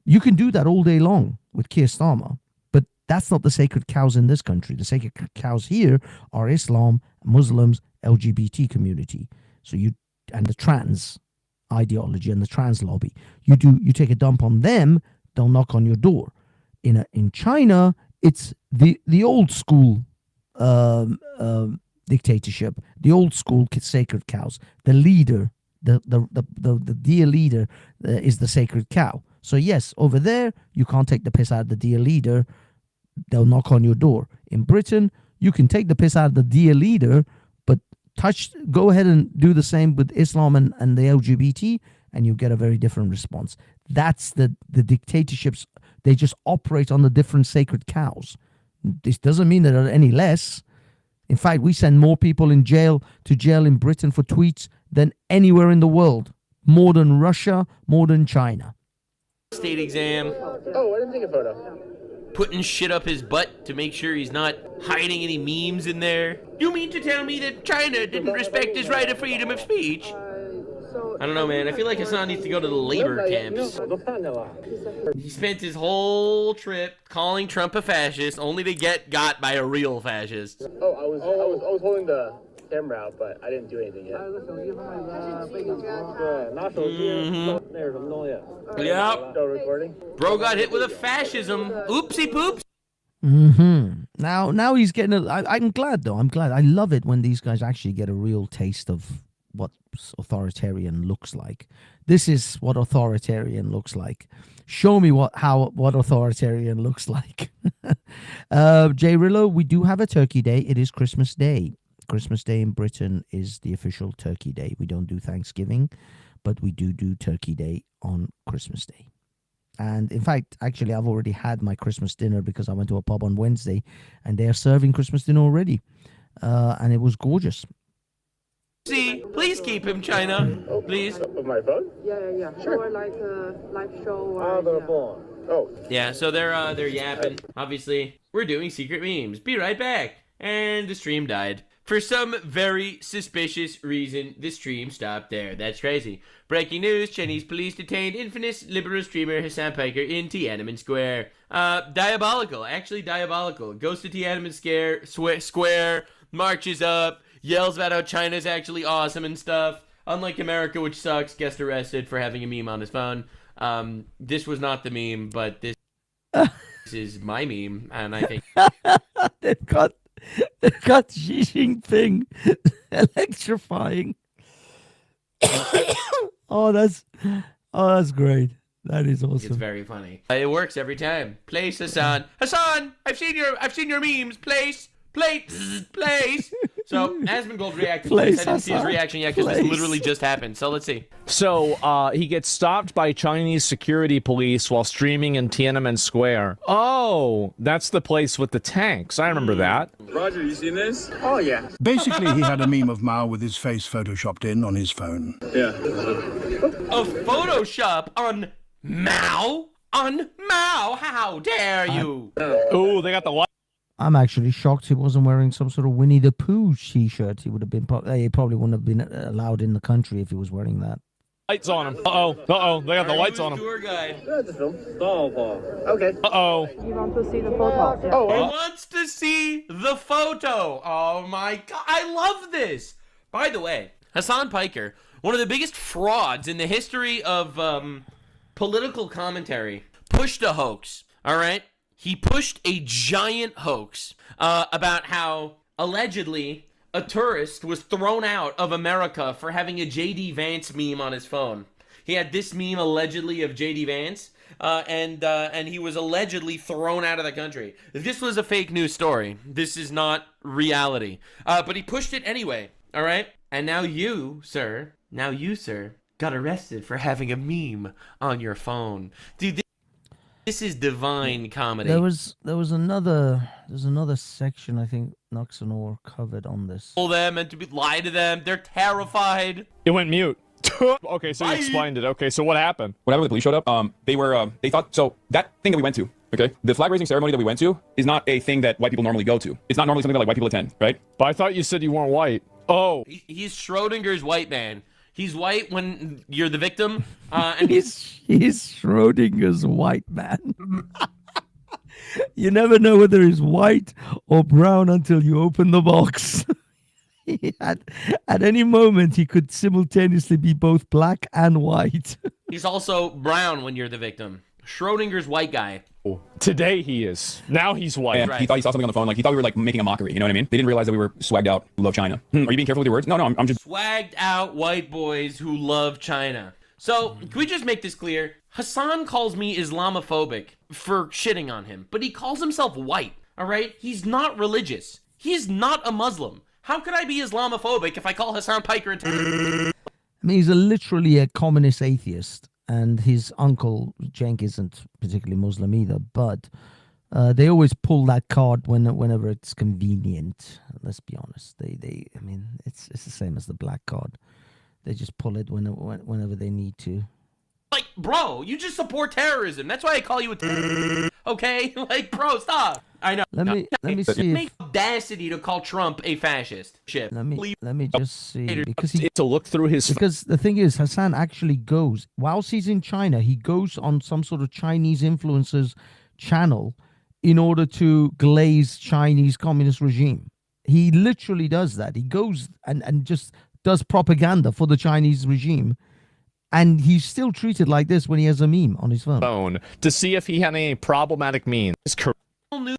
You can do that all day long with Keir Starmer. But that's not the sacred cows in this country. The sacred cows here are Islam, Muslims, LGBT community. So and the trans ideology and the trans lobby. You take a dump on them, they'll knock on your door. In China, it's the old school dictatorship, the old school sacred cows. The leader, the dear leader is the sacred cow. So yes, over there you can't take the piss out of the dear leader. They'll knock on your door. In Britain, you can take the piss out of the dear leader, but go ahead and do the same with Islam and the LGBT, and you get a very different response. That's the dictatorship's They just operate on the different sacred cows. This doesn't mean that they're any less. In fact, we send more people in jail in Britain for tweets than anywhere in the world. More than Russia, more than China. State exam. Oh, I didn't take a photo. Putting shit up his butt to make sure he's not hiding any memes in there. You mean to tell me that China didn't respect his right of freedom of speech? I don't know, man. I feel like Hassan needs to go to the labor camps. He spent his whole trip calling Trump a fascist, only to get got by a real fascist. Oh, I was holding the camera out, but I didn't do anything yet. Yep. Still recording? Bro got hit with a fascism. Oopsie poops. Now he's getting. I'm glad though. I'm glad. I love it when these guys actually get a real taste of what authoritarian looks like. This is what authoritarian looks like. Show me what authoritarian looks like. Jay Rillo, we do have a Turkey Day. It is Christmas Day. Christmas Day in Britain is the official Turkey Day. We don't do Thanksgiving, but we do Turkey Day on Christmas Day. And in fact, actually, I've already had my Christmas dinner because I went to a pub on Wednesday and they are serving Christmas dinner already. And it was gorgeous. See, please keep him, China. Please. With my phone? Yeah. Sure. Or like a live show. Phone. Oh. Yeah, so they're yapping. Obviously, we're doing secret memes. Be right back. And the stream died. For some very suspicious reason, the stream stopped there. That's crazy. Breaking news, Chinese police detained infamous liberal streamer Hassan Piker in Tiananmen Square. Diabolical. Actually diabolical. Goes to Tiananmen Square, marches up, yells about how China's actually awesome and stuff. Unlike America, which sucks, gets arrested for having a meme on his phone. This was not the meme, but this is my meme, and I think... They've got Xi Jinping electrifying. Oh, that's great. That is awesome. It's very funny. It works every time. Place, Hassan. Hassan, I've seen your memes. Place. So Asmongold reacted. I didn't see his reaction yet because this literally just happened. So let's see. So he gets stopped by Chinese security police while streaming in Tiananmen Square. Oh, that's the place with the tanks. I remember that. Roger, you seen this? Oh, yeah. Basically, he had a meme of Mao with his face photoshopped in on his phone. Yeah. A Photoshop on Mao? On Mao? How dare you? Oh, they got the light. I'm actually shocked he wasn't wearing some sort of Winnie the Pooh t-shirt. He probably wouldn't have been allowed in the country if he was wearing that. Lights on him. Uh-oh, they got the lights on him. Tour guide. That's the film. Okay. Uh-oh. You want to see the photo? Yeah. Oh, He wants to see the photo. Oh my god, I love this. By the way, Hassan Piker, one of the biggest frauds in the history of political commentary, pushed a hoax. All right. He pushed a giant hoax about how, allegedly, a tourist was thrown out of America for having a J.D. Vance meme on his phone. He had this meme, allegedly, of J.D. Vance, and he was allegedly thrown out of the country. This was a fake news story. This is not reality. But he pushed it anyway, all right? And now you, sir, got arrested for having a meme on your phone. Dude, this is divine comedy. There's another section I think Noxanor covered on this. Pull them and lie to them. They're terrified. It went mute. Okay, so you explained it. Okay, so what happened? Whenever the police showed up, they thought, so that thing that we went to, okay, the flag raising ceremony that we went to is not a thing that white people normally go to. It's not normally something that like white people attend, right? But I thought you said you weren't white. Oh. He's Schrodinger's white man. He's white when you're the victim. And he's Schrodinger's white man. You never know whether he's white or brown until you open the box. At any moment, he could simultaneously be both black and white. He's also brown when you're the victim. Schrodinger's white guy. Today he is. Now he's white. Yeah, Right. He thought he saw something on the phone. Like, he thought we were, like, making a mockery. You know what I mean? They didn't realize that we were swagged out, love China. Are you being careful with your words? No, I'm just... Swagged out white boys who love China. So, can we just make this clear? Hassan calls me Islamophobic for shitting on him, but he calls himself white, all right? He's not religious. He's not a Muslim. How could I be Islamophobic if I call Hassan Piker a terrorist? I mean, he's literally a communist atheist. and his uncle Cenk isn't particularly Muslim either, but they always pull that card whenever it's convenient. Let's be honest. I mean, it's the same as the black card. They just pull it whenever they need to. Like, bro, you just support terrorism. That's why I call you a okay? Like, bro, stop. I know. Let me see. Make audacity to call Trump a fascist. Shit. Let me just see, because to look through his. Because the thing is, Hassan actually goes whilst he's in China. He goes on some sort of Chinese influencers channel in order to glaze Chinese communist regime. He literally does that. He goes and just does propaganda for the Chinese regime. And he's still treated like this when he has a meme on his phone. To see if he had any problematic means. And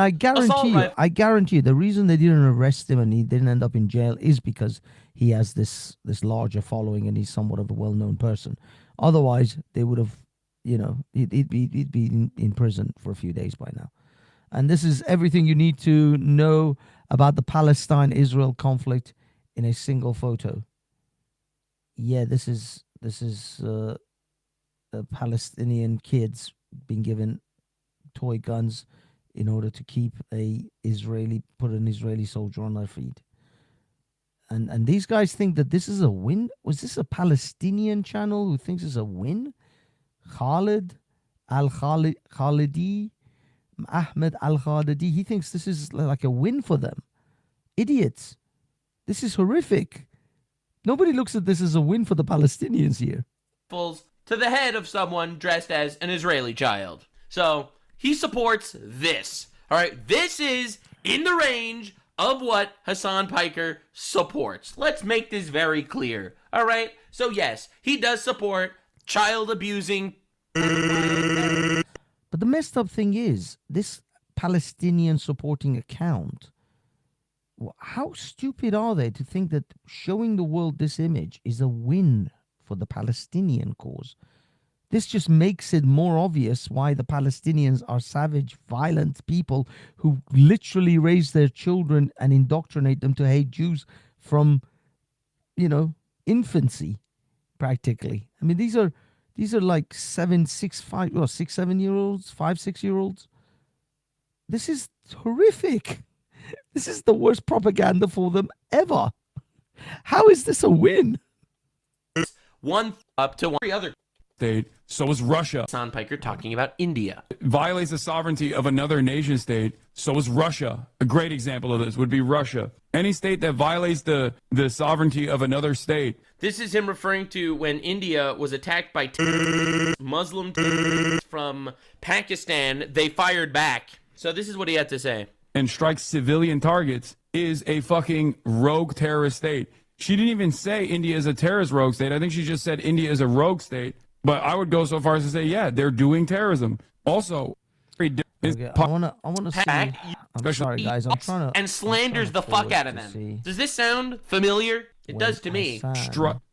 I guarantee you, the reason they didn't arrest him and he didn't end up in jail is because he has this larger following and he's somewhat of a well-known person. Otherwise, they would have, he'd be in prison for a few days by now. And this is everything you need to know about the Palestine-Israel conflict in a single photo. Yeah, this is Palestinian kids being given toy guns in order to keep put an Israeli soldier on their feet. And these guys think that this is a win. Was this a Palestinian channel who thinks it's a win? Khalid Al-Khalidi, Ahmed Al-Khalidi, he thinks this is like a win for them. Idiots. This is horrific. Nobody looks at this as a win for the Palestinians here. To the head of someone dressed as an Israeli child. So he supports this. All right, this is in the range of what Hassan Piker supports. Let's make this very clear. All right, so yes, he does support child abusing. But the messed up thing is, this Palestinian supporting account, how stupid are they to think that showing the world this image is a win for the Palestinian cause? This just makes it more obvious why the Palestinians are savage, violent people who literally raise their children and indoctrinate them to hate Jews from, infancy, practically. I mean, these are like 7, 6-year-olds, 5, 6-year-olds. This is horrific. This is the worst propaganda for them ever. How is this a win? One up to one other state. So is Russia. Hassan Piker talking about India. Violates the sovereignty of another nation state. So is Russia. A great example of this would be Russia. Any state that violates the sovereignty of another state. This is him referring to when India was attacked by Muslim from Pakistan. They fired back. So this is what he had to say. And strikes civilian targets is a fucking rogue terrorist state. She didn't even say India is a terrorist rogue state. I think she just said India is a rogue state. But I would go so far as to say, yeah, they're doing terrorism. Also, I want to see. I'm sorry, guys. I'm trying to. And slanders the fuck out of them. Does this sound familiar? It does to me.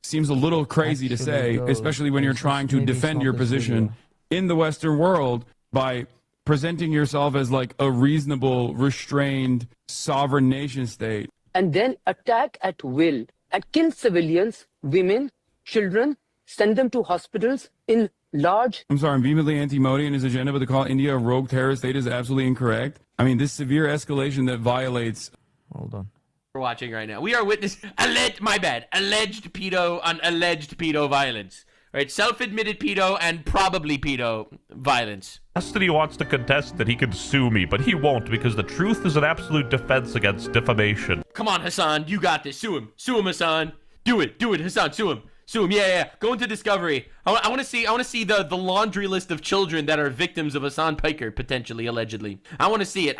Seems a little crazy to say, especially when you're trying to defend your position in the Western world by presenting yourself as like a reasonable, restrained, sovereign nation state. And then attack at will and kill civilians, women, children, send them to hospitals in large... I'm sorry, I'm vehemently anti-Modi and his agenda, but to call India a rogue terrorist state is absolutely incorrect. I mean, this severe escalation that violates... Hold on. We're watching right now. We are witnessing... alleged pedo violence. Right, self-admitted pedo and probably pedo violence. Destiny wants to contest that he can sue me, but he won't because the truth is an absolute defense against defamation. Come on, Hassan, you got this. Sue him, Hassan. Do it, Hassan. Sue him. Yeah. Go into Discovery. I want to see the laundry list of children that are victims of Hassan Piker, potentially, allegedly. I want to see it.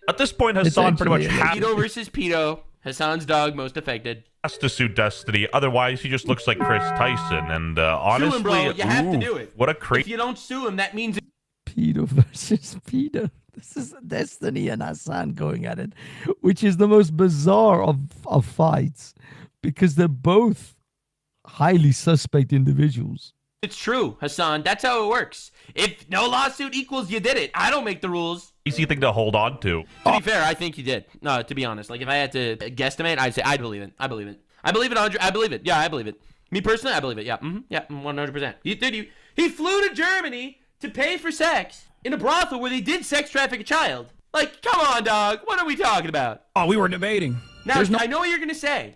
At this point, Hassan pretty much has pedo versus pedo. Hassan's dog most affected. Has to sue Destiny, otherwise he just looks like Chris Tyson. And honestly, sue him, bro. You have to do it. What a crazy. If you don't sue him, that means pedo versus pedo. This is Destiny and Hassan going at it, which is the most bizarre of fights because they're both highly suspect individuals. It's true, Hassan. That's how it works. If no lawsuit equals you did it, I don't make the rules. Easy thing to hold on to. To be fair, I think you did. No, to be honest, like if I had to guesstimate, I'd say I'd believe it. I believe it. I believe it, Andre. I believe it. Yeah, I believe it. Me personally, I believe it. Yeah, yeah, 100%. He flew to Germany to pay for sex in a brothel where they did sex traffic a child. Like, come on, dog. What are we talking about? Oh, we were debating. Now, I know what you're gonna say.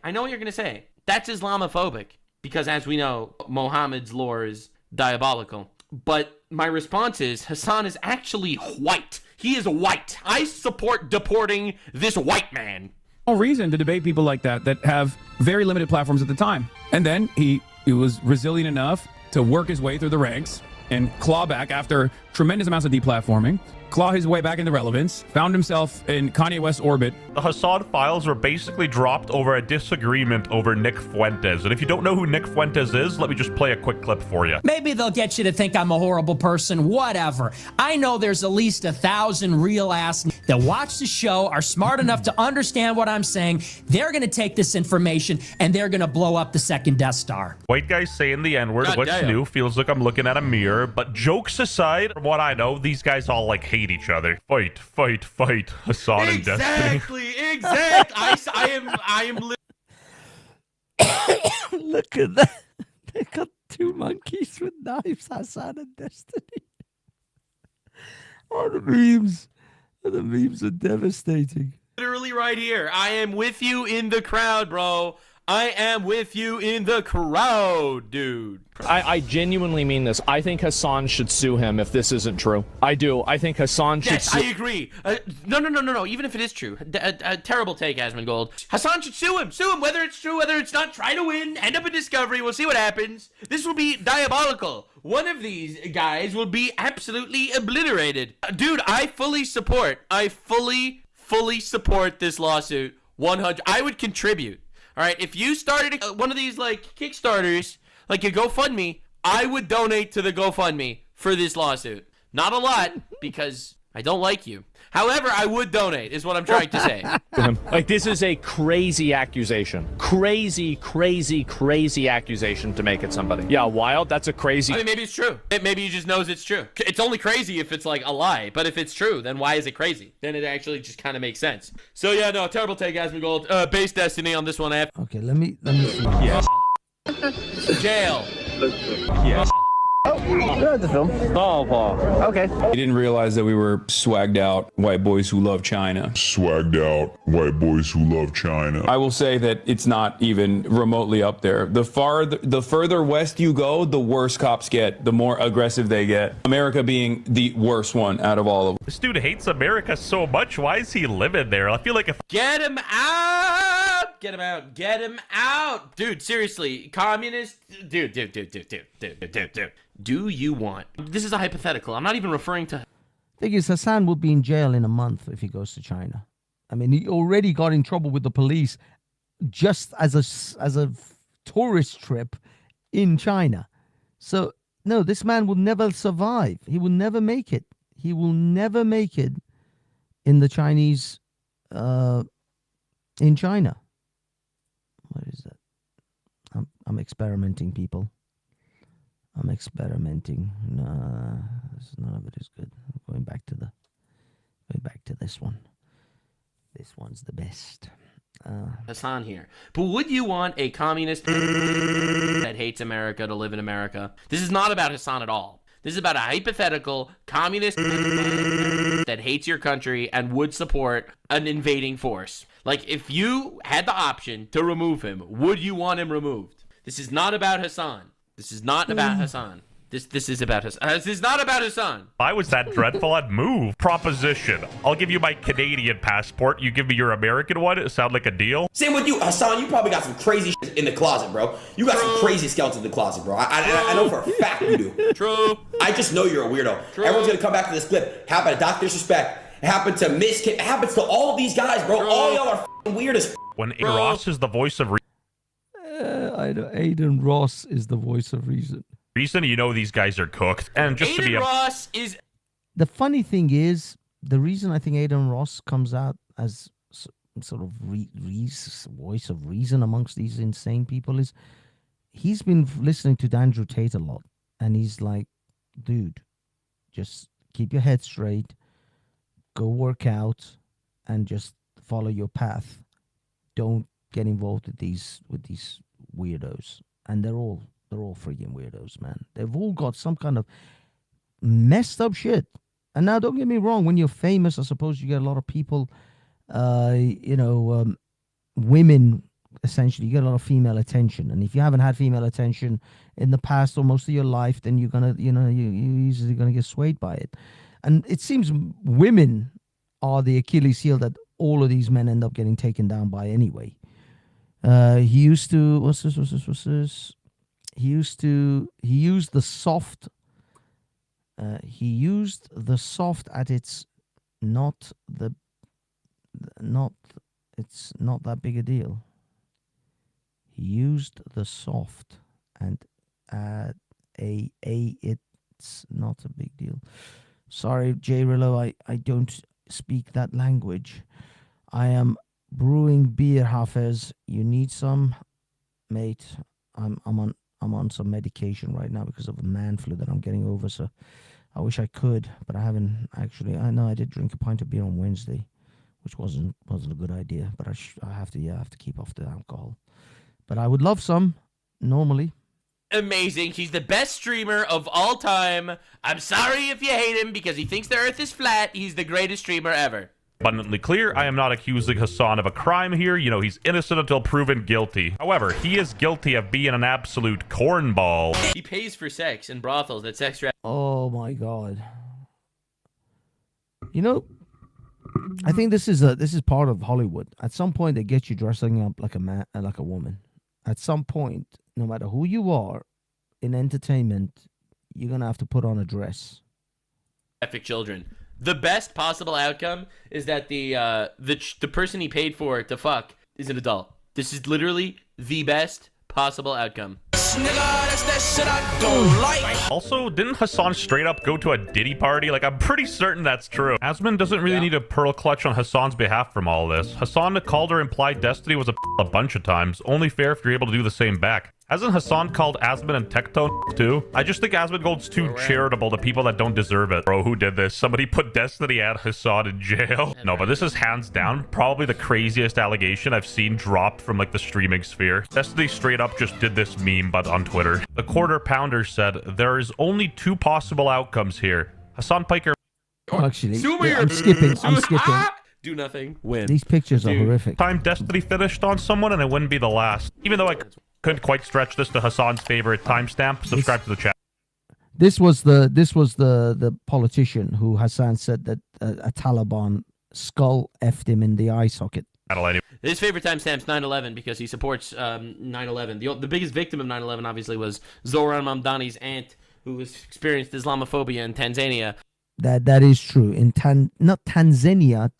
That's Islamophobic because, as we know, Mohammed's lore is diabolical. But my response is Hassan is actually white. He is white. I support deporting this white man. No reason to debate people like that have very limited platforms at the time. And then he was resilient enough to work his way through the ranks and claw back after tremendous amounts of deplatforming, claw his way back into relevance, found himself in Kanye West's orbit. The Hassan files were basically dropped over a disagreement over Nick Fuentes. And if you don't know who Nick Fuentes is, let me just play a quick clip for you. Maybe they'll get you to think I'm a horrible person, whatever. I know there's at least 1,000 real ass that watch the show, are smart enough to understand what I'm saying. They're going to take this information and they're going to blow up the second Death Star. White guys saying the N-word, what's damn. new? Feels like I'm looking at a mirror. But jokes aside, from what I know, these guys all like hate each other. Fight, fight, fight. Hassan and Destiny. Exactly. I am. Look at that. They got two monkeys with knives, Hassan and Destiny. Oh, the memes. The memes are devastating. Literally right here. I am with you in the crowd, bro. I am with you in the crowd, dude. I genuinely mean this. I think Hassan should sue him if this isn't true. I do. I think Hassan should Yes, I agree. No. Even if it is true. Terrible take, Asmongold. Hassan should sue him. Sue him, whether it's true, whether it's not. Try to win. End up in discovery. We'll see what happens. This will be diabolical. One of these guys will be absolutely obliterated. Dude, I fully support this lawsuit. 100. I would contribute. All right, if you started one of these like Kickstarters, like a GoFundMe, I would donate to the GoFundMe for this lawsuit. Not a lot because I don't like you. However, I would donate is what I'm trying to say. Like, this is a crazy accusation. Crazy accusation to make at somebody. Yeah, wild. That's a crazy. I mean, maybe it's true. Maybe he just knows it's true. It's only crazy if it's like a lie. But if it's true, then why is it crazy? Then it actually just kind of makes sense. So yeah, no, terrible take, Asmongold. Base Destiny on this one. Okay, let me see. Yes. Jail. Yes. The film. Oh, Paul. Okay. He didn't realize that we were swagged out white boys who love China. Swagged out white boys who love China. I will say that it's not even remotely up there. The further west you go, the worse cops get, the more aggressive they get. America being the worst one out of all of them. This dude hates America so much. Why is he living there? I feel like if Get him out! Get him out! Get him out! Dude, seriously, communist. Dude. Do you want? This is a hypothetical. I'm not even referring to. Thing is, Hassan will be in jail in a month if he goes to China. I mean, he already got in trouble with the police just as a tourist trip in China. So no, this man will never survive. He will never make it. He will never make it in the Chinese. In China. What is that? I'm experimenting, people. I'm experimenting. None of it is good. Going back to this one. This one's the best. Hassan here. But would you want a communist that hates America to live in America? This is not about Hassan at all. This is about a hypothetical communist that hates your country and would support an invading force. Like, if you had the option to remove him, would you want him removed? This is not about Hassan. This is not about Hassan. This is about Hassan. This is not about Hassan. If I was that dreadful, I'd move. Proposition. I'll give you my Canadian passport. You give me your American one. It sound like a deal? Same with you, Hassan. You probably got some crazy shit in the closet, bro. You got some crazy skeletons in the closet, bro. I know for a fact you do. True. I just know you're a weirdo. True. Everyone's gonna come back to this clip. It happened to Dr. Disrespect. It happened to Miss Kid. It happens to all of these guys, bro. True. All y'all are weird as When Ross is the voice of I know Aiden Ross is the voice of reason. reason, you know these guys are cooked. And just to be Ross is. The funny thing is, the reason I think Aiden Ross comes out as sort of voice of reason amongst these insane people is he's been listening to Andrew Tate a lot, and he's like, dude, just keep your head straight, go work out, and just follow your path. Don't get involved with these weirdos. and they're all freaking weirdos, man. They've all got some kind of messed up shit. And now, don't get me wrong, when you're famous, I suppose you get a lot of people, women, essentially, you get a lot of female attention. And if you haven't had female attention in the past or most of your life, then you're gonna, you're usually gonna get swayed by it. And it seems women are the Achilles heel that all of these men end up getting taken down by anyway. He used to, what's this? He used the soft. He used the soft at its it's not that big a deal. He used the soft and it's not a big deal. Sorry, J Rillo, I don't speak that language. I am brewing beer, Hafez. You need some, mate? I'm on some medication right now because of a man flu that I'm getting over. So I wish I could, but I haven't actually. I know I did drink a pint of beer on Wednesday, which wasn't a good idea. But I have to keep off the alcohol. But I would love some normally. Amazing. He's the best streamer of all time. I'm sorry if you hate him because he thinks the earth is flat. He's the greatest streamer ever. Abundantly clear, I am not accusing Hassan of a crime here. You know, he's innocent until proven guilty. However, he is guilty of being an absolute cornball. He pays for sex in brothels that sex traffic. Oh my God. You know, I think this is part of Hollywood. At some point, they get you dressing up like a man, like a woman. At some point, no matter who you are in entertainment, you're gonna have to put on a dress. Children. The best possible outcome is that the person he paid for to fuck is an adult. This is literally the best possible outcome. Also, didn't Hassan straight up go to a Diddy party? Like, I'm pretty certain that's true. Asman doesn't really need a pearl clutch on Hassan's behalf from all this. Hassan called her implied destiny was a bunch of times. Only fair if you're able to do the same back. Hasn't Hassan called Asman and Tectone too? I just think Asman Gold's too charitable to people that don't deserve it. Bro, who did this? Somebody put Destiny and Hassan in jail? No, but this is hands down probably the craziest allegation I've seen dropped from like the streaming sphere. Destiny straight up just did this meme, but on Twitter. The Quarter Pounder said, there is only two possible outcomes here. Hassan Piker... Oh, actually, yeah, I'm skipping. Do nothing. Win. These pictures are horrific. Time Destiny finished on someone and it wouldn't be the last. Even though I couldn't quite stretch this to Hassan's favorite timestamp. Subscribe to the chat. This was the politician who Hassan said that a Taliban skull effed him in the eye socket. His favorite timestamp's 9/11 because he supports 9/11. The biggest victim of 9/11 obviously was Zoran Mamdani's aunt, who experienced Islamophobia in Tanzania. That is true. In Tanzania.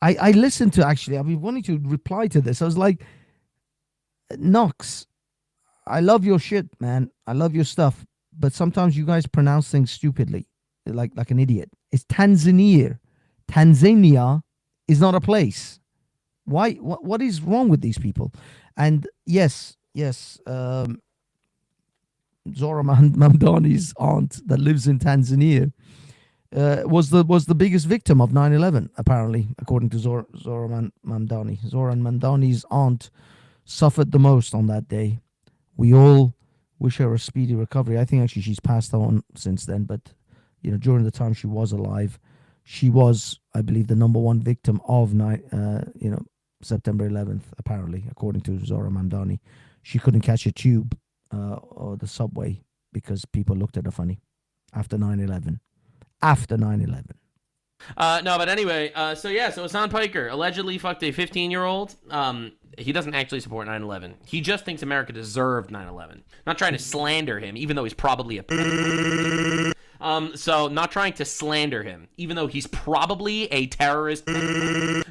I listened to, actually, I've been wanting to reply to this. I was like, Knox, I love your shit, man. I love your stuff. But sometimes you guys pronounce things stupidly, like an idiot. It's Tanzania. Tanzania is not a place. Why? What is wrong with these people? And yes. Zora Mamdani's aunt that lives in Tanzania was the biggest victim of 9/11, apparently, according to Zora Mamdani. Zora Mamdani's aunt suffered the most on that day. We all wish her a speedy recovery. I think actually she's passed on since then, but during the time she was alive, she was, I believe, the #1 victim of September 11th, apparently, according to Zora Mamdani. She couldn't catch a tube or the subway because people looked at her funny after 9/11. After 9/11. No, but anyway, so Hassan Piker allegedly fucked a 15-year-old. He doesn't actually support 9/11. He just thinks America deserved 9/11. Not trying to slander him, even though he's probably a... So not trying to slander him, even though he's probably a terrorist.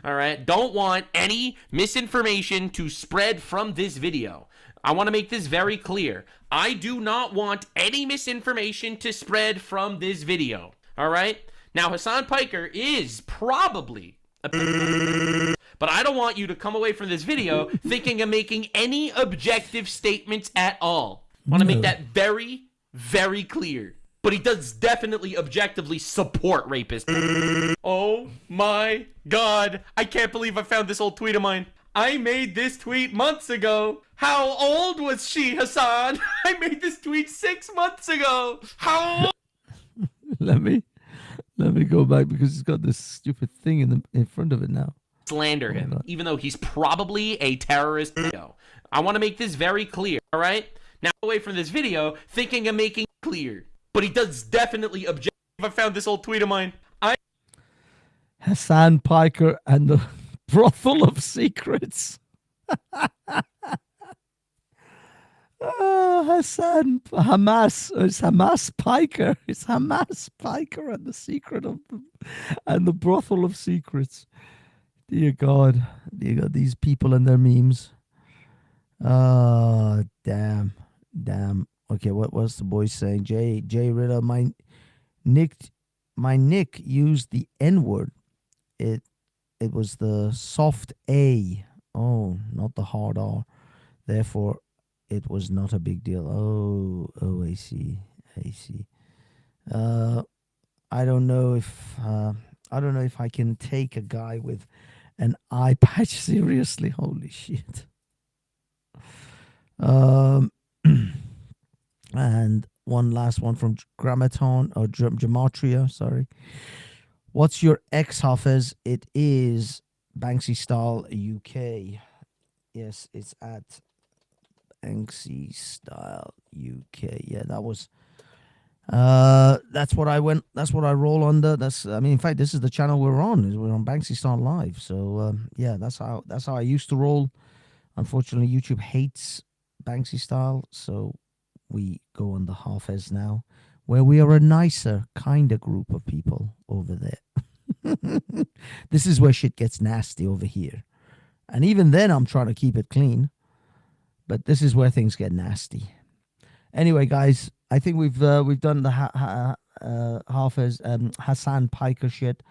All right? Don't want any misinformation to spread from this video. I want to make this very clear. I do not want any misinformation to spread from this video. All right? Now, Hassan Piker is probably a... But I don't want you to come away from this video thinking of making any objective statements at all. I want to make that very, very clear. But he does definitely objectively support rapists. Oh my God. I can't believe I found this old tweet of mine. I made this tweet months ago. How old was she, Hassan? I made this tweet 6 months ago. How old? Let me go back because it's got this stupid thing in front of it now. Slander him, even though he's probably a terrorist. I want to make this very clear, all right? Now, away from this video, thinking of making it clear. But he does definitely object. I found this old tweet of mine. Hassan Piker and the brothel of secrets. Hassan Hamas. It's Hamas Piker. It's Hamas Piker and the secret of and the brothel of secrets. Dear God, these people and their memes. Oh, damn. Okay, what was the boy saying? Jay Ritter, my nick used the N-word. It was the soft A. Oh, not the hard R. Therefore, it was not a big deal. Oh, I see. I don't know if I can take a guy with an eye patch seriously. Holy shit. And one last one from Grammaton or Gematria, sorry. What's your X, Hafez? It is Banksy Style UK. Yes, it's at Banksy Style UK. Yeah, that was that's what I roll under. In fact, this is the channel we're on. We're on Banksy Style Live. So yeah, that's how I used to roll. Unfortunately, YouTube hates Banksy Style, so we go on the Hafez now, where we are a nicer, kinder group of people over there. This is where shit gets nasty over here. And even then, I'm trying to keep it clean. But this is where things get nasty. Anyway, guys, I think we've done the Hafez Hassan Piker shit.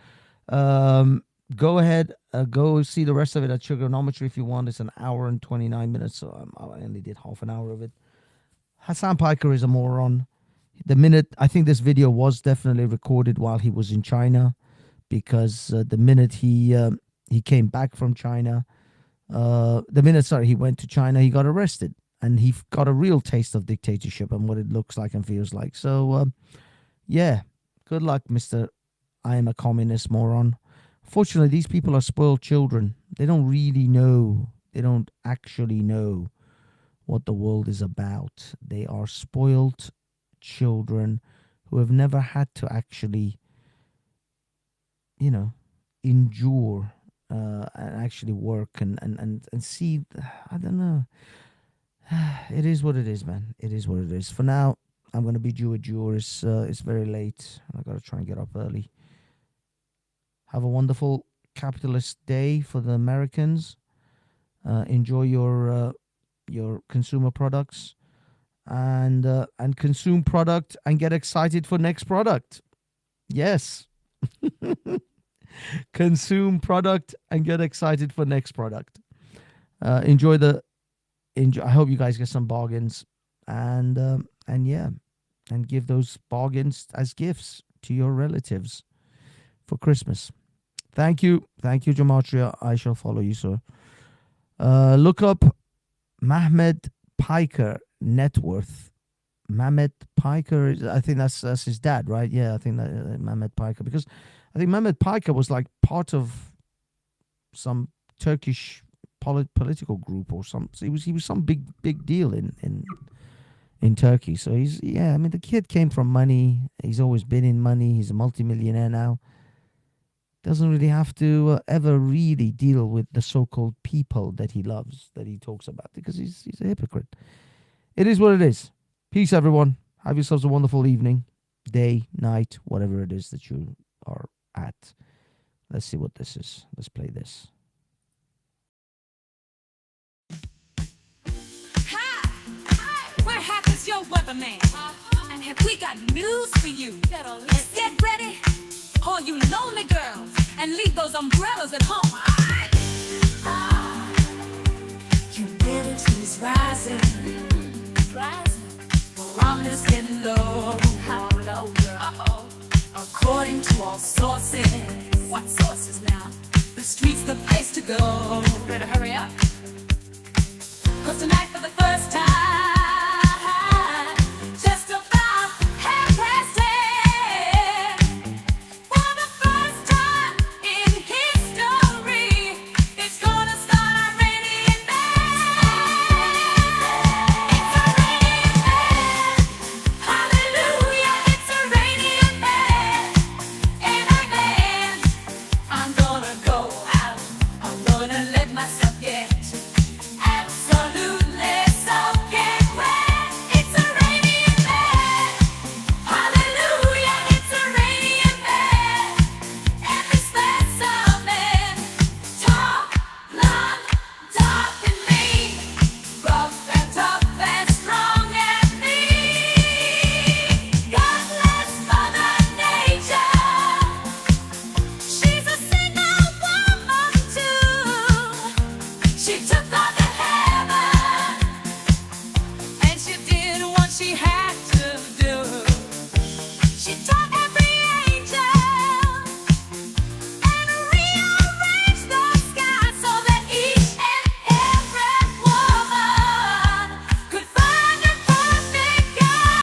Go ahead, go see the rest of it at Trigonometry if you want. It's an hour and 29 minutes, so I only did half an hour of it. Hassan Piker is a moron. I think this video was definitely recorded while he was in China, because the minute he came back from China, he went to China, he got arrested, and he got a real taste of dictatorship and what it looks like and feels like. So, yeah, good luck, Mr. I am a communist moron. Fortunately, these people are spoiled children. They don't really know. They don't actually know what the world is about. They are spoiled children who have never had to actually, endure and actually work and see. I don't know. It is what it is, man. It is what it is. For now, I'm going to bid you adieu. It's very late. I got to try and get up early. Have a wonderful capitalist day for the Americans. Enjoy your consumer products and consume product and get excited for next product. Yes. Consume product and get excited for next product. Enjoy. I hope you guys get some bargains and give those bargains as gifts to your relatives for Christmas. Thank you, Gematria. I shall follow you, sir. Look up Mehmet Piker net worth. Mehmet Piker, I think that's his dad, right? Yeah, I think that Mehmet Piker, because I think Mehmet Piker was like part of some Turkish political group or something. He was some big deal in Turkey. So the kid came from money. He's always been in money. He's a multimillionaire now. Doesn't really have to ever really deal with the so-called people that he loves, that he talks about, because he's a hypocrite. It is what it is. Peace, everyone. Have yourselves a wonderful evening, day, night, whatever it is that you are at. Let's see what this is. Let's play this. Hi, where happens your weatherman? And have we got news for you? Let's get ready. All you lonely girls, and leave those umbrellas at home. Humidity's rising. Barometer's getting low. How low, girl? According to all sources. What sources now? The streets the place to go. Better hurry up. 'Cause tonight for the first time